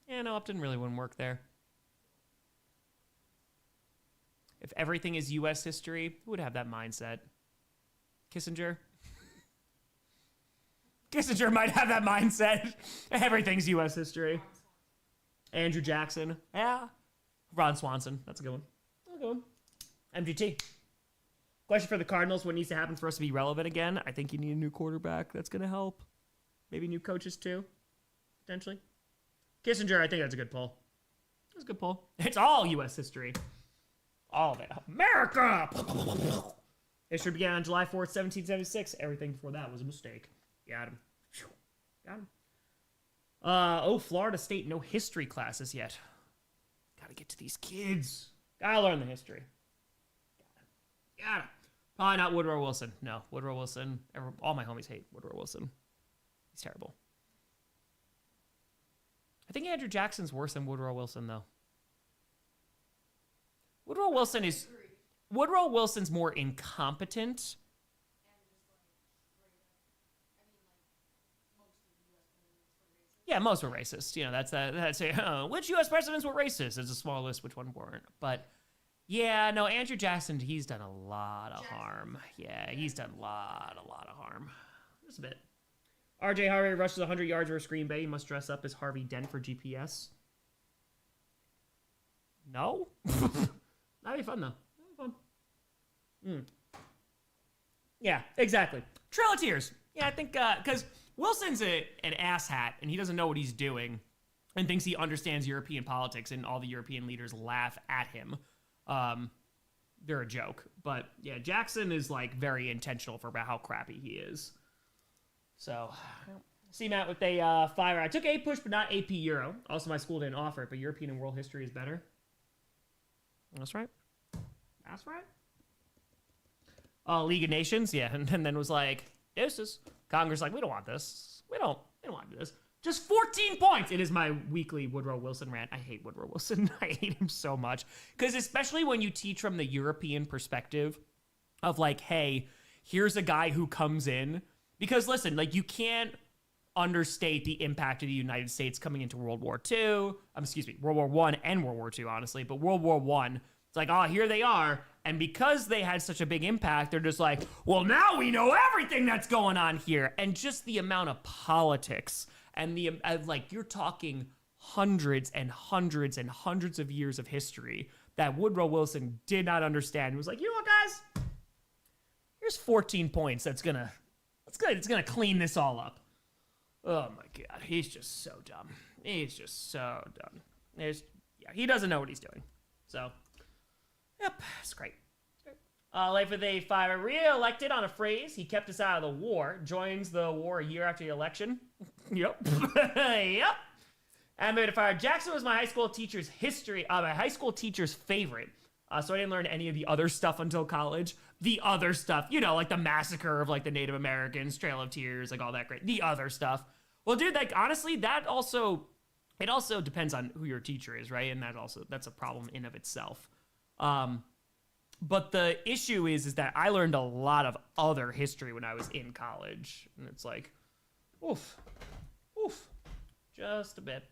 Yeah, no, Upton really wouldn't work there. If everything is U.S. history, who would have that mindset? Kissinger? Kissinger might have that mindset. Everything's U.S. history. Andrew Jackson. Yeah. Ron Swanson. That's a good one. That's a good one. MGT. Question for the Cardinals. What needs to happen for us to be relevant again? I think you need a new quarterback. That's going to help. Maybe new coaches too. Potentially. Kissinger, I think that's a good pull. That's a good pull. It's all U.S. history. All of it. America! History began on July 4th, 1776. Everything before that was a mistake. Got him. Got him. Florida State, no history classes yet. Gotta get to these kids. Gotta learn the history. Got him. Probably not Woodrow Wilson. No, Woodrow Wilson. All my homies hate Woodrow Wilson. He's terrible. I think Andrew Jackson's worse than Woodrow Wilson, though. Woodrow Wilson's more incompetent. Yeah, most were racist. You know, that's which U.S. presidents were racist? It's a small list which one weren't. But yeah, no, Andrew Jackson, he's done a lot of harm. Yeah, he's done a lot of harm. Just a bit. RJ Harvey rushes 100 yards versus Green Bay. He must dress up as Harvey Dent for GPS. No? That'd be fun, though. That'd be fun. Yeah, exactly. Trail of Tears. Yeah, I think, because Wilson's an asshat, and he doesn't know what he's doing, and thinks he understands European politics, and all the European leaders laugh at him. They're a joke. But, yeah, Jackson is, like, very intentional for about how crappy he is. So, see Matt with a fire. I took 8 push, but not AP Euro. Also, my school didn't offer it, but European and world history is better. That's right. That's right. League of Nations, yeah, and then was like, deuces. Congress like, we don't want this. We don't want this. Just 14 points. It is my weekly Woodrow Wilson rant. I hate Woodrow Wilson. I hate him so much. Because especially when you teach from the European perspective of like, hey, here's a guy who comes in. Because listen, like you can't understate the impact of the United States coming into World War II. World War I and World War II, honestly. But World War I, it's like, oh, here they are. And because they had such a big impact, they're just like, well, now we know everything that's going on here. And just the amount of politics and the, like, you're talking hundreds and hundreds and hundreds of years of history that Woodrow Wilson did not understand. He was like, you know what, guys? Here's 14 points it's gonna clean this all up. Oh my God, he's just so dumb. He's just so dumb. He doesn't know what he's doing. So, yep, it's great. Life with a 5, re-elected on a phrase. He kept us out of the war. Joins the war a year after the election. Yep. Yep. And made a fire. Jackson was my high school teacher's favorite. So I didn't learn any of the other stuff until college. The other stuff, you know, like the massacre of like the Native Americans, Trail of Tears, like all that great. The other stuff. Well, dude, like honestly, it also depends on who your teacher is, right? And that's a problem in of itself. But the issue is that I learned a lot of other history when I was in college, and it's like, oof, just a bit.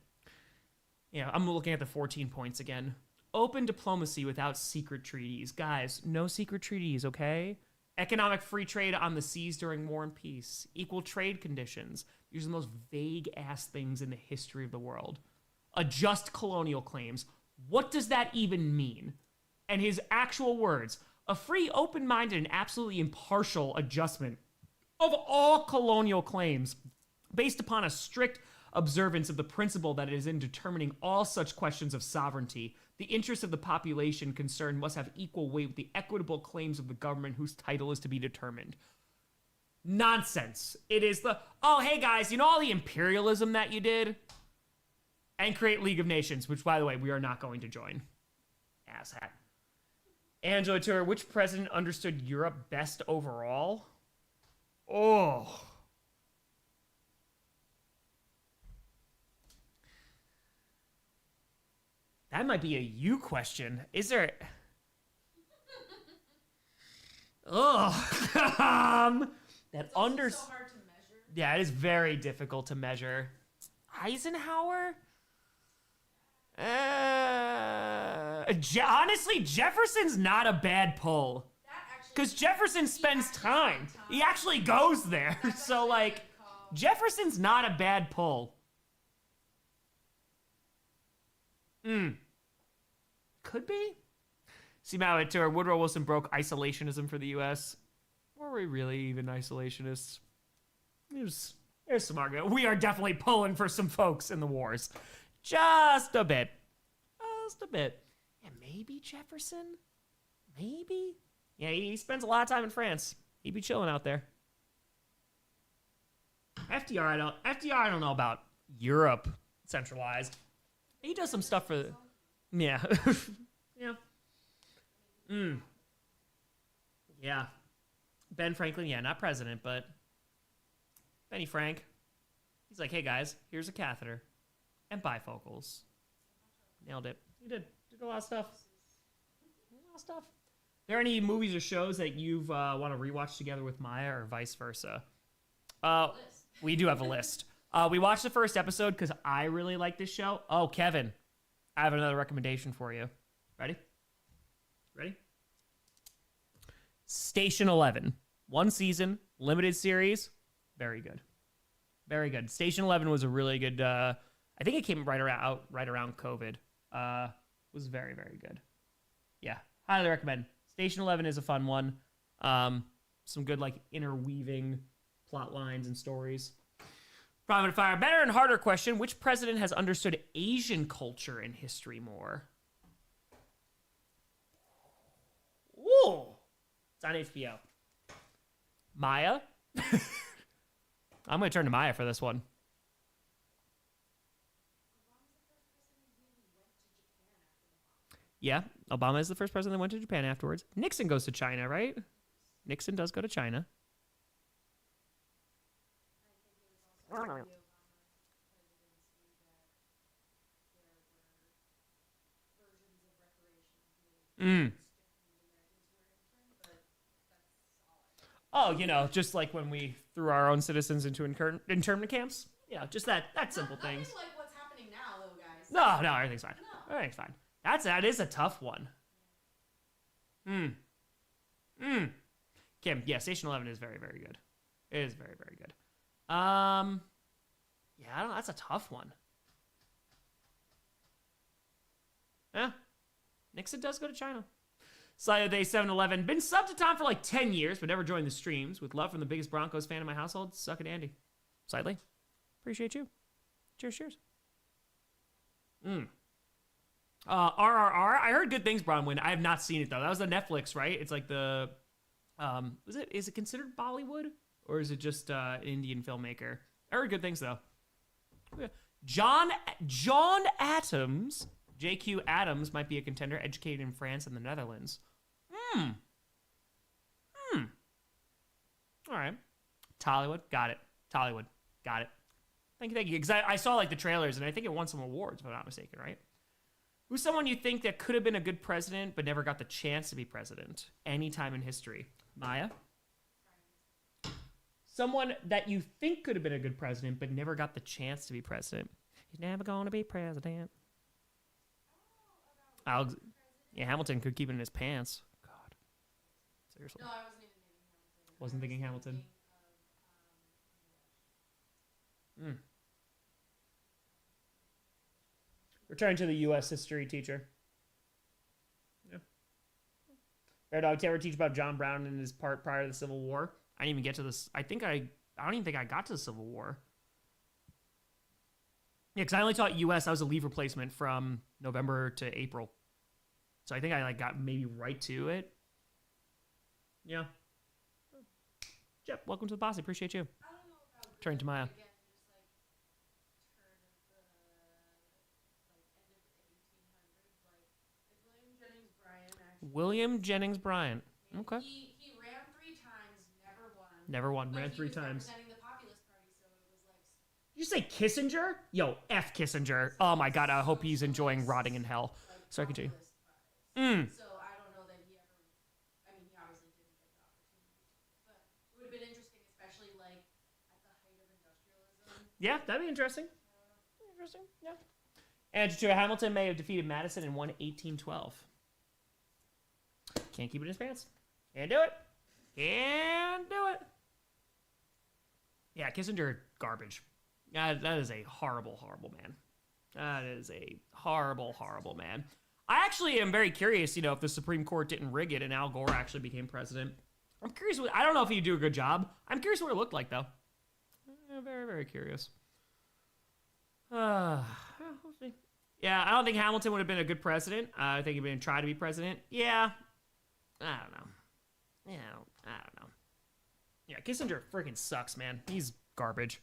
Yeah, I'm looking at the 14 points again. Open diplomacy without secret treaties. Guys, no secret treaties, okay? Economic free trade on the seas during war and peace. Equal trade conditions. These are the most vague-ass things in the history of the world. Adjust colonial claims. What does that even mean? And his actual words, a free, open-minded, and absolutely impartial adjustment of all colonial claims based upon a strict observance of the principle that it is in determining all such questions of sovereignty. The interests of the population concerned must have equal weight with the equitable claims of the government whose title is to be determined. Nonsense. It is oh, hey guys, you know all the imperialism that you did? And create League of Nations, which, by the way, we are not going to join. Asshat. Angela Tour, which president understood Europe best overall? Oh. That might be a you question. Is there... Ugh. That so hard to measure. Yeah, it is very difficult to measure. Eisenhower? Honestly, Jefferson's not a bad pull. Because Jefferson spends time. He actually goes there. So, like, Jefferson's not a bad pull. Could be. See, Matt Tour, Woodrow Wilson broke isolationism for the U.S. Were we really even isolationists? There's some argument. We are definitely pulling for some folks in the wars. Just a bit. Just a bit. And maybe Jefferson? Maybe? Yeah, he spends a lot of time in France. He'd be chilling out there. FDR, I don't know about Europe centralized. He does some stuff for... Yeah. Yeah. Yeah. Ben Franklin, yeah, not president, but Benny Frank. He's like, hey guys, here's a catheter and bifocals. Nailed it. He did a lot of stuff. Are there any movies or shows that you've want to rewatch together with Maya or vice versa? We do have a list. We watched the first episode because I really like this show. Oh, Kevin, I have another recommendation for you. Ready? Station 11. 1 season, limited series. Very good. Very good. Station 11 was a really good... I think it came right around COVID. Was very, very good. Yeah, highly recommend. Station 11 is a fun one. Some good, like, interweaving plot lines and stories. Private Fire. Better and harder question. Which president has understood Asian culture and history more? Ooh. It's on HBO. Maya? I'm going to turn to Maya for this one. Yeah, Obama is the first president that went to Japan afterwards. Nixon goes to China, right? Nixon does go to China. Oh, you know, just like when we threw our own citizens into internment camps. Yeah, just that simple things. Nothing like what's happening now, though, guys. No, everything's fine. No. Everything's fine. That is a tough one. Kim, yeah, Station 11 is very, very good. It is very, very good. Yeah, I don't know. That's a tough one. Yeah. Nixon does go to China. Slide Day 7-Eleven. Been subbed to Tom for like 10 years, but never joined the streams. With love from the biggest Broncos fan in my household, suck it, Andy. Slightly. Appreciate you. Cheers. RRR. I heard good things, Bronwyn. I have not seen it, though. That was the Netflix, right? It's like the... is it considered Bollywood? Or is it just an Indian filmmaker? I heard good things, though. John Adams JQ Adams might be a contender, educated in France and the Netherlands. All right. Tollywood, got it. Tollywood, got it. Thank you. Because I saw like the trailers, and I think it won some awards, if I'm not mistaken, right? Who's someone you think that could have been a good president, but never got the chance to be president any time in history? Maya? Someone that you think could have been a good president, but never got the chance to be president. He's never going to be president. Yeah, Hamilton could keep it in his pants. God. Seriously. No, I wasn't even thinking Hamilton. Wasn't thinking Hamilton. Return to the U.S. history teacher. Yeah. Bear Dog, did you ever teach about John Brown and his part prior to the Civil War? I didn't even get to this. I don't even think I got to the Civil War. Yeah, because I only taught U.S. I was a leave replacement from November to April. So I think I like got maybe right to it. Yeah. Jeff, welcome to the posse. Appreciate you. I don't know about Turn to Maya. again, just like turn of the end of the 1800s, like William Jennings Bryan actually. William Jennings Bryan. Okay. He ran 3 times, never won. Never won. But Ran he 3 was times. representing the Populist Party, so it was like. Did you say Kissinger? Yo, F Kissinger. Oh my God, I hope he's enjoying rotting in hell. Sorry, continue. So I don't know that he ever. I mean, he obviously didn't get the opportunity, but it would have been interesting, especially like at the height of industrialism. Yeah, that'd be interesting. Interesting, yeah. And Hamilton may have defeated Madison and won 1812. Can't keep it in his pants. Can't do it. Can't do it. Yeah, Kissinger, garbage. That is a horrible, horrible man. That is a horrible, horrible man. I actually am very curious, if the Supreme Court didn't rig it and Al Gore actually became president. I'm curious. I don't know if he'd do a good job. I'm curious what it looked like, though. Very, very curious. We'll see. Yeah, I don't think Hamilton would have been a good president. I think he'd been try to be president. Yeah. I don't know. Yeah, I don't know. Yeah, Kissinger freaking sucks, man. He's garbage.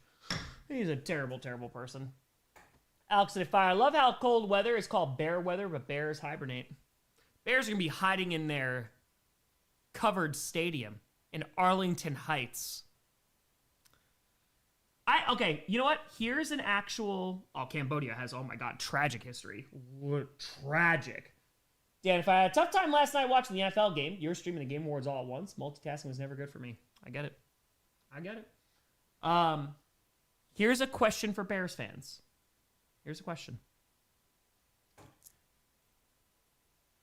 He's a terrible, terrible person. Alex said, I love how cold weather is called bear weather, but bears hibernate. Bears are going to be hiding in their covered stadium in Arlington Heights. Okay, you know what? Here's an actual... Oh, Cambodia has, oh my God, tragic history. What tragic. Dan, if I had a tough time last night watching the NFL game, you're streaming the Game Awards all at once. Multitasking was never good for me. I get it. Here's a question for Bears fans. Here's a question.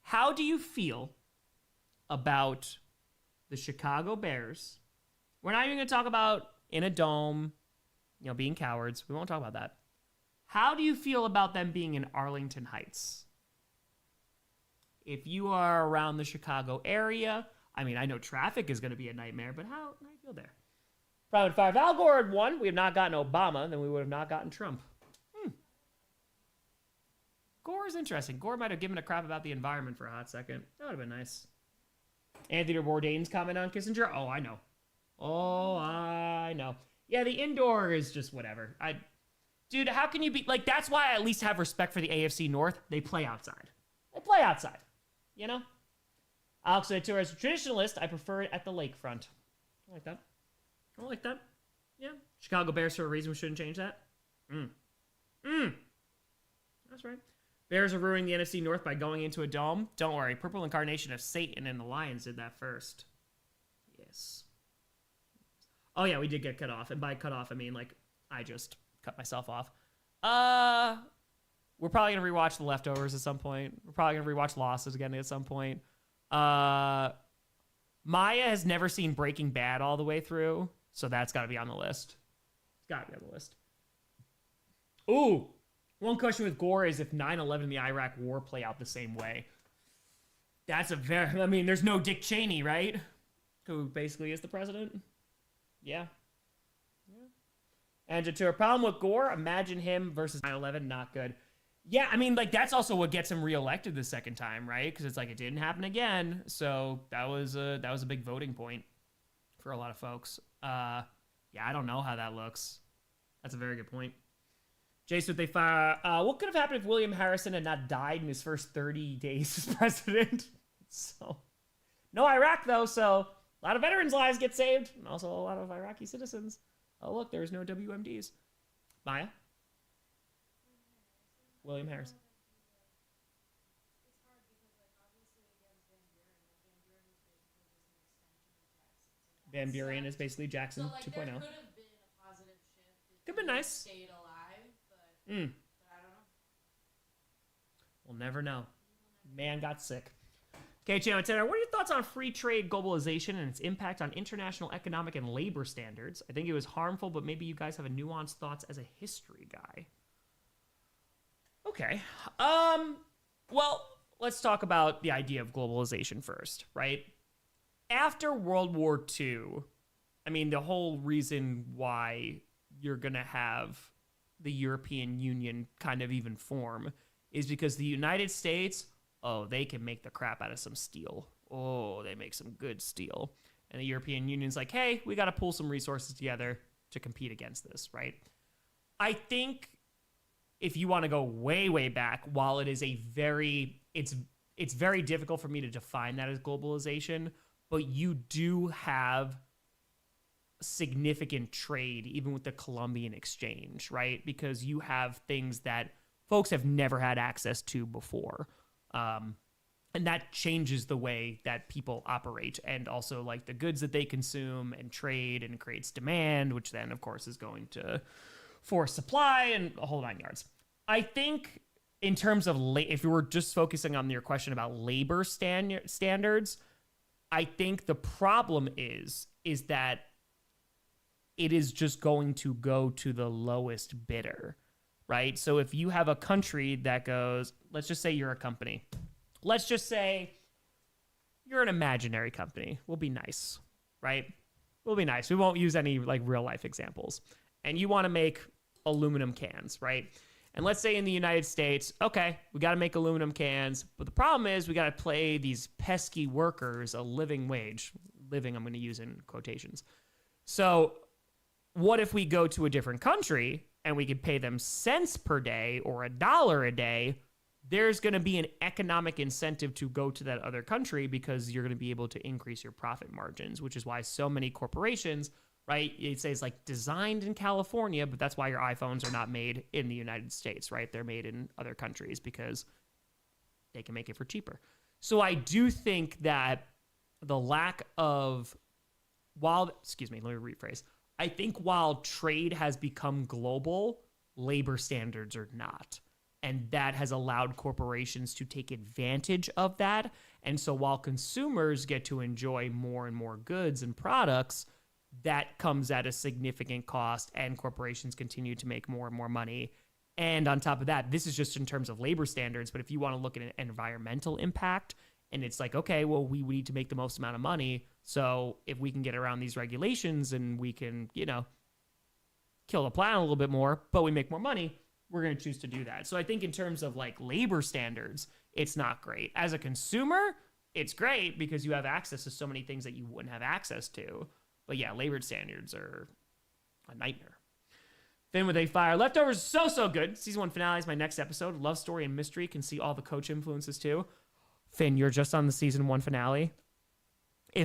How do you feel about the Chicago Bears? We're not even going to talk about in a dome, being cowards. We won't talk about that. How do you feel about them being in Arlington Heights? If you are around the Chicago area, I mean, I know traffic is going to be a nightmare, but how do you feel there? Private 5. Al Gore had won. We have not gotten Obama, then we would have not gotten Trump. Gore is interesting. Gore might have given a crap about the environment for a hot second. That would have been nice. Anthony Bourdain's comment on Kissinger. Oh, I know. Yeah, the indoor is just whatever. Dude, how can you be... Like, that's why I at least have respect for the AFC North. They play outside. Alex said, to as a traditionalist, I prefer it at the lakefront. I like that. Yeah. Chicago Bears for a reason we shouldn't change that. That's right. Bears are ruining the NFC North by going into a dome. Don't worry. Purple Incarnation of Satan and the Lions did that first. Yes. Oh, yeah, we did get cut off. And by cut off, I mean, like, I just cut myself off. We're probably going to rewatch The Leftovers at some point. We're probably going to rewatch Losses again at some point. Maya has never seen Breaking Bad all the way through, so that's got to be on the list. It's got to be on the list. Ooh. One question with Gore is if 9/11 and the Iraq War play out the same way. That's there's no Dick Cheney, right? Who basically is the president. Yeah. And to a problem with Gore, imagine him versus 9/11, not good. Yeah, I mean, like, that's also what gets him reelected the second time, right? Because it's like, it didn't happen again. So that was a big voting point for a lot of folks. Yeah, I don't know how that looks. That's a very good point. Jason, they fire. What could have happened if William Harrison had not died in his first 30 days as president? So, no Iraq though, so a lot of veterans' lives get saved, and also a lot of Iraqi citizens. Oh look, there's no WMDs. Maya? William Harrison. It's hard because, like, obviously against Van Buren is basically Jackson. Van Buren is basically Jackson So, like, 2.0. there could have been a positive shift if Could've been he nice. stayed alive, but I don't know. We'll never know. Man got sick. Okay, Channel 10, what are your thoughts on free trade globalization and its impact on international economic and labor standards? I think it was harmful, but maybe you guys have a nuanced thoughts as a history guy. Okay. Well, let's talk about the idea of globalization first, right? After World War II, I mean, the whole reason why you're going to have the European Union kind of even form is because the United States, oh, they can make the crap out of some steel. Oh, they make some good steel. And the European Union's like, hey, we got to pull some resources together to compete against this, right? I think if you want to go way, way back, while it is a very, it's very difficult for me to define that as globalization, but you do have significant trade, even with the Columbian Exchange, right? Because you have things that folks have never had access to before. And that changes the way that people operate, and also like the goods that they consume and trade, and creates demand, which then of course is going to force supply and a whole 9 yards. I think in terms of, if you were just focusing on your question about labor standards, I think the problem is that it is just going to go to the lowest bidder, right? So if you have a country that goes, let's just say you're a company. Let's just say you're an imaginary company. We'll be nice, right? We'll be nice. We won't use any like real life examples. And you want to make aluminum cans, right? And let's say in the United States, okay, we got to make aluminum cans, but the problem is we got to pay these pesky workers a living wage. Living, I'm going to use in quotations. So what if we go to a different country and we could pay them cents per day or $1 a day? There's going to be an economic incentive to go to that other country because you're going to be able to increase your profit margins, which is why so many corporations, right? It says like designed in California, but that's why your iPhones are not made in the United States, right? They're made in other countries because they can make it for cheaper. So I do think that the lack of, let me rephrase. I think while trade has become global, labor standards are not. And that has allowed corporations to take advantage of that. And so while consumers get to enjoy more and more goods and products, that comes at a significant cost, and corporations continue to make more and more money. And on top of that, this is just in terms of labor standards, but if you want to look at an environmental impact, and it's like, okay, well, we need to make the most amount of money. So if we can get around these regulations and we can, kill the planet a little bit more, but we make more money, we're going to choose to do that. So I think in terms of like labor standards, it's not great. As a consumer, it's great because you have access to so many things that you wouldn't have access to. But yeah, labor standards are a nightmare. Finn with a fire. Leftovers, so good. Season 1 finale is my next episode. Love story and mystery. Can see all the coach influences too. Finn, you're just on the season 1 finale.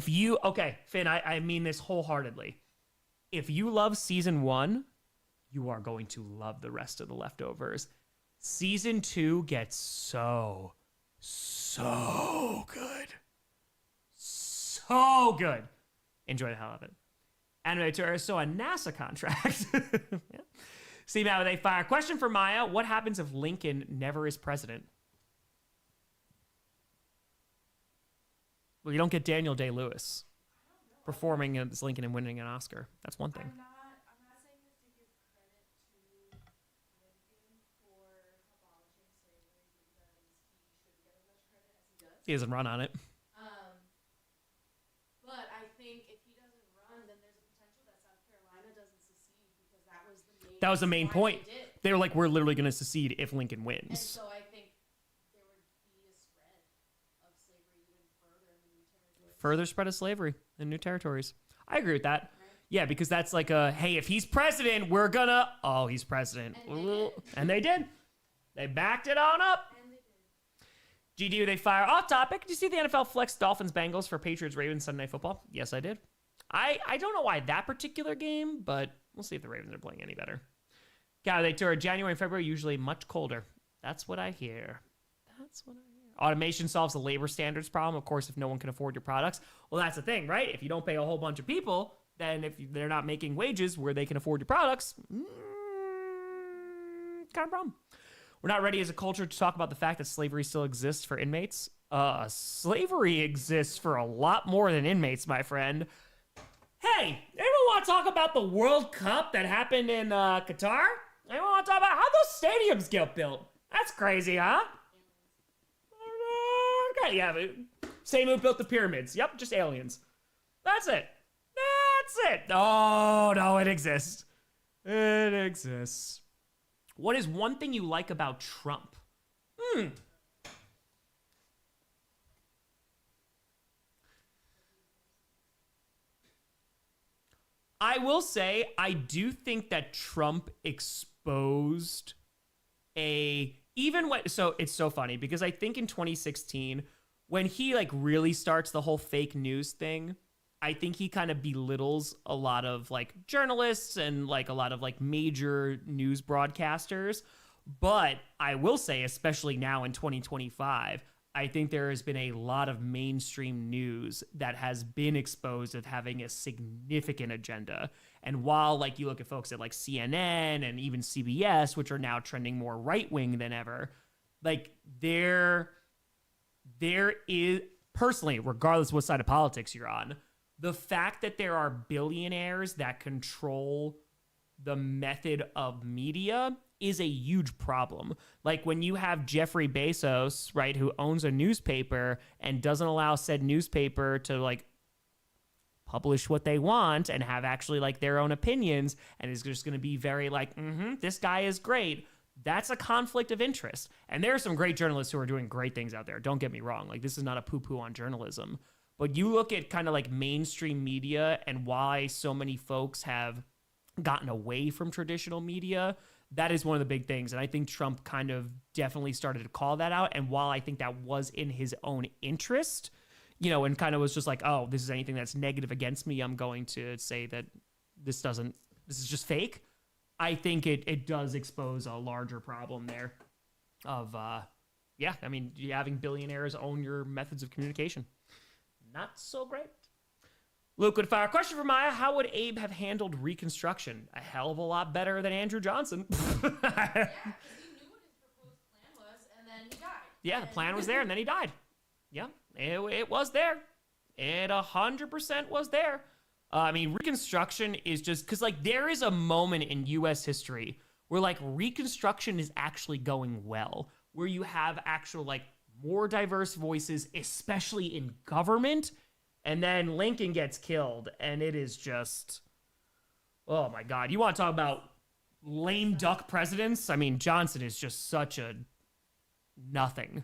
Finn, I mean this wholeheartedly. If you love season 1, you are going to love the rest of the leftovers. Season 2 gets so good. So good. Enjoy the hell of it. Anime tourist, so a NASA contract. Yeah. See Matt with a fire. Question for Maya. What happens if Lincoln never is president? Well, you don't get Daniel Day-Lewis performing as Lincoln and winning an Oscar. That's one thing. I'm not saying this to give credit to Lincoln for abolishing slavery because he shouldn't get as much credit as he does. He doesn't run on it. But I think if he doesn't run, then there's a potential that South Carolina doesn't secede because that was the main point. They were like, we're literally going to secede if Lincoln And wins. so I think there would be a spread of slavery even further in the new territories. Further spread of slavery in new territories. I agree with that. Right? Yeah, because that's like a, hey, if he's president, we're gonna, oh, he's president. And they did. They backed it on up. GD, they fire. Off topic. Did you see the NFL flex Dolphins Bengals for Patriots Ravens Sunday Night Football? Yes, I did. I don't know why that particular game, but we'll see if the Ravens are playing any better. They tour January and February, usually much colder. That's what I hear. Automation solves the labor standards problem, of course, if no one can afford your products. Well, that's the thing, right? If you don't pay a whole bunch of people, then if they're not making wages where they can afford your products, kind of problem. We're not ready as a culture to talk about the fact that slavery still exists for inmates. Slavery exists for a lot more than inmates, my friend. Hey, anyone want to talk about the World Cup that happened in Qatar? Anyone want to talk about how those stadiums get built? That's crazy, huh? Okay, yeah, same who built the pyramids. Yep, just aliens. That's it. Oh, no, it exists. It exists. What is one thing you like about Trump? I will say, I do think that Trump exposed so it's so funny because I think in 2016, when he like really starts the whole fake news thing, I think he kind of belittles a lot of like journalists and like a lot of like major news broadcasters. But I will say, especially now in 2025, I think there has been a lot of mainstream news that has been exposed as having a significant agenda. And while like you look at folks at like CNN and even CBS, which are now trending more right-wing than ever, like there is, personally, regardless of what side of politics you're on, the fact that there are billionaires that control the method of media is a huge problem. Like when you have Jeffrey Bezos, right, who owns a newspaper and doesn't allow said newspaper to like publish what they want and have actually like their own opinions and is just going to be very like, this guy is great. That's a conflict of interest. And there are some great journalists who are doing great things out there. Don't get me wrong. Like this is not a poo-poo on journalism. But you look at kind of like mainstream media and why so many folks have gotten away from traditional media. That is one of the big things. And I think Trump kind of definitely started to call that out. And while I think that was in his own interest, you know, and kind of was just like, oh, this is anything that's negative against me, I'm going to say that this is just fake. I think it does expose a larger problem there of, I mean, having billionaires own your methods of communication. Not so great. Luke would fire. Question for Maya. How would Abe have handled Reconstruction? A hell of a lot better than Andrew Johnson. Yeah, because he knew what his proposed plan was, and then he died. Yeah, the plan was there, and then he died. Yeah, it was there. It 100% was there. I mean, Reconstruction is just... Because, like, there is a moment in U.S. history where, like, Reconstruction is actually going well. Where you have actual, like, more diverse voices, especially in government. And then Lincoln gets killed, and it is just... Oh, my God. You want to talk about lame duck presidents? I mean, Johnson is just such a nothing.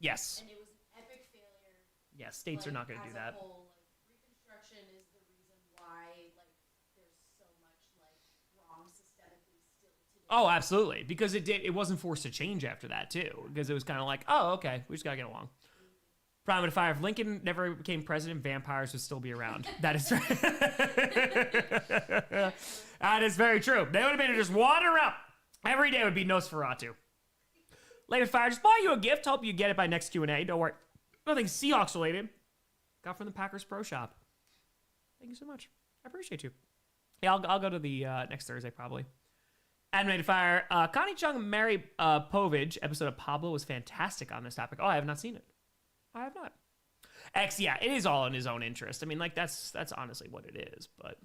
Yes. And it was an epic failure. Yeah, states are not going to do that. Whole, Reconstruction is the reason why there's so much wrong systemically still today. Oh, absolutely, because it wasn't forced to change after that too, because it was kind of like, oh, okay, we just gotta get along. Prime of fire. If Lincoln never became president, vampires would still be around. That is that is very true. They would have been to just wander up every day. Would be Nosferatu. Later fire, just buy you a gift. Hope you get it by next Q&A. Don't worry. Nothing Seahawks related. Got from the Packers Pro Shop. Thank you so much. I appreciate you. Yeah, I'll go to the next Thursday probably. Animated Fire. Connie Chung, Mary Povich episode of Pablo was fantastic on this topic. Oh, I have not seen it. I have not. X, yeah, it is all in his own interest. I mean, like that's honestly what it is. But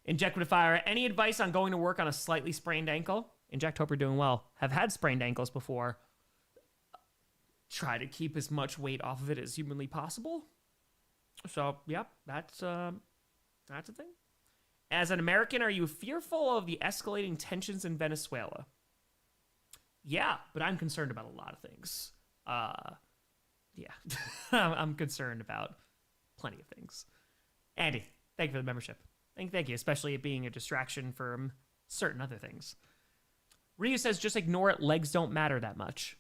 Inject with Fire. Any advice on going to work on a slightly sprained ankle? Inject, hope you're doing well. Have had sprained ankles before. Try to keep as much weight off of it as humanly possible. So, yep, that's a thing. As an American, are you fearful of the escalating tensions in Venezuela? Yeah, but I'm concerned about a lot of things. Yeah, I'm concerned about plenty of things. Andy, thank you for the membership. Thank you, especially it being a distraction from certain other things. Ryu says, just ignore it. Legs don't matter that much.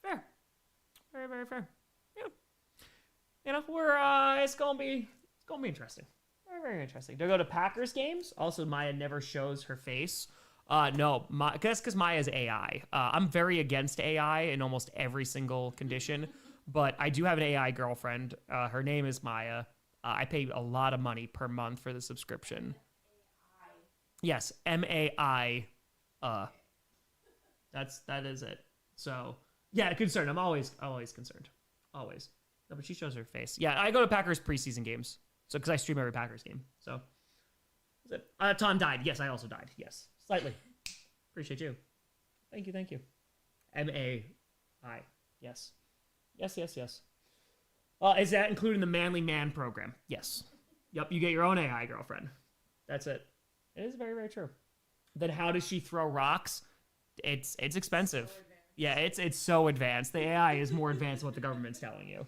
Fair. Very, very fair. Yeah. You know, it's gonna be interesting. Very, very interesting. Do I go to Packers games? Also, Maya never shows her face. No, because Maya's AI. I'm very against AI in almost every single condition, but I do have an AI girlfriend. Her name is Maya. I pay a lot of money per month for the subscription. Yes, MAI. That is it. So yeah, concerned. I'm always concerned. Always. No, but she shows her face. Yeah, I go to Packers preseason games. So because I stream every Packers game. So that's it. Tom died. Yes, I also died. Yes, slightly. Appreciate you. Thank you. MAI. Yes. Is that including the Manly Man program? Yes. Yep, you get your own AI girlfriend. That's it. It is very, very true. Then how does she throw rocks? It's expensive. So yeah, it's so advanced. The AI is more advanced than what the government's telling you.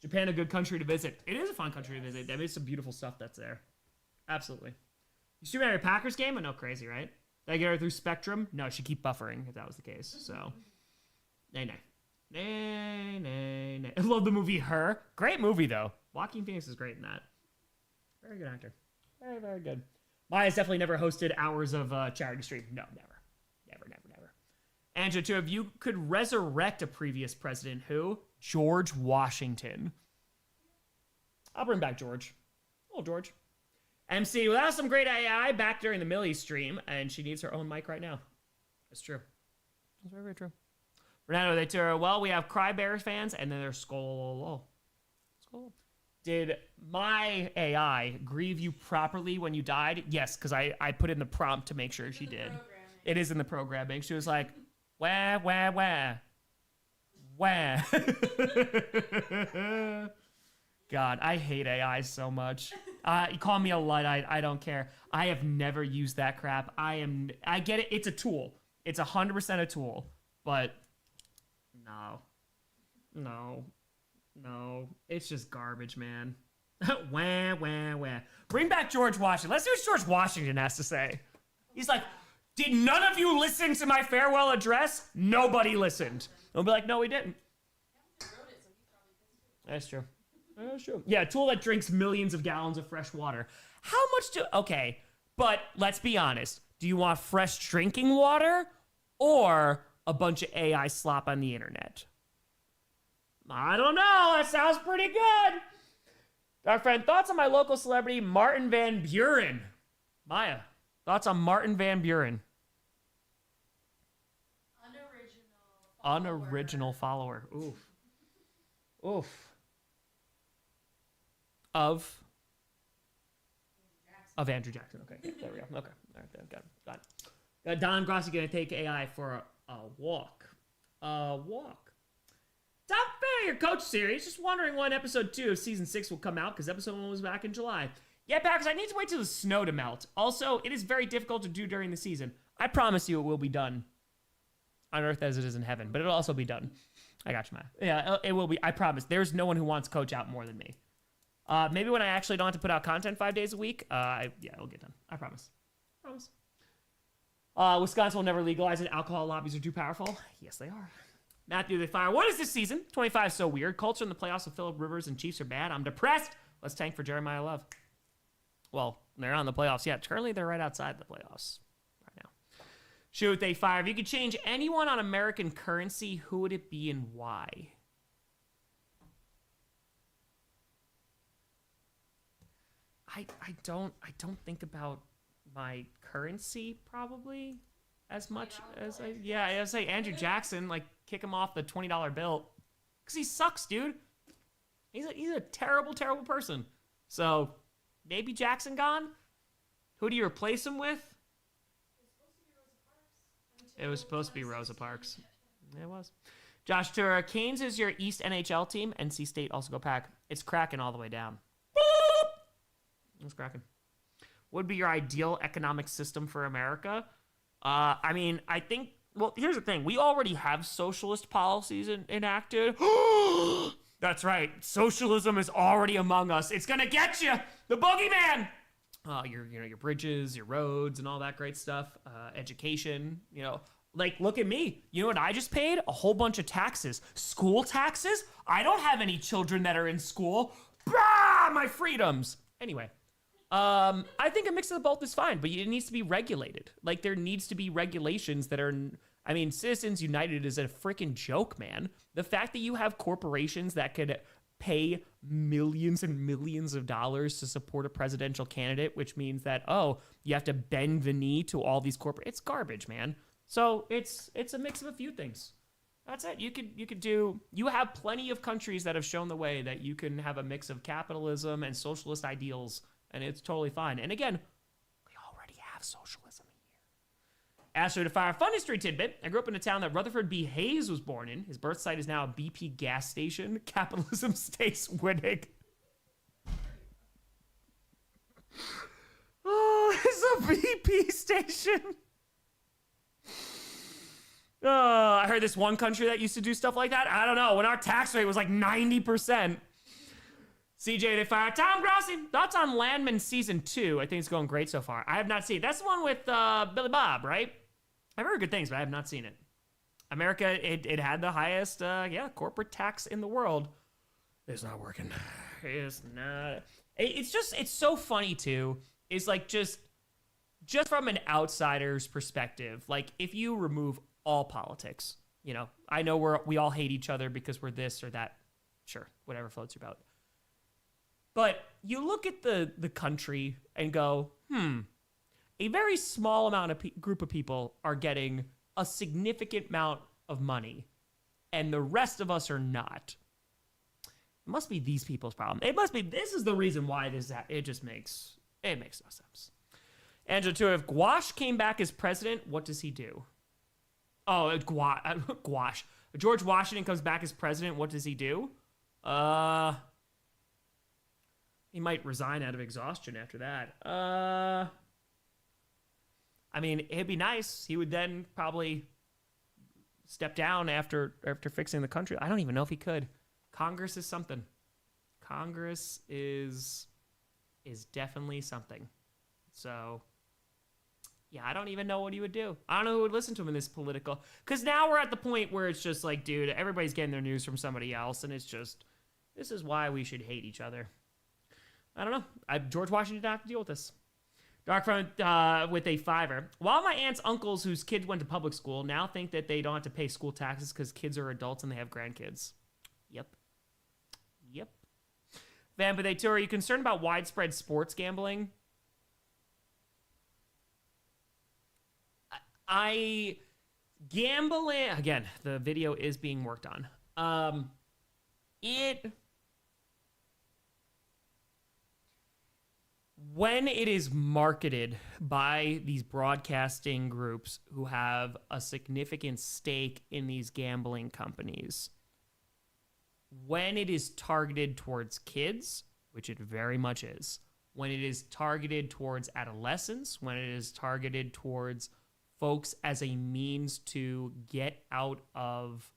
Japan, a good country to visit. It is a fun country to visit. I mean, it's some beautiful stuff that's there. Absolutely. You stream at a Packers game? I know, crazy, right? Did I get her through Spectrum? No, she'd keep buffering if that was the case. So, nay. I love the movie Her. Great movie, though. Joaquin Phoenix is great in that. Very good actor. Very, very good. Maya's definitely never hosted hours of charity stream. No, never. Angela, too, if you could resurrect a previous president, who? George Washington. I'll bring back George. Oh, George. MC, well, that was some great AI back during the Millie stream, and she needs her own mic right now. That's true. That's very, very true. Renato, they tell her, well, we have Cry Bears fans, and then there's Skull. Did my AI grieve you properly when you died? Yes, because I put in the prompt to make sure she did. It is in the programming. She was like, wah. God, I hate AI so much. You call me a Luddite, I don't care. I have never used that crap. I get it. It's a tool. It's 100% a tool. But no. It's just garbage, man. Wah. Bring back George Washington. Let's see what George Washington has to say. He's like, did none of you listen to my farewell address? Nobody listened. We'll be like, no, we didn't. That's true. Yeah, a tool that drinks millions of gallons of fresh water. How much okay, but let's be honest. Do you want fresh drinking water or a bunch of AI slop on the internet? I don't know. That sounds pretty good. Our friend, thoughts on my local celebrity, Martin Van Buren? Maya, thoughts on Martin Van Buren? Unoriginal follower. Oof. Of Andrew Jackson. Okay, there we go. Okay, all right, got it. Got Don Grossi gonna take AI for a walk. Top Failure Coach Series. Just wondering when episode 2 of season 6 will come out because episode 1 was back in July. Yeah, Packers, I need to wait till the snow to melt. Also, it is very difficult to do during the season. I promise you it will be done on Earth as it is in heaven, but it'll also be done. I got you, man. Yeah, it will be. I promise. There's no one who wants Coach out more than me. Maybe when I actually don't have to put out content 5 days a week, it'll get done. I promise. Wisconsin will never legalize it. Alcohol lobbies are too powerful. Yes, they are. Matthew, they fire. What is this season? 25 is so weird. Culture in the playoffs with Phillip Rivers and Chiefs are bad. I'm depressed. Let's tank for Jeremiah Love. Well, they're not in the playoffs yet. Currently, they're right outside the playoffs right now. Shoot, they fire. If you could change anyone on American currency, who would it be and why? I don't think about my currency probably as much as I say Andrew Jackson, like kick him off the $20 bill because he sucks, dude. He's a terrible person. So maybe Jackson gone. Who do you replace him with? It was supposed to be Rosa Parks. It was. Josh Tura, Canes is your East NHL team. NC State also go Pack. It's cracking all the way down. It's cracking. What would be your ideal economic system for America? I mean, I think Well, here's the thing. We already have socialist policies enacted. That's right. Socialism is already among us. It's going to get you. The boogeyman. Your bridges, your roads, and all that great stuff. Education, Like, look at me. You know what I just paid? A whole bunch of taxes. School taxes? I don't have any children that are in school. Bah! My freedoms. Anyway, I think a mix of both is fine, but it needs to be regulated. Like, there needs to be regulations that are... I mean, Citizens United is a freaking joke, man. The fact that you have corporations that could pay millions and millions of dollars to support a presidential candidate, which means that, you have to bend the knee to all these corporate... It's garbage, man. So it's a mix of a few things. That's it. You have plenty of countries that have shown the way that you can have a mix of capitalism and socialist ideals, and it's totally fine. And again, we already have socialism here. Astro to Fire, fun history tidbit. I grew up in a town that Rutherford B. Hayes was born in. His birth site is now a BP gas station. Capitalism stays winning. Oh, it's a BP station. I heard this one country that used to do stuff like that. I don't know. When our tax rate was like 90%. CJ to Fire. Tom Grossi, thoughts on Landman Season 2? I think it's going great so far. I have not seen it. That's the one with Billy Bob, right? I've heard good things, but I have not seen it. America, it had the highest, corporate tax in the world. It's not working. It's not. It's so funny, too. It's like just from an outsider's perspective, like if you remove all politics, I know we all hate each other because we're this or that. Sure, whatever floats your boat. But you look at the country and go, a very small amount of group of people are getting a significant amount of money, and the rest of us are not. It must be these people's problem. It must be, this is the reason why it makes no sense. Angela too, if Gouache came back as president, what does he do? Oh, Gouache. George Washington comes back as president, what does he do? He might resign out of exhaustion after that. I mean, it'd be nice. He would then probably step down after fixing the country. I don't even know if he could. Congress is something. Congress is definitely something. So, yeah, I don't even know what he would do. I don't know who would listen to him in this political. Because now we're at the point where it's just like, dude, everybody's getting their news from somebody else. And it's just, this is why we should hate each other. I don't know. George Washington didn't have to deal with this. Darkfront with a $5. While my aunts, uncles whose kids went to public school now think that they don't have to pay school taxes because kids are adults and they have grandkids. Yep. Vampathay Tour, are you concerned about widespread sports gambling? Gambling, again, the video is being worked on. When it is marketed by these broadcasting groups who have a significant stake in these gambling companies, when it is targeted towards kids, which it very much is, when it is targeted towards adolescents, when it is targeted towards folks as a means to get out of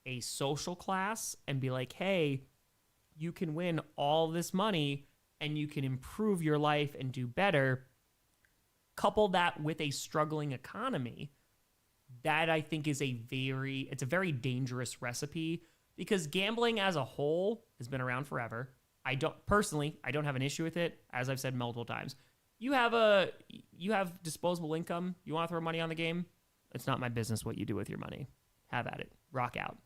a social class and be like, hey, you can win all this money and you can improve your life and do better, couple that with a struggling economy, that I think is a very dangerous recipe, because gambling as a whole has been around forever. I don't have an issue with it, as I've said multiple times. You have disposable income. You want to throw money on the game? It's not my business what you do with your money. Have at it. Rock out.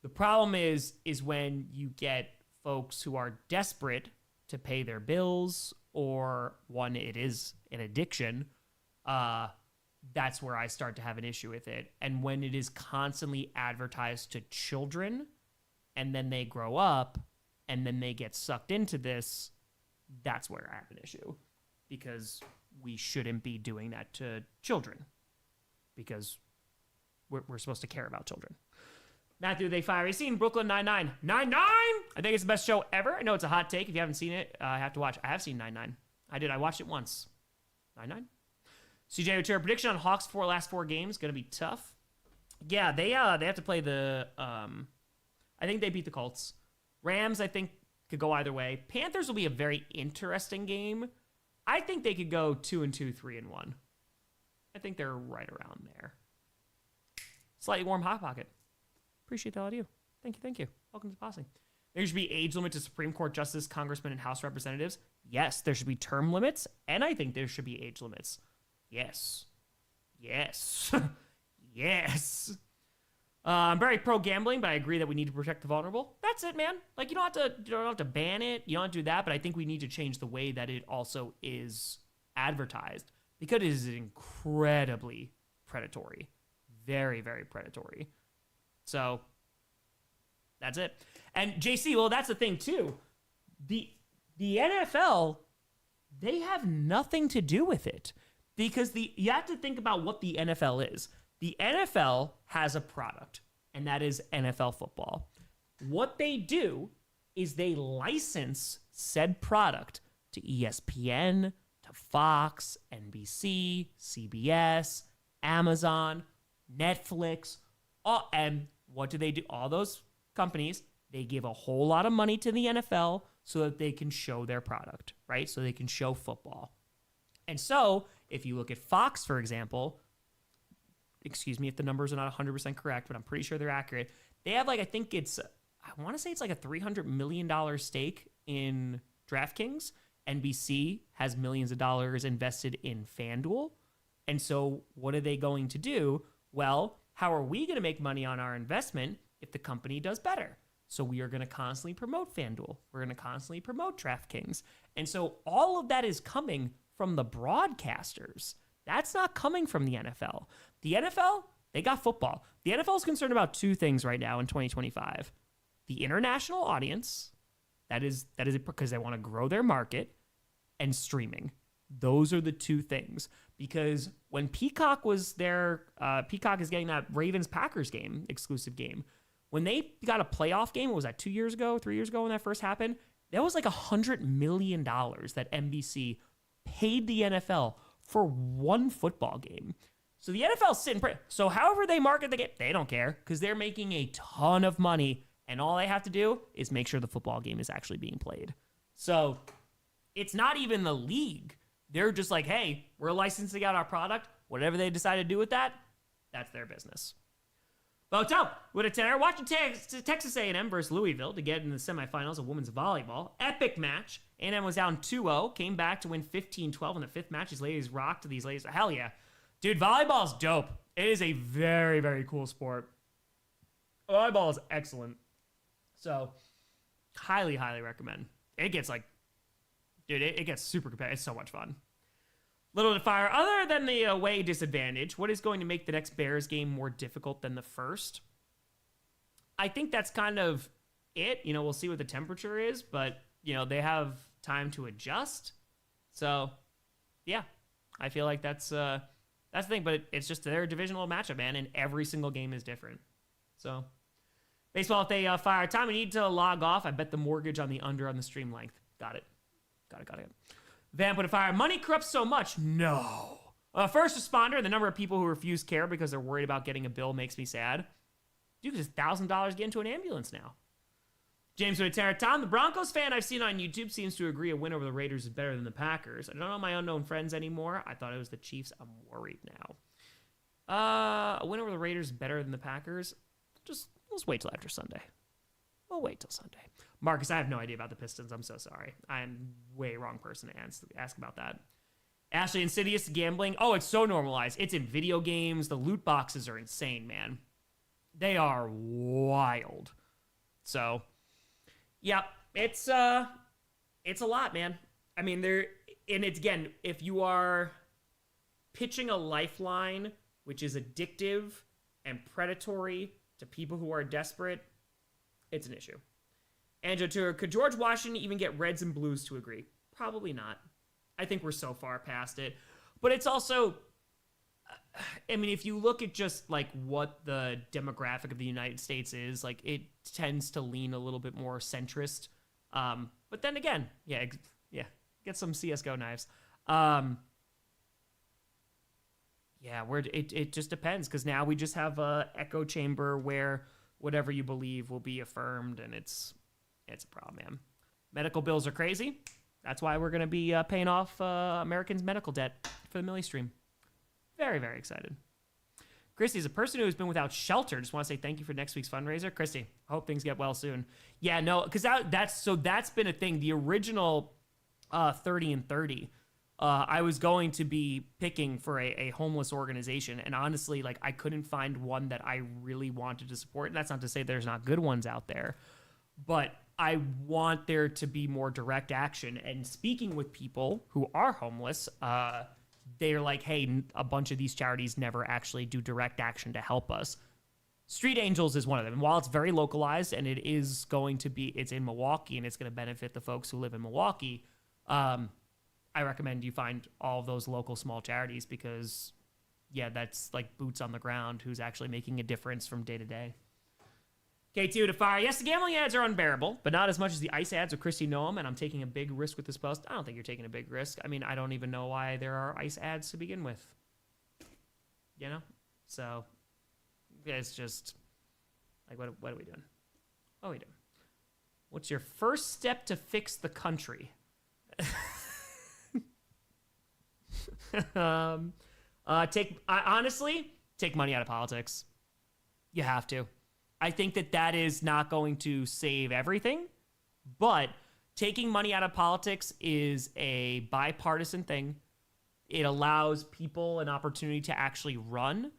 The problem is when you get folks who are desperate to pay their bills, or one, it is an addiction, that's where I start to have an issue with it. And when it is constantly advertised to children, and then they grow up, and then they get sucked into this, that's where I have an issue. Because we shouldn't be doing that to children. Because we're supposed to care about children. Matthew, they fire. You seen Brooklyn Nine-Nine? Nine-Nine? I think it's the best show ever. I know it's a hot take. If you haven't seen it, I have to watch. I have seen Nine-Nine. I did. I watched it once. Nine-Nine? CJ Otero, prediction on Hawks' last four games. Going to be tough. Yeah, they have to play the I think they beat the Colts. Rams, I think, could go either way. Panthers will be a very interesting game. I think they could go 2-2, 3-1. I think they're right around there. Slightly warm hot pocket. Appreciate all of you. Thank you. Welcome to Posse. There should be age limit to Supreme Court justice, congressmen, and House representatives. Yes, there should be term limits, and I think there should be age limits. Yes. Yes. I'm very pro gambling, but I agree that we need to protect the vulnerable. That's it, man. Like, you don't have to ban it. You don't have to do that, but I think we need to change the way that it also is advertised because it is incredibly predatory. Very, very predatory. So that's it. And JC, well, that's the thing too. The NFL, they have nothing to do with it because you have to think about what the NFL is. The NFL has a product, and that is NFL football. What they do is they license said product to ESPN, to Fox, NBC, CBS, Amazon, Netflix, and what do they do? All those companies, they give a whole lot of money to the NFL so that they can show their product, right? So they can show football. And so, if you look at Fox, for example, excuse me if the numbers are not 100% correct, but I'm pretty sure they're accurate. They have I want to say it's like a $300 million stake in DraftKings. NBC has millions of dollars invested in FanDuel. And so what are they going to do? Well, how are we going to make money on our investment if the company does better? So we are going to constantly promote FanDuel. We're going to constantly promote DraftKings. And so all of that is coming from the broadcasters. That's not coming from the NFL. The NFL, they got football. The NFL is concerned about two things right now in 2025. The international audience, that is because they want to grow their market, and streaming. Those are the two things. Because when Peacock was there, Peacock is getting that Ravens-Packers game, exclusive game. When they got a playoff game, what was that, 2 years ago, 3 years ago when that first happened? That was like $100 million that NBC paid the NFL for one football game. So the NFL's sitting pretty. So however they market the game, they don't care because they're making a ton of money, and all they have to do is make sure the football game is actually being played. So it's not even the league. They're just like, hey, we're licensing out our product. Whatever they decide to do with that, that's their business. Boto with a 10-hour watching Texas A&M versus Louisville to get in the semifinals of women's volleyball. Epic match. A&M was down 2-0, came back to win 15-12 in the fifth match. These ladies rocked. These ladies, hell yeah. Dude, volleyball is dope. It is a very, very cool sport. Volleyball is excellent. So, highly, highly recommend. It gets it gets super competitive. It's so much fun. Little to fire. Other than the away disadvantage, what is going to make the next Bears game more difficult than the first? I think that's kind of it. We'll see what the temperature is, but, they have time to adjust. So, yeah, I feel like that's the thing, but it's just their divisional matchup, man, and every single game is different. So, baseball, if they fire time, we need to log off. I bet the mortgage on the under on the stream length. Got it. Vamp with a fire. Money corrupts so much. No. First responder, the number of people who refuse care because they're worried about getting a bill makes me sad. Dude, it's $1,000 to get into an ambulance now. James with a terror. Tom, the Broncos fan I've seen on YouTube seems to agree a win over the Raiders is better than the Packers. I don't know my unknown friends anymore. I thought it was the Chiefs. I'm worried now. A win over the Raiders is better than the Packers. Let's wait till after Sunday. We'll wait till Sunday. Marcus, I have no idea about the Pistons. I'm so sorry. I'm way wrong person to ask about that. Ashley, insidious gambling. Oh, it's so normalized. It's in video games. The loot boxes are insane, man. They are wild. So, yeah, it's a lot, man. I mean, it's again, if you are pitching a lifeline, which is addictive and predatory to people who are desperate, it's an issue. Andrew Tour, could George Washington even get Reds and Blues to agree? Probably not. I think we're so far past it. But it's also, I mean, if you look at just like what the demographic of the United States is, like it tends to lean a little bit more centrist. But then again, yeah, get some CSGO knives. Yeah, it just depends, because now we just have a echo chamber where whatever you believe will be affirmed, and it's a problem, man. Medical bills are crazy. That's why we're going to be paying off Americans' medical debt for the Millie stream. Very, very excited. Christy, as a person who has been without shelter, just want to say thank you for next week's fundraiser. Christy, I hope things get well soon. Yeah, no, because that's been a thing. The original 30 and 30, I was going to be picking for a homeless organization, and honestly, like, I couldn't find one that I really wanted to support. And that's not to say there's not good ones out there, but I want there to be more direct action. And speaking with people who are homeless, they're like, hey, a bunch of these charities never actually do direct action to help us. Street Angels is one of them. And while it's very localized, and it's in Milwaukee, and it's going to benefit the folks who live in Milwaukee, I recommend you find all of those local small charities, because, yeah, that's like boots on the ground who's actually making a difference from day to day. K2 to fire. Yes, the gambling ads are unbearable, but not as much as the ice ads with Christy Noam, and I'm taking a big risk with this post. I don't think you're taking a big risk. I mean, I don't even know why there are ice ads to begin with. You know? So, it's just, like, what are we doing? What are we doing? What's your first step to fix the country? Honestly, take money out of politics. You have to. I think that is not going to save everything, but taking money out of politics is a bipartisan thing. It allows people an opportunity to actually run,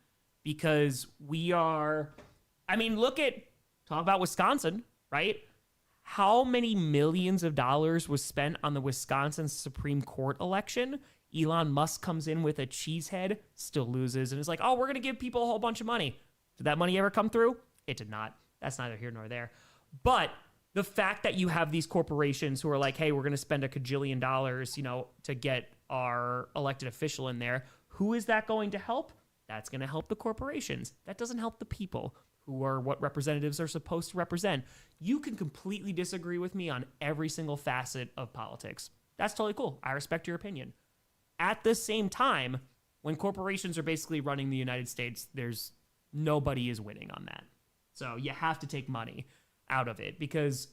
because talk about Wisconsin, right? How many millions of dollars was spent on the Wisconsin Supreme Court election? Elon Musk comes in with a cheesehead, still loses, and is like, oh, we're going to give people a whole bunch of money. Did that money ever come through? It did not. That's neither here nor there. But the fact that you have these corporations who are like, hey, we're going to spend $1 kajillion, to get our elected official in there. Who is that going to help? That's going to help the corporations. That doesn't help the people, who are what representatives are supposed to represent. You can completely disagree with me on every single facet of politics. That's totally cool. I respect your opinion. At the same time, when corporations are basically running the United States, nobody is winning on that. So you have to take money out of it, because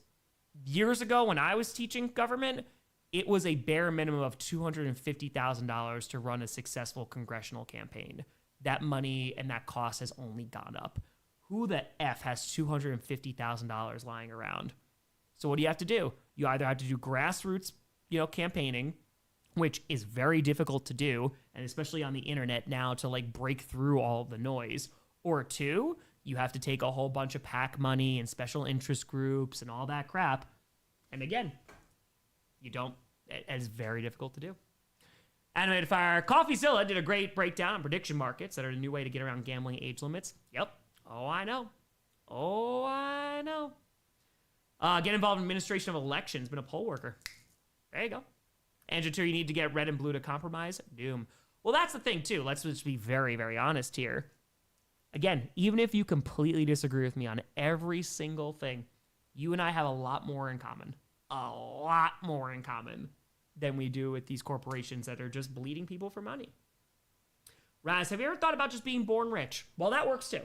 years ago when I was teaching government, it was a bare minimum of $250,000 to run a successful congressional campaign. That money and that cost has only gone up. Who the F has $250,000 lying around? So what do you have to do? You either have to do grassroots, campaigning, which is very difficult to do, and especially on the internet now, to like break through all the noise. Or two, you have to take a whole bunch of PAC money and special interest groups and all that crap. And again, it's very difficult to do. Animated Fire, Coffeezilla did a great breakdown on prediction markets that are a new way to get around gambling age limits. Yep. Oh, I know. Get involved in administration of elections. Been a poll worker. There you go. Andrew, too, you need to get red and blue to compromise. Doom. Well, that's the thing, too. Let's just be very, very honest here. Again, even if you completely disagree with me on every single thing, you and I have a lot more in common. A lot more in common than we do with these corporations that are just bleeding people for money. Raz, have you ever thought about just being born rich? Well, that works too.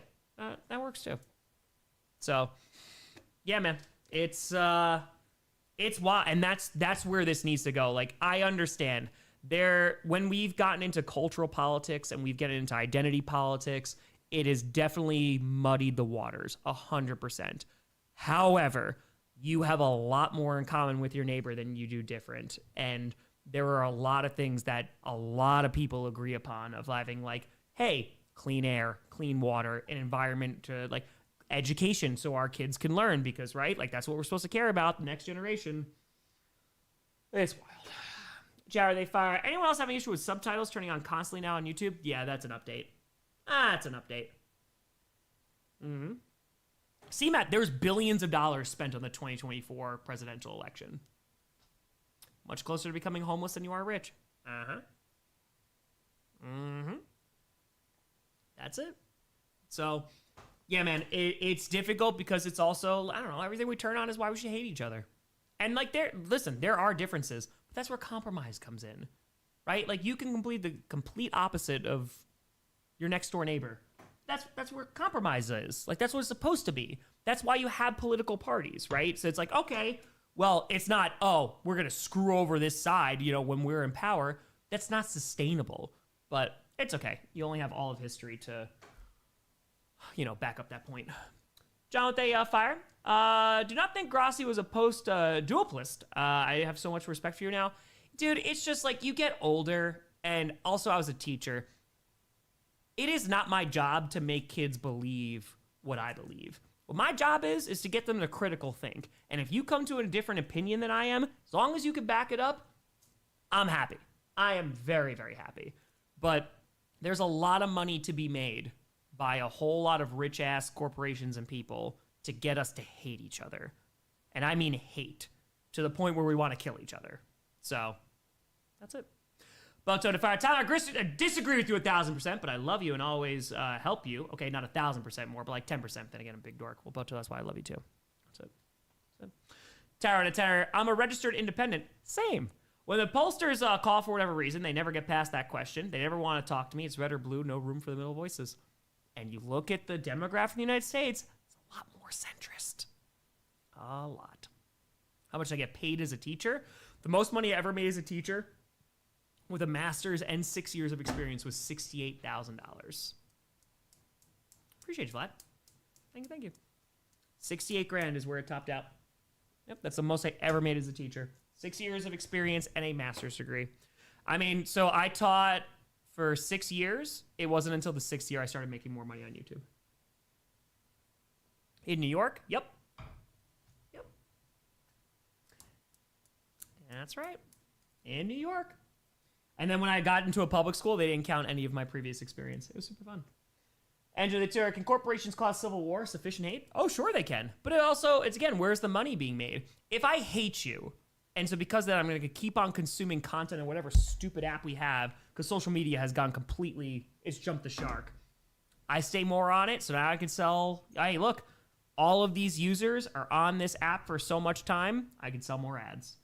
So, yeah, man, it's wild, and that's where this needs to go. Like, I understand when we've gotten into cultural politics and we've gotten into identity politics, it has definitely muddied the waters 100%. However, you have a lot more in common with your neighbor than you do different. And there are a lot of things that a lot of people agree upon, of having like, hey, clean air, clean water, an environment to like education so our kids can learn, because, right? Like, that's what we're supposed to care about, the next generation. It's wild. Jared, they fire. Anyone else having issue with subtitles turning on constantly now on YouTube? Yeah, that's an update. It's an update. See, Matt, there's billions of dollars spent on the 2024 presidential election. Much closer to becoming homeless than you are rich. That's it. So, yeah, man, it's difficult, because it's also, I don't know, everything we turn on is why we should hate each other. And like, there are differences, but that's where compromise comes in, right? Like, you can complete the complete opposite of your next door neighbor. That's where compromise is. Like, that's what it's supposed to be. That's why you have political parties, right? So it's like, okay, well, it's not, oh, we're going to screw over this side, when we're in power. That's not sustainable. But it's okay. You only have all of history to, back up that point. John with a fire. Do not think Grossi was a post-dualist. I have so much respect for you now. Dude, it's just like you get older, and also I was a teacher. It is not my job to make kids believe what I believe. What my job is to get them to critical think. And if you come to a different opinion than I am, as long as you can back it up, I'm happy. I am very, very happy. But there's a lot of money to be made by a whole lot of rich-ass corporations and people to get us to hate each other. And I mean hate, to the point where we want to kill each other. So, that's it. Boto to fire. Tyler, I disagree with you 1,000%, but I love you and always help you. Okay, not 1,000% more, but like 10%. Then again, I'm a big dork. Well, Boto, that's why I love you too. That's it. Tara to Tara, I'm a registered independent. Same. When the pollsters call for whatever reason, they never get past that question. They never want to talk to me. It's red or blue, no room for the middle voices. And you look at the demographic in the United States, it's a lot more centrist. A lot. How much I get paid as a teacher? The most money I ever made as a teacher with a master's and 6 years of experience was $68,000. Appreciate you, Vlad. Thank you. 68 grand is where it topped out. Yep, that's the most I ever made as a teacher. 6 years of experience and a master's degree. I mean, so I taught for 6 years. It wasn't until the 6th year I started making more money on YouTube. In New York? Yep. That's right. In New York. And then when I got into a public school, they didn't count any of my previous experience. It was super fun. Andrew the Turk, can corporations cause civil war, sufficient hate? Oh, sure they can. But it's again, where's the money being made? If I hate you, and so because of that, I'm going to keep on consuming content on whatever stupid app we have, because social media has gone completely, it's jumped the shark. I stay more on it, so now I can sell, hey, look, all of these users are on this app for so much time, I can sell more ads.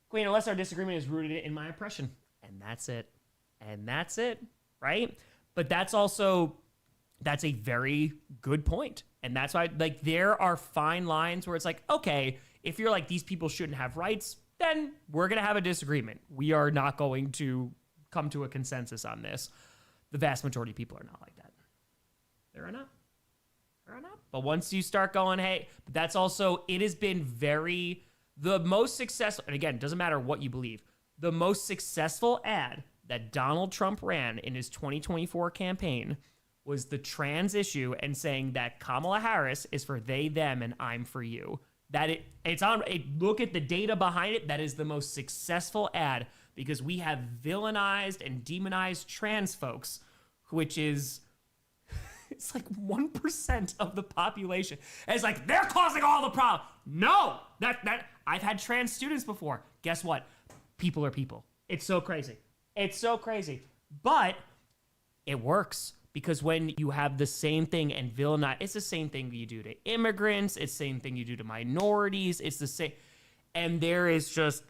Queen, unless our disagreement is rooted in my oppression. And that's it. Right? But that's a very good point. And that's why, like, there are fine lines where it's like, okay, if you're like, these people shouldn't have rights, then we're going to have a disagreement. We are not going to come to a consensus on this. The vast majority of people are not like that. There are not. But once you start going, hey, but that's also, it has been the most successful, and again, it doesn't matter what you believe, the most successful ad that Donald Trump ran in his 2024 campaign was the trans issue and saying that Kamala Harris is for they, them, and I'm for you. Look at the data behind it. That is the most successful ad because we have villainized and demonized trans folks, which is, it's like 1% of the population. And it's like, they're causing all the problem. No, I've had trans students before. Guess what? People are people. It's so crazy. But it works because when you have the same thing and villainize, it's the same thing you do to immigrants. It's the same thing you do to minorities. It's the same. And there is just,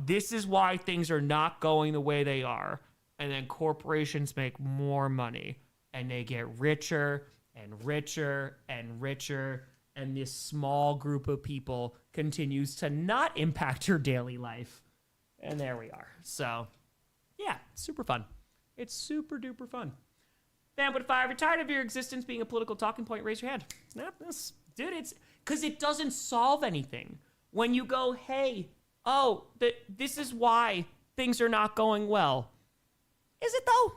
this is why things are not going the way they are. And then corporations make more money and they get richer and richer and richer. And this small group of people continues to not impact your daily life. And there we are. So, yeah, super fun. It's super duper fun. Fan with fire. If you're tired of your existence being a political talking point, raise your hand. Dude, it's because it doesn't solve anything. When you go, hey, this is why things are not going well. Is it though?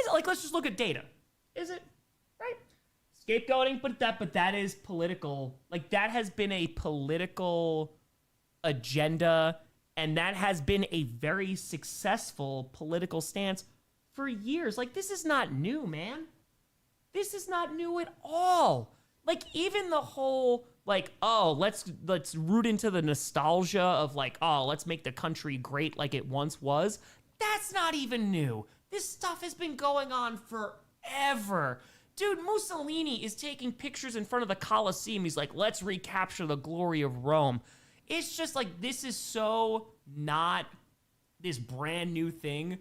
Is it? Like, let's just look at data. Is it? Right? Scapegoating, but that is political. Like, that has been a political agenda, and that has been a very successful political stance for years. Like, this is not new, man. This is not new at all. Like, even the whole, like, let's root into the nostalgia of, like, let's make the country great like it once was. That's not even new. This stuff has been going on forever. Dude, Mussolini is taking pictures in front of the Colosseum. He's like, let's recapture the glory of Rome. It's just like, this is so not this brand new thing.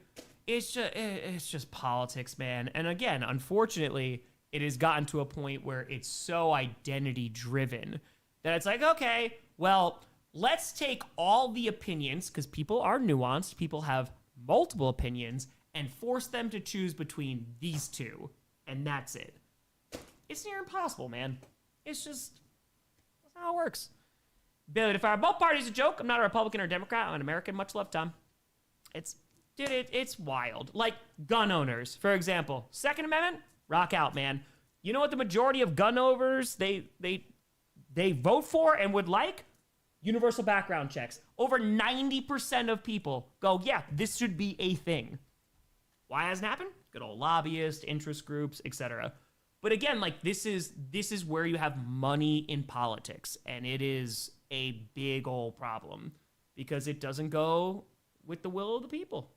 it's just politics, man. And again, unfortunately, it has gotten to a point where it's so identity driven that it's like, okay, well, let's take all the opinions, because people are nuanced, people have multiple opinions, and force them to choose between these two, and that's it. It's near impossible, man. It's just, that's how it works. Billy to fire. Both parties a joke. I'm not a Republican or Democrat. I'm an American. Much love, Tom. It's wild. Like gun owners, for example. Second Amendment, rock out, man. You know what the majority of gun owners they vote for and would like? Universal background checks. Over 90% of people go, yeah, this should be a thing. Why hasn't happened? Good old lobbyists, interest groups, etc. But again, like this is where you have money in politics, and it is a big old problem because it doesn't go with the will of the people.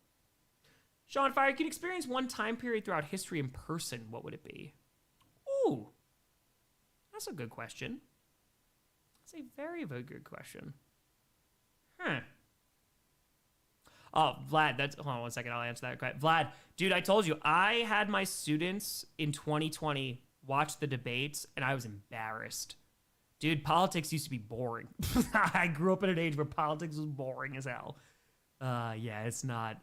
Sean Fire, you can experience one time period throughout history in person. What would it be? Ooh, that's a good question. That's a very, very good question. Oh, Vlad, hold on one second. I'll answer that. Okay. Vlad, dude, I told you, I had my students in 2020 watch the debates, and I was embarrassed. Dude, politics used to be boring. I grew up in an age where politics was boring as hell. Yeah, it's not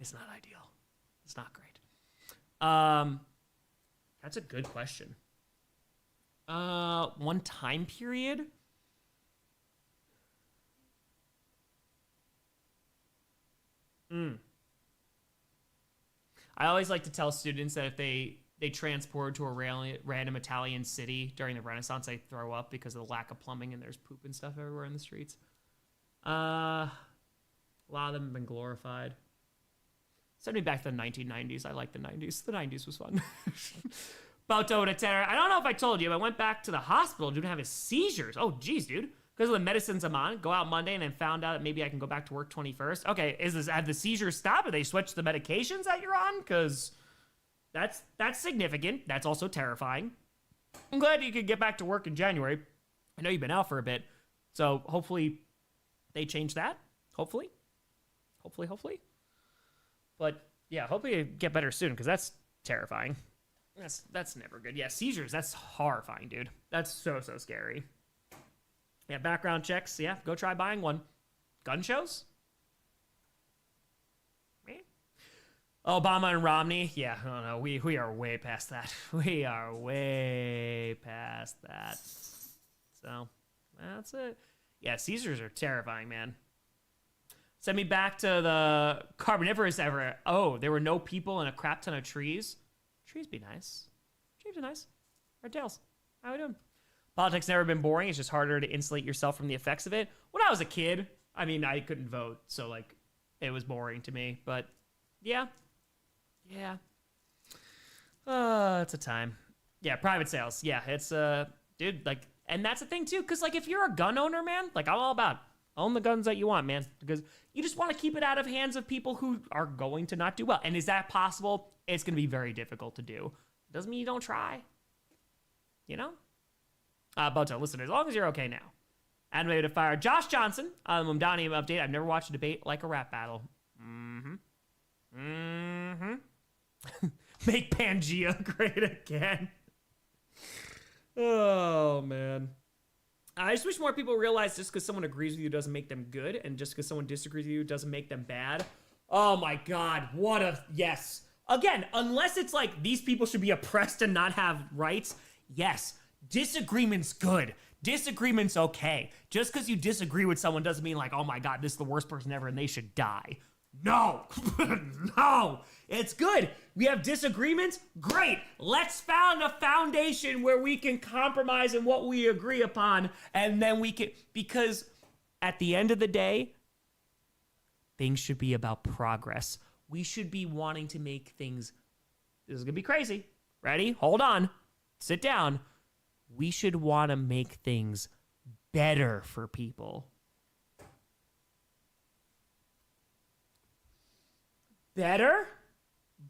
ideal. It's not great. That's a good question. One time period? I always like to tell students that if they transport to a random Italian city during the Renaissance, they throw up because of the lack of plumbing and there's poop and stuff everywhere in the streets. A lot of them have been glorified. Send me back to the 1990s. I like the 90s. The 90s was fun. Boto to Tanner. I don't know if I told you, I went back to the hospital due to having seizures. Oh, geez, dude. Because of the medicines I'm on. Go out Monday and then found out that maybe I can go back to work 21st. Okay, have the seizures stopped? Have they switched the medications that you're on? Because that's significant. That's also terrifying. I'm glad you could get back to work in January. I know you've been out for a bit. So hopefully they change that. Hopefully. But yeah, hopefully you get better soon because that's terrifying. That's never good. Yeah, seizures, that's horrifying, dude. That's so scary. Yeah, background checks. Yeah, go try buying one. Gun shows? Obama and Romney. Yeah, I don't know. We are way past that. We are way past that. So, that's it. Yeah, seizures are terrifying, man. Send me back to the Carboniferous era. Oh, there were no people and a crap ton of trees. Trees be nice. Trees are nice. Red tails. How we doing? Politics never been boring. It's just harder to insulate yourself from the effects of it. When I was a kid, I mean, I couldn't vote, so like, it was boring to me. But yeah, it's a time. Yeah, private sales. Yeah, it's dude, like, and that's the thing too, because like, if you're a gun owner, man, like I'm all about own the guns that you want, man, because you just want to keep it out of hands of people who are going to not do well. And is that possible? It's going to be very difficult to do. Doesn't mean you don't try. You know? Boto, listen, as long as you're okay now. Animated to fire. Josh Johnson, Mumdani update. I've never watched a debate like a rap battle. Make Pangea great again. Oh, man. I just wish more people realize just because someone agrees with you doesn't make them good, and just because someone disagrees with you doesn't make them bad. Oh my God, what a, yes. Again, unless it's like these people should be oppressed and not have rights, yes, disagreement's good. Disagreement's okay. Just because you disagree with someone doesn't mean like, oh my God, this is the worst person ever and they should die. No, no, it's good. We have disagreements, great. Let's found a foundation where we can compromise in what we agree upon, and then we can, because at the end of the day, things should be about progress. We should be wanting to make things, this is gonna be crazy. Ready? Hold on. Sit down. We should want to make things better for people. Better?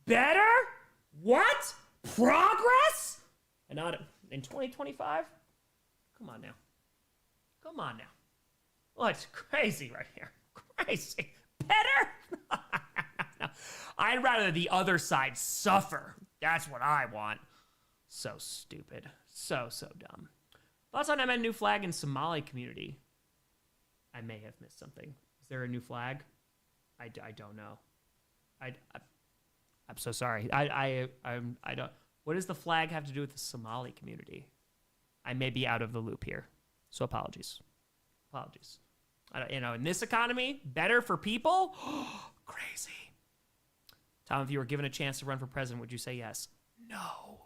Better? What? Progress? And not in 2025? Come on now. Come on now. Oh, it's crazy right here. Crazy. Better? No. I'd rather the other side suffer. That's what I want. So stupid. So dumb. Thoughts on MN new flag in Somali community? I may have missed something. Is there a new flag? I don't know. I'm so sorry. I don't. What does the flag have to do with the Somali community? I may be out of the loop here, so apologies. Apologies. In this economy, better for people? Crazy. Tom, if you were given a chance to run for president, would you say yes? No.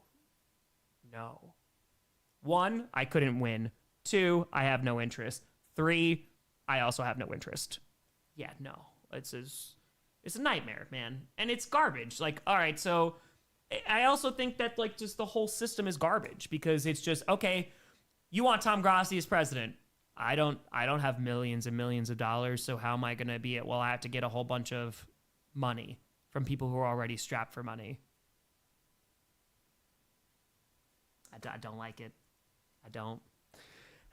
1, I couldn't win. 2, I have no interest. 3, I also have no interest. Yeah, no. It's a nightmare, man. And it's garbage. Like, all right, so I also think that, like, just the whole system is garbage because it's just, okay, you want Tom Grossi as president. I don't have millions and millions of dollars, so how am I going to be it? Well, I have to get a whole bunch of money from people who are already strapped for money. I don't like it. I don't.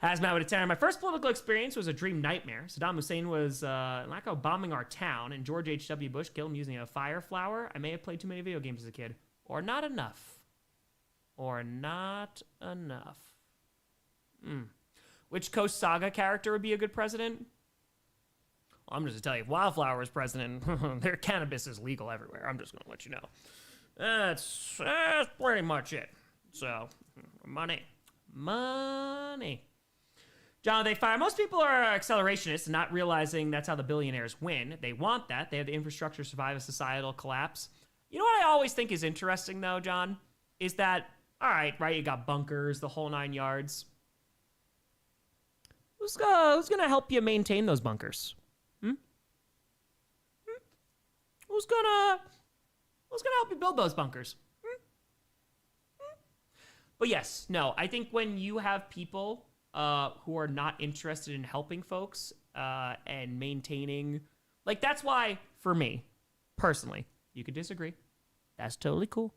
Hazmat with a 10. My first political experience was a dream nightmare. Saddam Hussein was bombing our town, and George H.W. Bush killed him using a fire flower. I may have played too many video games as a kid. Or not enough. Which Coast Saga character would be a good president? Well, I'm just going to tell you, if Wildflower is president, their cannabis is legal everywhere. I'm just going to let you know. That's pretty much it. So, money. John, they fire. Most people are accelerationists and not realizing that's how the billionaires win. They want that. They have the infrastructure to survive a societal collapse. You know what I always think is interesting, though, John? Is that, all right, you got bunkers, the whole 9 yards. Who's going to help you maintain those bunkers? Who's going to help you build those bunkers? But yes, no, I think when you have people who are not interested in helping folks and maintaining, like, that's why, for me, personally, you could disagree. That's totally cool.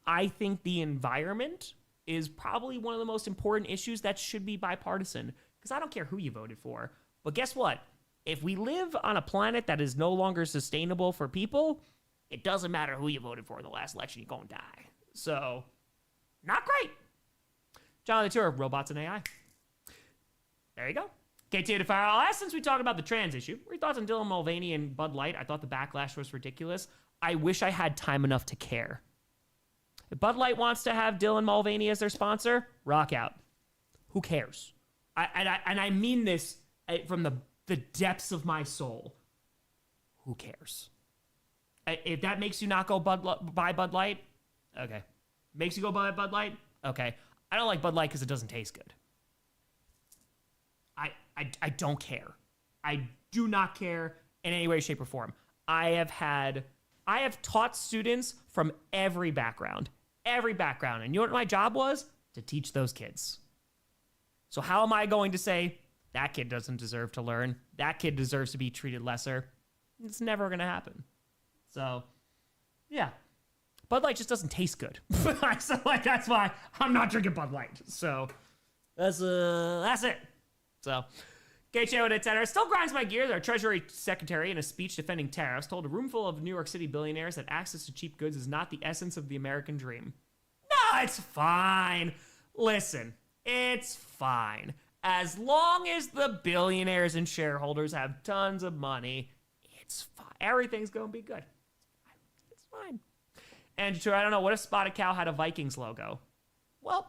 I think the environment is probably one of the most important issues that should be bipartisan, because I don't care who you voted for. But guess what? If we live on a planet that is no longer sustainable for people, it doesn't matter who you voted for in the last election, you're going to die. So, not great. John the Tour, robots and AI. There you go. KT to fire. I'll ask, since we talked about the trans issue, what are your thoughts on Dylan Mulvaney and Bud Light? I thought the backlash was ridiculous. I wish I had time enough to care. If Bud Light wants to have Dylan Mulvaney as their sponsor, rock out. Who cares? I mean this from the depths of my soul. Who cares? If that makes you not go buy Bud Light, okay. Makes you go buy Bud Light, okay. I don't like Bud Light because it doesn't taste good. I don't care. I do not care in any way, shape, or form. I have taught students from every background. And you know what my job was? To teach those kids. So how am I going to say, that kid doesn't deserve to learn, that kid deserves to be treated lesser? It's never going to happen. So, yeah. Bud Light just doesn't taste good. So, that's why I'm not drinking Bud Light. So, that's it. So, KHO at Tenor still grinds my gears. Our Treasury Secretary, in a speech defending tariffs, told a room full of New York City billionaires that access to cheap goods is not the essence of the American dream. No, it's fine. Listen, it's fine. As long as the billionaires and shareholders have tons of money, it's fine. Everything's going to be good. It's fine. And I don't know, what if Spotted Cow had a Vikings logo? Well,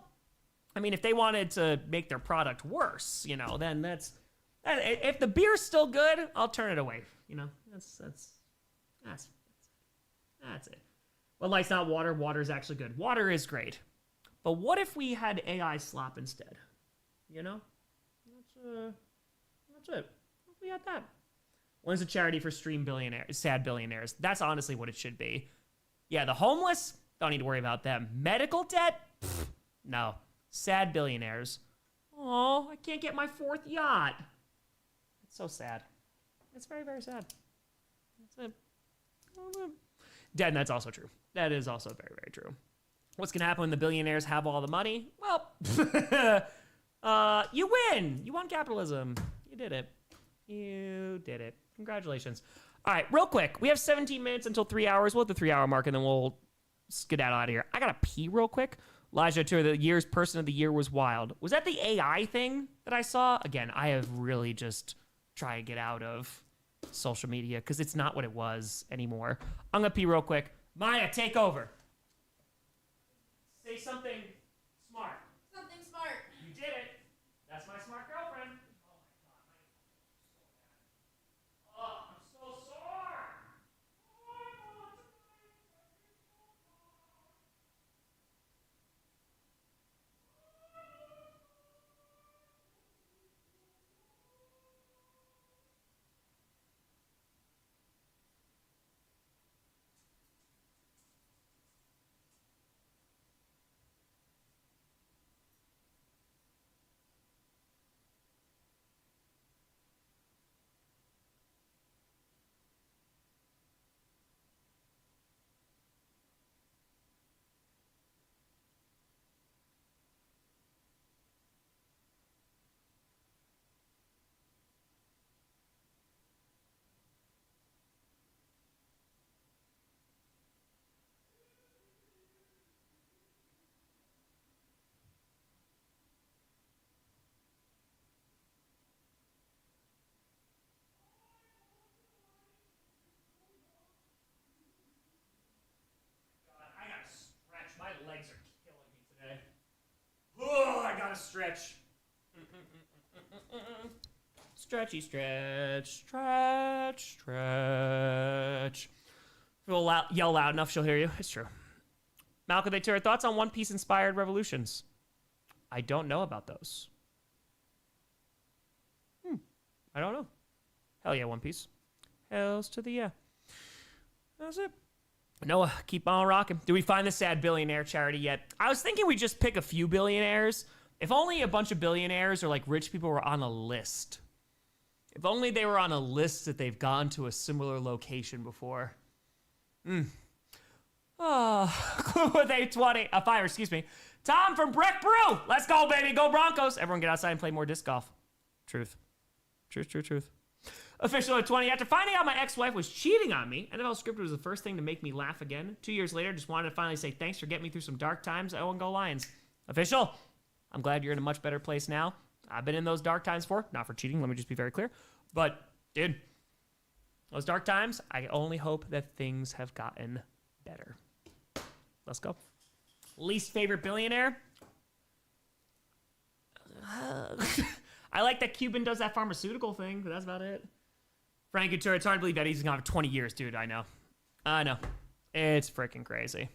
I mean, if they wanted to make their product worse, then that's... If the beer's still good, I'll turn it away. That's it. But Light's not water. Water's actually good. Water is great. But what if we had AI slop instead? That's it. What if we had that? When's a charity for sad billionaires? That's honestly what it should be. Yeah, the homeless, don't need to worry about them. Medical debt? Pfft, no. Sad billionaires. Oh, I can't get my 4th yacht. It's so sad. It's very, very sad. That's it. Dead, and that's also true. That is also very, very true. What's going to happen when the billionaires have all the money? Well, you win. You won capitalism. You did it. Congratulations. All right, real quick. We have 17 minutes until 3 hours. We'll hit the 3 hour mark and then we'll skedaddle out of here. I gotta pee real quick. Elijah Tour, the year's person of the year was wild. Was that the AI thing that I saw? Again, I have really just tried to get out of social media because it's not what it was anymore. I'm gonna pee real quick. Maya, take over. Say something smart. Something smart. You did it. That's my smart girlfriend. Oh, I'm so sore. I gotta stretch. My legs are killing me today. Oh, I gotta stretch. Stretchy stretch, stretch, stretch. If you'll yell loud enough, she'll hear you. It's true. Malcolm Victoria, thoughts on One Piece inspired revolutions? I don't know about those. I don't know. Hell yeah, One Piece. Hells to the yeah. That's it. Noah, keep on rocking. Do we find the sad billionaire charity yet? I was thinking we just pick a few billionaires. If only a bunch of billionaires or like rich people were on a list. If only they were on a list that they've gone to a similar location before. Oh, with a 20, a 5, excuse me. Tom from Brick Brew. Let's go, baby. Go Broncos. Everyone get outside and play more disc golf. Truth. Truth, truth, truth. Official at 20. After finding out my ex-wife was cheating on me, NFL scripted was the first thing to make me laugh again. 2 years later, just wanted to finally say thanks for getting me through some dark times. Oh, and go Lions. Official. I'm glad you're in a much better place now. I've been in those dark times before. Not for cheating, let me just be very clear. But, dude, those dark times, I only hope that things have gotten better. Let's go. Least favorite billionaire? I like that Cuban does that pharmaceutical thing, but that's about it. Frank Couture, it's hard to believe that he's gone for 20 years, dude. I know. I know. It's freaking crazy.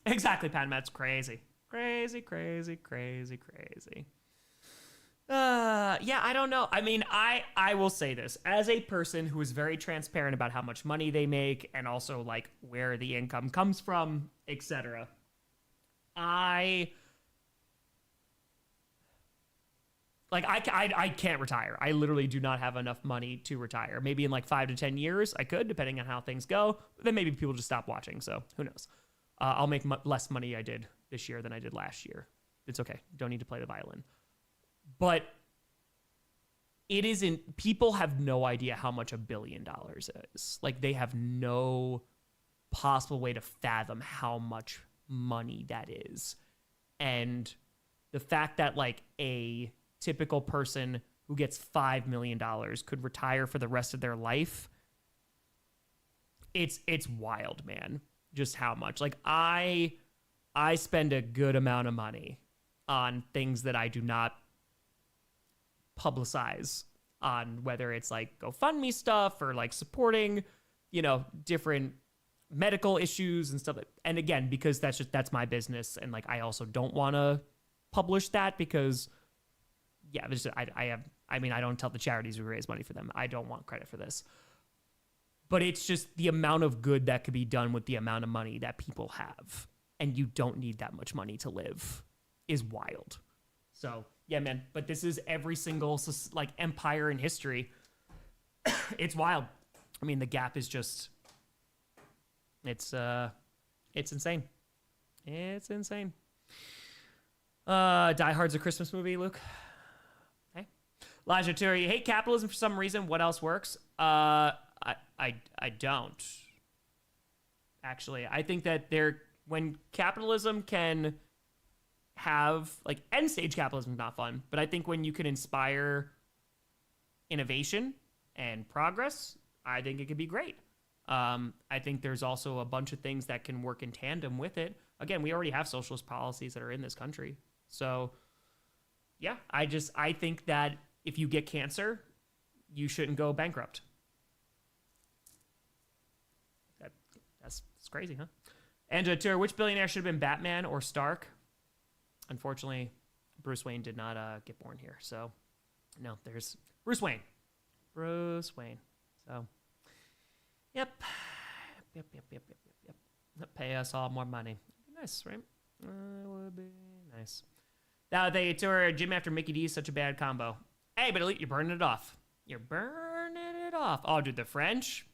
Exactly, Pat Matt's crazy. Crazy, crazy, crazy, crazy. Yeah, I don't know. I mean, I will say this. As a person who is very transparent about how much money they make and also, like, where the income comes from, etc., I can't retire. I literally do not have enough money to retire. Maybe in like 5 to 10 years, I could, depending on how things go. But then maybe people just stop watching, so who knows. I'll make less money I did this year than I did last year. It's okay. Don't need to play the violin. But it isn't, people have no idea how much $1 billion is. Like, they have no possible way to fathom how much money that is. And the fact that, like, a typical person who gets $5 million could retire for the rest of their life, it's wild, man. Just how much. Like, I spend a good amount of money on things that I do not publicize on, whether it's like GoFundMe stuff or like supporting, you know, different medical issues and stuff. And again, because that's my business. And like, I also don't want to publish that because yeah, I don't tell the charities we raise money for them. I don't want credit for this. But it's just the amount of good that could be done with the amount of money that people have. And you don't need that much money to live is wild. So, yeah, man. But this is every single, like, empire in history. It's wild. I mean, the gap is just, it's insane. It's insane. Die Hard's a Christmas movie, Luke. Hey. Elijah Turi, you hate capitalism for some reason. What else works? I don't. Actually, I think that when capitalism can have, like, end stage capitalism is not fun, but I think when you can inspire innovation and progress, I think it could be great. I think there's also a bunch of things that can work in tandem with it. Again, we already have socialist policies that are in this country. So, yeah, I think that if you get cancer, you shouldn't go bankrupt. That's crazy, huh? Angela Tour, which billionaire should have been Batman or Stark? Unfortunately, Bruce Wayne did not get born here. So, no, there's Bruce Wayne. Bruce Wayne. So, yep. Pay us all more money. Nice, right? That would be nice. Now they tour Jim after Mickey D is such a bad combo. Hey, but you're burning it off. You're burning it off. Oh, dude, the French?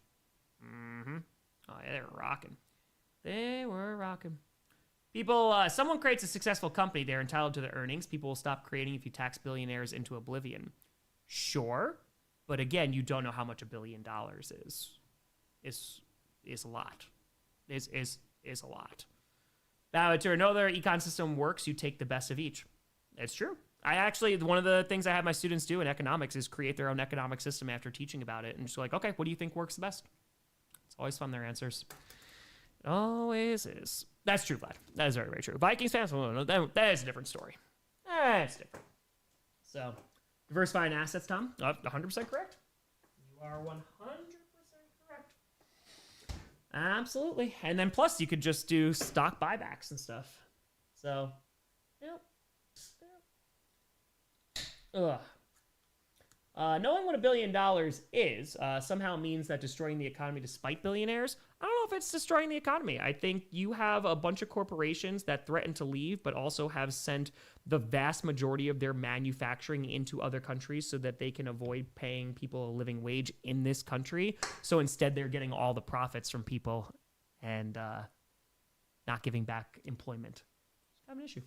Mm-hmm. Oh, yeah, they were rocking. They were rocking. People, someone creates a successful company, they're entitled to their earnings. People will stop creating if you tax billionaires into oblivion. Sure, but again, you don't know how much $1 billion is. Is a lot. Is a lot. Now, to know their econ system works, you take the best of each. It's true. I actually, one of the things I have my students do in economics is create their own economic system after teaching about it. And just like, okay, what do you think works the best? It's always fun, their answers. It always is. That's true, Vlad. That is very, very true. Vikings fans, that is a different story. That's different. So, diversifying assets, Tom. 100% correct. You are 100% correct. Absolutely. And then plus, you could just do stock buybacks and stuff. So, yep. Ugh. Knowing what $1 billion is somehow means that destroying the economy despite billionaires. I don't know if it's destroying the economy. I think you have a bunch of corporations that threaten to leave, but also have sent the vast majority of their manufacturing into other countries so that they can avoid paying people a living wage in this country. So instead, they're getting all the profits from people and not giving back employment. I have an issue.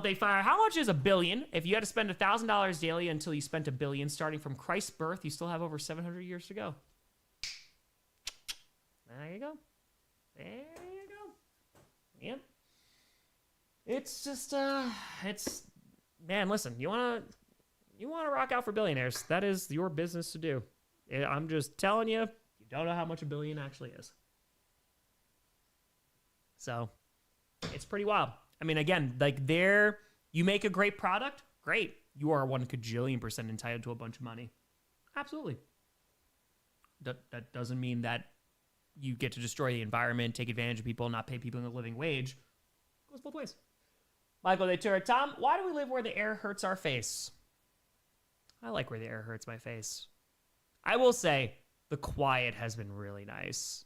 They fire. How much is $1 billion? If you had to spend $1,000 daily until you spent $1 billion, starting from Christ's birth, you still have over 700 years to go. There you go. There you go. Yep. It's just, man, listen, you wanna rock out for billionaires. That is your business to do. I'm just telling you, you don't know how much $1 billion actually is. So, it's pretty wild. I mean, again, like you make a great product, great. You are 1 cajillion% entitled to a bunch of money. Absolutely. That doesn't mean that you get to destroy the environment, take advantage of people, not pay people a living wage. It goes both ways. Michael Detura, Tom, why do we live where the air hurts our face? I like where the air hurts my face. I will say the quiet has been really nice.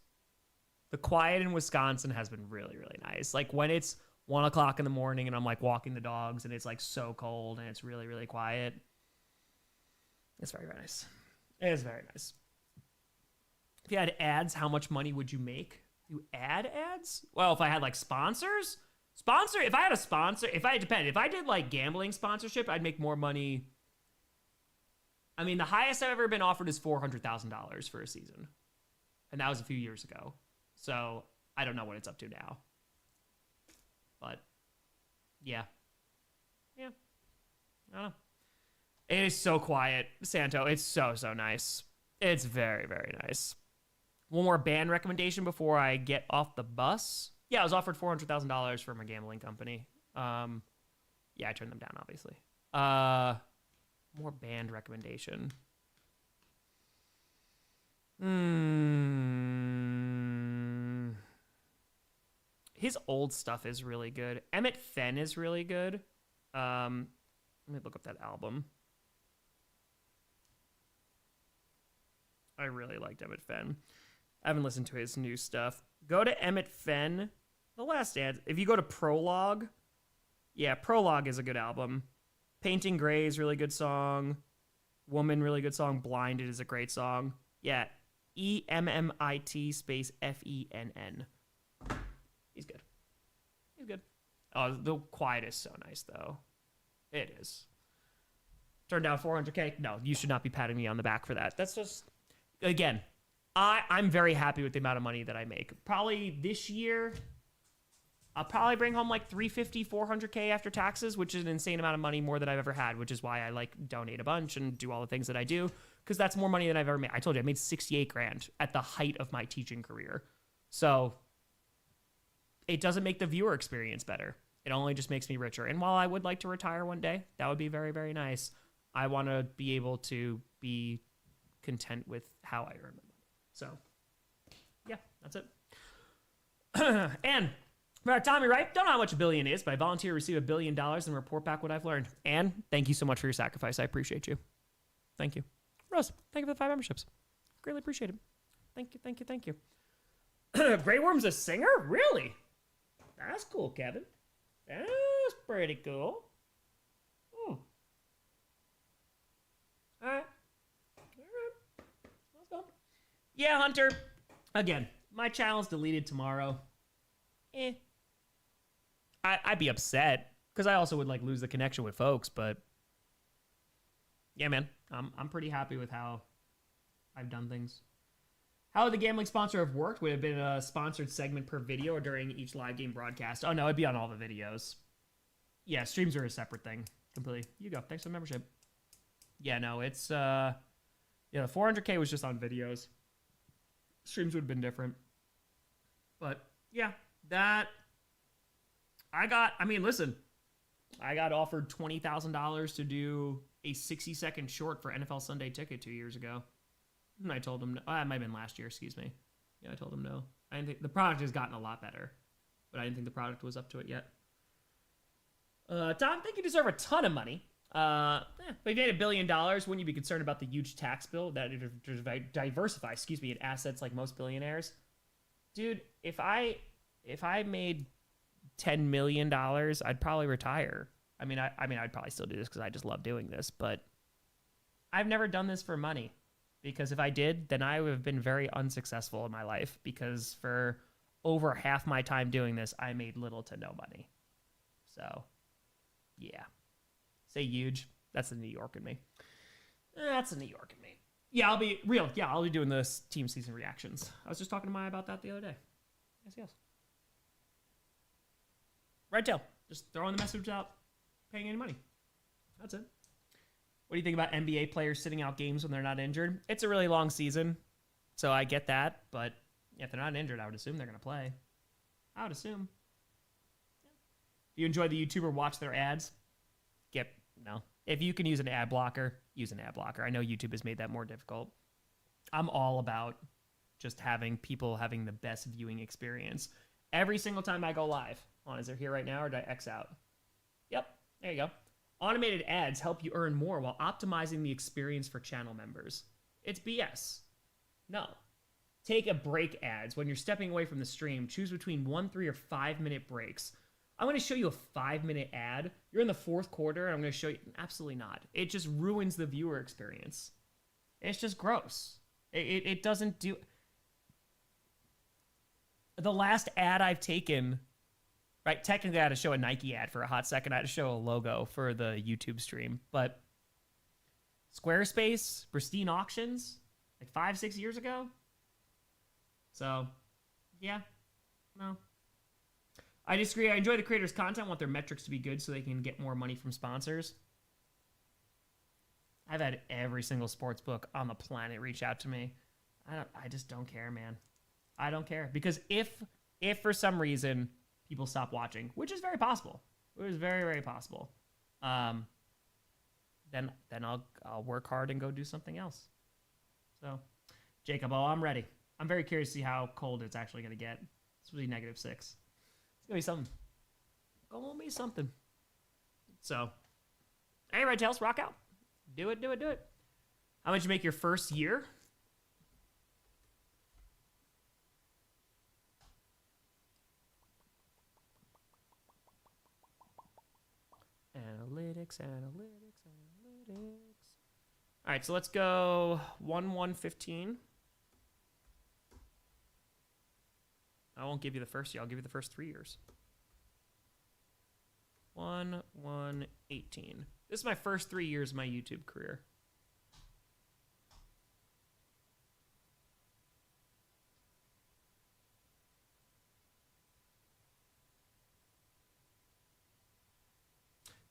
The quiet in Wisconsin has been really, really nice. Like when it's 1 o'clock in the morning and I'm like walking the dogs and it's like so cold and it's really, really quiet. It's very, very nice. It is very nice. If you had ads, how much money would you make? You add ads? Well, if I had like sponsors, if I had a sponsor, if I did like gambling sponsorship, I'd make more money. I mean, the highest I've ever been offered is $400,000 for a season. And that was a few years ago. So I don't know what it's up to now. But yeah. I don't know. It is so quiet, Santo. It's so nice. It's very, very nice. One more band recommendation before I get off the bus. Yeah, I was offered $400,000 from a gambling company. Yeah, I turned them down, obviously. More band recommendation. His old stuff is really good. Emmett Fenn is really good. Let me look up that album. I really liked Emmett Fenn. I haven't listened to his new stuff. Go to Emmett Fenn. The last ad. If you go to Prologue. Yeah, Prologue is a good album. Painting Gray is a really good song. Woman, really good song. Blinded is a great song. Yeah. EMMIT space FENN. He's good. He's good. Oh, the quiet is so nice, though. It is. Turned down $400K. No, you should not be patting me on the back for that. That's just, again, I'm very happy with the amount of money that I make. Probably this year, I'll probably bring home like 350, 400K after taxes, which is an insane amount of money, more than I've ever had, which is why I like donate a bunch and do all the things that I do, because that's more money than I've ever made. I told you I made 68 grand at the height of my teaching career. So it doesn't make the viewer experience better. It only just makes me richer. And while I would like to retire one day, that would be very, very nice. I want to be able to be content with how I earn my money. So yeah, that's it. And Tommy, right? Don't know how much a billion is, but I volunteer to receive $1 billion and report back what I've learned. And thank you so much for your sacrifice. I appreciate you. Thank you. Rose, thank you for the 5 memberships. Greatly appreciate it. Thank you, thank you, thank you. Grey Worm's a singer? Really? That's cool, Kevin. That's pretty cool. All right. Let's go. Yeah, Hunter. Again, my channel's deleted tomorrow. I'd be upset because I also would like lose the connection with folks, but yeah, man, I'm pretty happy with how I've done things. How would the gambling sponsor have worked? Would it have been a sponsored segment per video or during each live game broadcast? Oh no, it'd be on all the videos. Yeah, streams are a separate thing completely. You go. Thanks for the membership. Yeah, no, it's yeah, the 400K was just on videos. Streams would have been different. But yeah, that listen, I got offered $20,000 to do a 60-second short for NFL Sunday Ticket 2 years ago. And I told him, no. It might have been last year, excuse me. Yeah, I told him no. I didn't think the product has gotten a lot better, but I didn't think the product was up to it yet. Tom, I think you deserve a ton of money. But if you made $1 billion, wouldn't you be concerned about the huge tax bill that it diversify, in assets like most billionaires? Dude, if I made $10 million, I'd probably retire. I'd probably still do this because I just love doing this, but I've never done this for money, because if I did, then I would have been very unsuccessful in my life, because for over half my time doing this, I made little to no money. So, yeah. Say huge. That's the New York in me. That's the New York in me. Yeah, I'll be real. Yeah, I'll be doing this team season reactions. I was just talking to Maya about that the other day. Yes. Red tail. Just throwing the message out, paying any money. That's it. What do you think about NBA players sitting out games when they're not injured? It's a really long season, so I get that. But if they're not injured, I would assume they're going to play. I would assume. Do you enjoy the YouTuber watch their ads? No. If you can use an ad blocker, use an ad blocker. I know YouTube has made that more difficult. I'm all about just having people having the best viewing experience. Every single time I go live. Is there here right now, or did I X out? Yep, there you go. Automated ads help you earn more while optimizing the experience for channel members. It's BS. No. Take a break ads. When you're stepping away from the stream, choose between 1, 3, or 5 minute breaks. I'm going to show you a 5-minute ad. You're in the 4th quarter, and I'm going to show you. Absolutely not. It just ruins the viewer experience. It's just gross. It doesn't do. The last ad I've taken, right? Technically, I had to show a Nike ad for a hot second. I had to show a logo for the YouTube stream. But Squarespace, Pristine Auctions, like 5-6 years ago. So, yeah. No. I disagree. I enjoy the creators' content, want their metrics to be good so they can get more money from sponsors. I've had every single sports book on the planet reach out to me. I just don't care, man. I don't care. Because if for some reason people stop watching, which is very possible. It was very, very possible. Then I'll work hard and go do something else. So, Jacob, I'm ready. I'm very curious to see how cold it's actually going to get. It's really -6. It's going to be something. Gonna be something. So, hey, Red Tails, rock out. Do it. How much you make your first year? Analytics. All right, so let's go 1-1-15. I won't give you the first year. I'll give you the first 3 years. 1-1-18. This is my first 3 years of my YouTube career.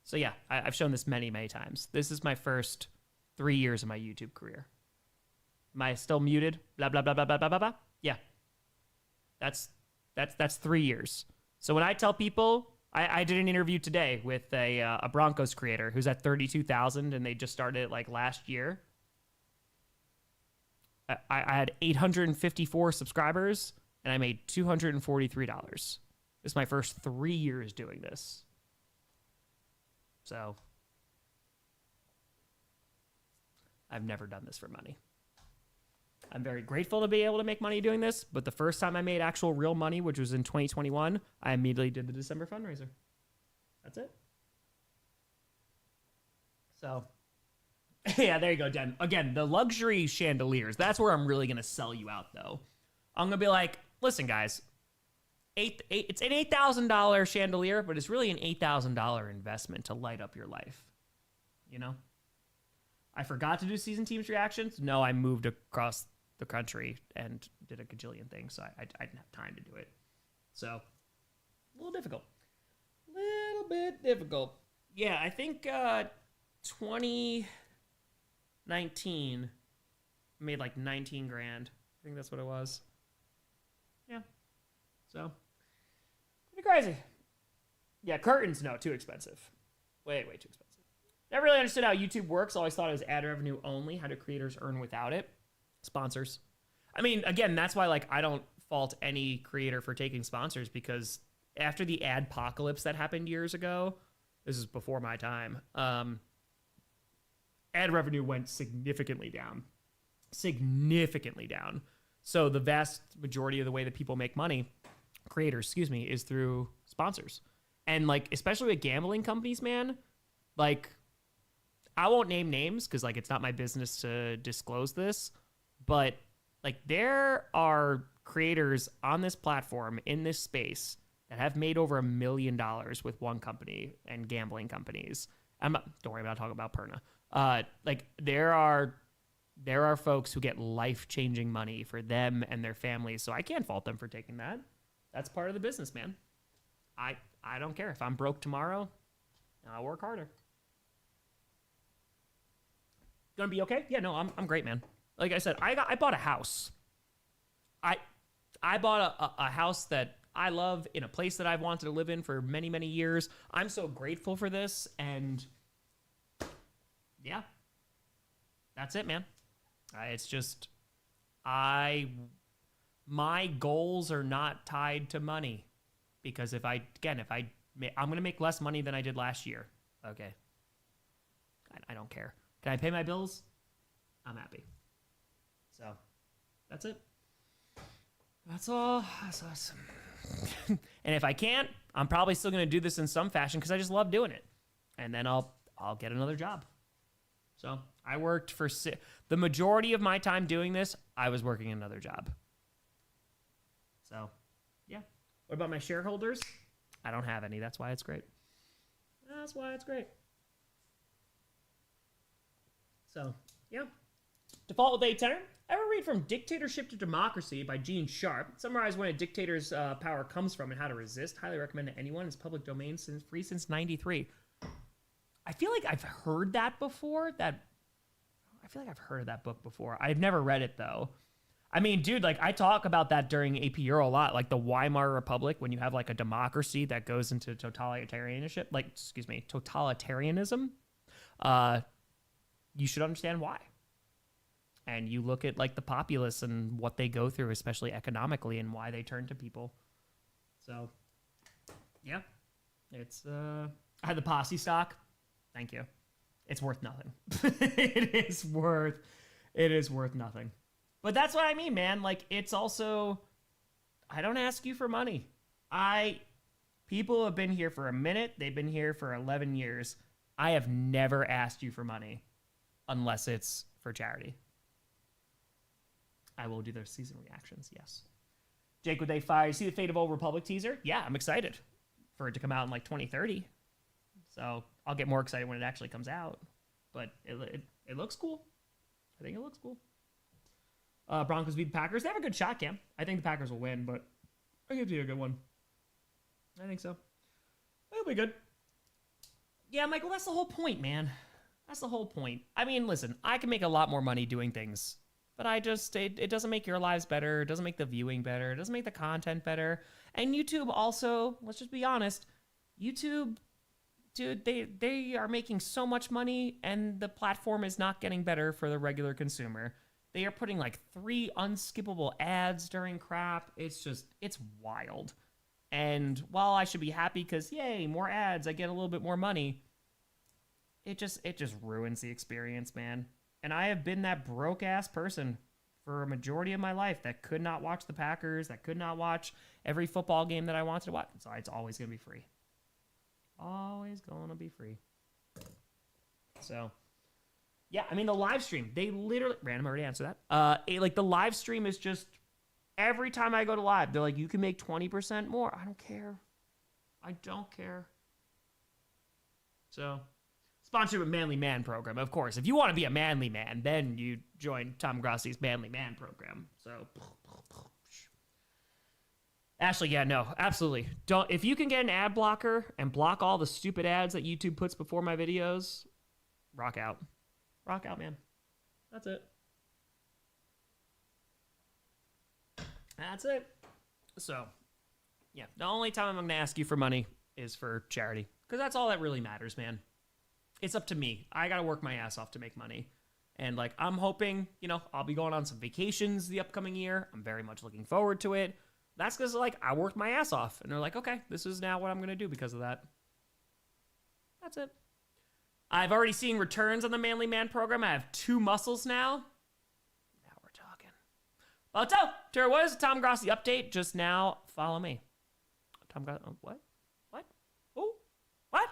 So yeah, I've shown this many, many times. This is my first 3 years of my YouTube career. Am I still muted? Blah, blah, blah, blah, blah, blah, blah, blah. Yeah. That's 3 years. So when I tell people, I did an interview today with a Broncos creator who's at 32,000 and they just started it like last year. I had 854 subscribers and I made $243. This is my first 3 years doing this. So I've never done this for money. I'm very grateful to be able to make money doing this, but the first time I made actual real money, which was in 2021, I immediately did the December fundraiser. That's it. So, yeah, there you go, Den. Again, the luxury chandeliers, that's where I'm really going to sell you out, though. I'm going to be like, listen, guys, it's an $8,000 chandelier, but it's really an $8,000 investment to light up your life. You know? I forgot to do season teams reactions. No, I moved across the country and did a gajillion things, so I didn't have time to do it. So, a little difficult. Little bit difficult. Yeah, I think 2019 made like 19 grand. I think that's what it was. Yeah. So, pretty crazy. Yeah, curtains, no, too expensive. Way too expensive. Never really understood how YouTube works. Always thought it was ad revenue only. How do creators earn without it? Sponsors. I mean, again, that's why like I don't fault any creator for taking sponsors, because after the adpocalypse that happened years ago, this is before my time, ad revenue went significantly down. Significantly down. So the vast majority of the way that people make money, creators, is through sponsors. And like, especially with gambling companies, man, like, I won't name names because like it's not my business to disclose this, but like there are creators on this platform in this space that have made over $1 million with one company and gambling companies. Don't worry about talking about Perna. Like there are folks who get life-changing money for them and their families, so I can't fault them for taking that. That's part of the business, man. I don't care if I'm broke tomorrow. I'll work harder. Gonna be okay? Yeah, no, I'm great, man. Like I said, I bought a house. I bought a house that I love in a place that I've wanted to live in for many, many years. I'm so grateful for this, and yeah, that's it, man. It's just my goals are not tied to money, because I'm gonna make less money than I did last year. Okay, I don't care. Can I pay my bills? I'm happy. So, that's it. That's all. That's awesome. And if I can't, I'm probably still going to do this in some fashion because I just love doing it. And then I'll get another job. So, I worked for the majority of my time doing this, I was working another job. So, yeah. What about my shareholders? I don't have any. That's why it's great. That's why it's great. So, yeah. Default with a tenor. Ever read From Dictatorship to Democracy by Gene Sharp? Summarize when a dictator's power comes from and how to resist. Highly recommend to anyone. It's public domain free since 93. I feel like I've heard that before. I feel like I've heard of that book before. I've never read it, though. I mean, dude, like, I talk about that during AP Euro a lot. Like, the Weimar Republic, when you have, like, a democracy that goes into totalitarianism. You should understand why. And you look at like the populace and what they go through, especially economically, and why they turn to people. So, yeah, it's I had the posse stock. Thank you. It's worth nothing. It is worth nothing. But that's what I mean, man. Like, it's also, I don't ask you for money. People have been here for a minute. They've been here for 11 years. I have never asked you for money unless it's for charity. I will do their season reactions, yes. Jake, would they fire? You see the Fate of Old Republic teaser? Yeah, I'm excited for it to come out in like 2030. So I'll get more excited when it actually comes out. But it looks cool. I think it looks cool. Broncos beat the Packers. They have a good shot, Cam. I think the Packers will win, but I think it'll be a good one. I think so. It'll be good. Yeah, Michael, that's the whole point, man. That's the whole point. I mean, listen, I can make a lot more money doing things, but it doesn't make your lives better. It doesn't make the viewing better. It doesn't make the content better. And YouTube also, let's just be honest, YouTube, dude, they are making so much money and the platform is not getting better for the regular consumer. They are putting like 3 unskippable ads during crap. It's wild. And while I should be happy because, yay, more ads, I get a little bit more money, it just ruins the experience, man. And I have been that broke-ass person for a majority of my life that could not watch the Packers, that could not watch every football game that I wanted to watch. So it's always going to be free. Always going to be free. So, yeah, I mean, the live stream, they literally... Random already answered that. Like, the live stream is just... Every time I go to live, they're like, you can make 20% more. I don't care. I don't care. So, sponsored with Manly Man program, of course. If you want to be a manly man, then you join Tom Grossi's Manly Man program. So, Ashley, yeah, no, absolutely. Don't. If you can get an ad blocker and block all the stupid ads that YouTube puts before my videos, rock out. Rock out, man. That's it. That's it. So, yeah, the only time I'm going to ask you for money is for charity. Because that's all that really matters, man. It's up to me. I got to work my ass off to make money. And, like, I'm hoping, I'll be going on some vacations the upcoming year. I'm very much looking forward to it. That's because, like, I worked my ass off. And they're like, okay, this is now what I'm going to do because of that. That's it. I've already seen returns on the Manly Man program. I have 2 muscles now. Well, Tara, what is the Tom Grossi update? Just now, follow me. Tom Grossi, what? What? Oh, what?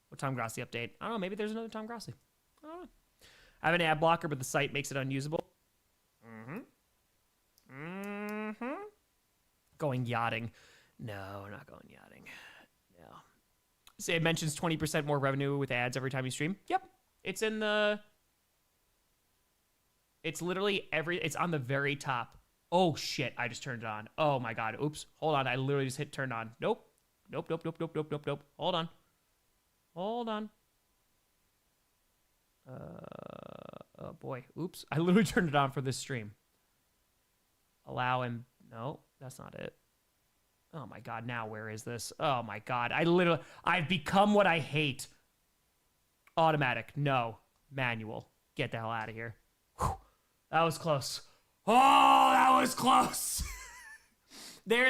What Tom Grossi update? I don't know. Maybe there's another Tom Grossi. I don't know. I have an ad blocker, but the site makes it unusable. Going yachting. No, we're not going yachting. No. So it mentions 20% more revenue with ads every time you stream. Yep. It's in the... It's literally it's on the very top. Oh, shit. I just turned it on. Oh, my God. Oops. Hold on. I literally just hit turn on. Nope. Nope. Hold on. Oh, boy. Oops. I literally turned it on for this stream. Allow him. No, that's not it. Oh, my God. Now, where is this? Oh, my God. I've become what I hate. Automatic. No. Manual. Get the hell out of here. Whew. That was close. Oh, that was close. That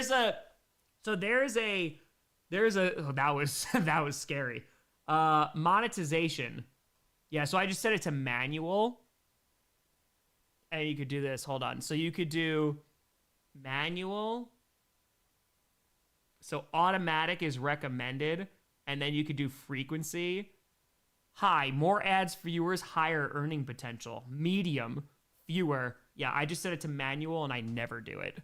was scary. Monetization. Yeah, so I just set it to manual. And you could do this. Hold on. So you could do manual. So automatic is recommended. And then you could do frequency. High, more ads for viewers, higher earning potential. Medium, fewer. Yeah, I just set it to manual and I never do it.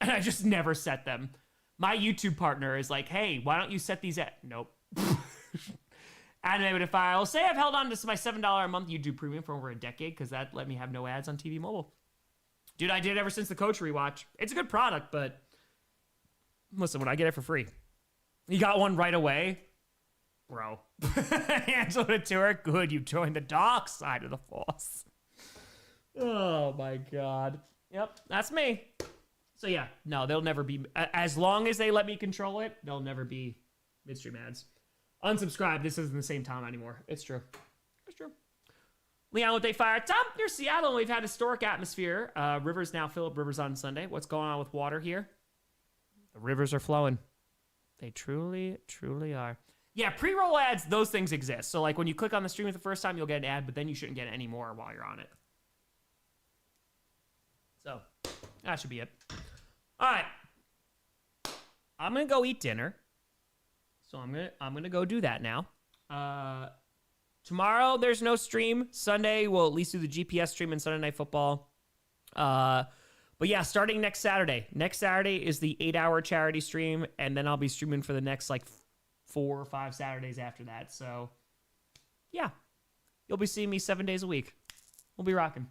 And I just never set them. My YouTube partner is like, hey, why don't you set these at... Nope. Animated file. Say I've held on to my $7 a month YouTube premium for over a decade because that let me have no ads on TV mobile. Dude, I did it ever since the Coach rewatch. It's a good product, but... Listen, when I get it for free. You got one right away? Bro. Angela Tour, good. You joined the dark side of the force. Oh my God. Yep, that's me. So yeah, no, they'll never be, as long as they let me control it, they'll never be midstream ads. Unsubscribe. This isn't the same Tom anymore. It's true. It's true. Leon with Day Fire. Tom, you're Seattle and we've had historic atmosphere. Rivers now Philip Rivers on Sunday. What's going on with water here? The rivers are flowing. They truly, truly are. Yeah, pre-roll ads, those things exist. So, like, when you click on the stream for the first time, you'll get an ad, but then you shouldn't get any more while you're on it. So, that should be it. All right. I'm going to go eat dinner. So, I'm gonna go do that now. Tomorrow, there's no stream. Sunday, we'll at least do the GPS stream and Sunday Night Football. But yeah, starting next Saturday. Next Saturday is the 8-hour charity stream, and then I'll be streaming for the next, 4 or 5 Saturdays after that. So, yeah. You'll be seeing me 7 days a week. We'll be rocking.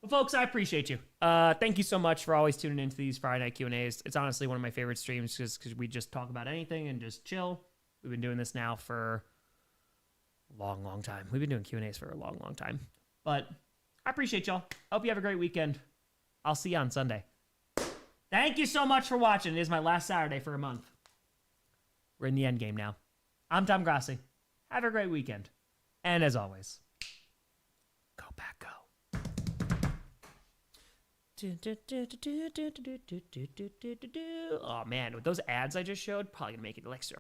Well, folks, I appreciate you. Thank you so much for always tuning into these Friday Night Q&As. It's honestly one of my favorite streams because we just talk about anything and just chill. We've been doing this now for long time. We've been doing Q&As for a long time. But I appreciate y'all. I hope you have a great weekend. I'll see you on Sunday. Thank you so much for watching. It is my last Saturday for a month. We're in the end game now. I'm Tom Grossi. Have a great weekend. And as always, go Pack Go. Oh man, with those ads I just showed, probably gonna make it like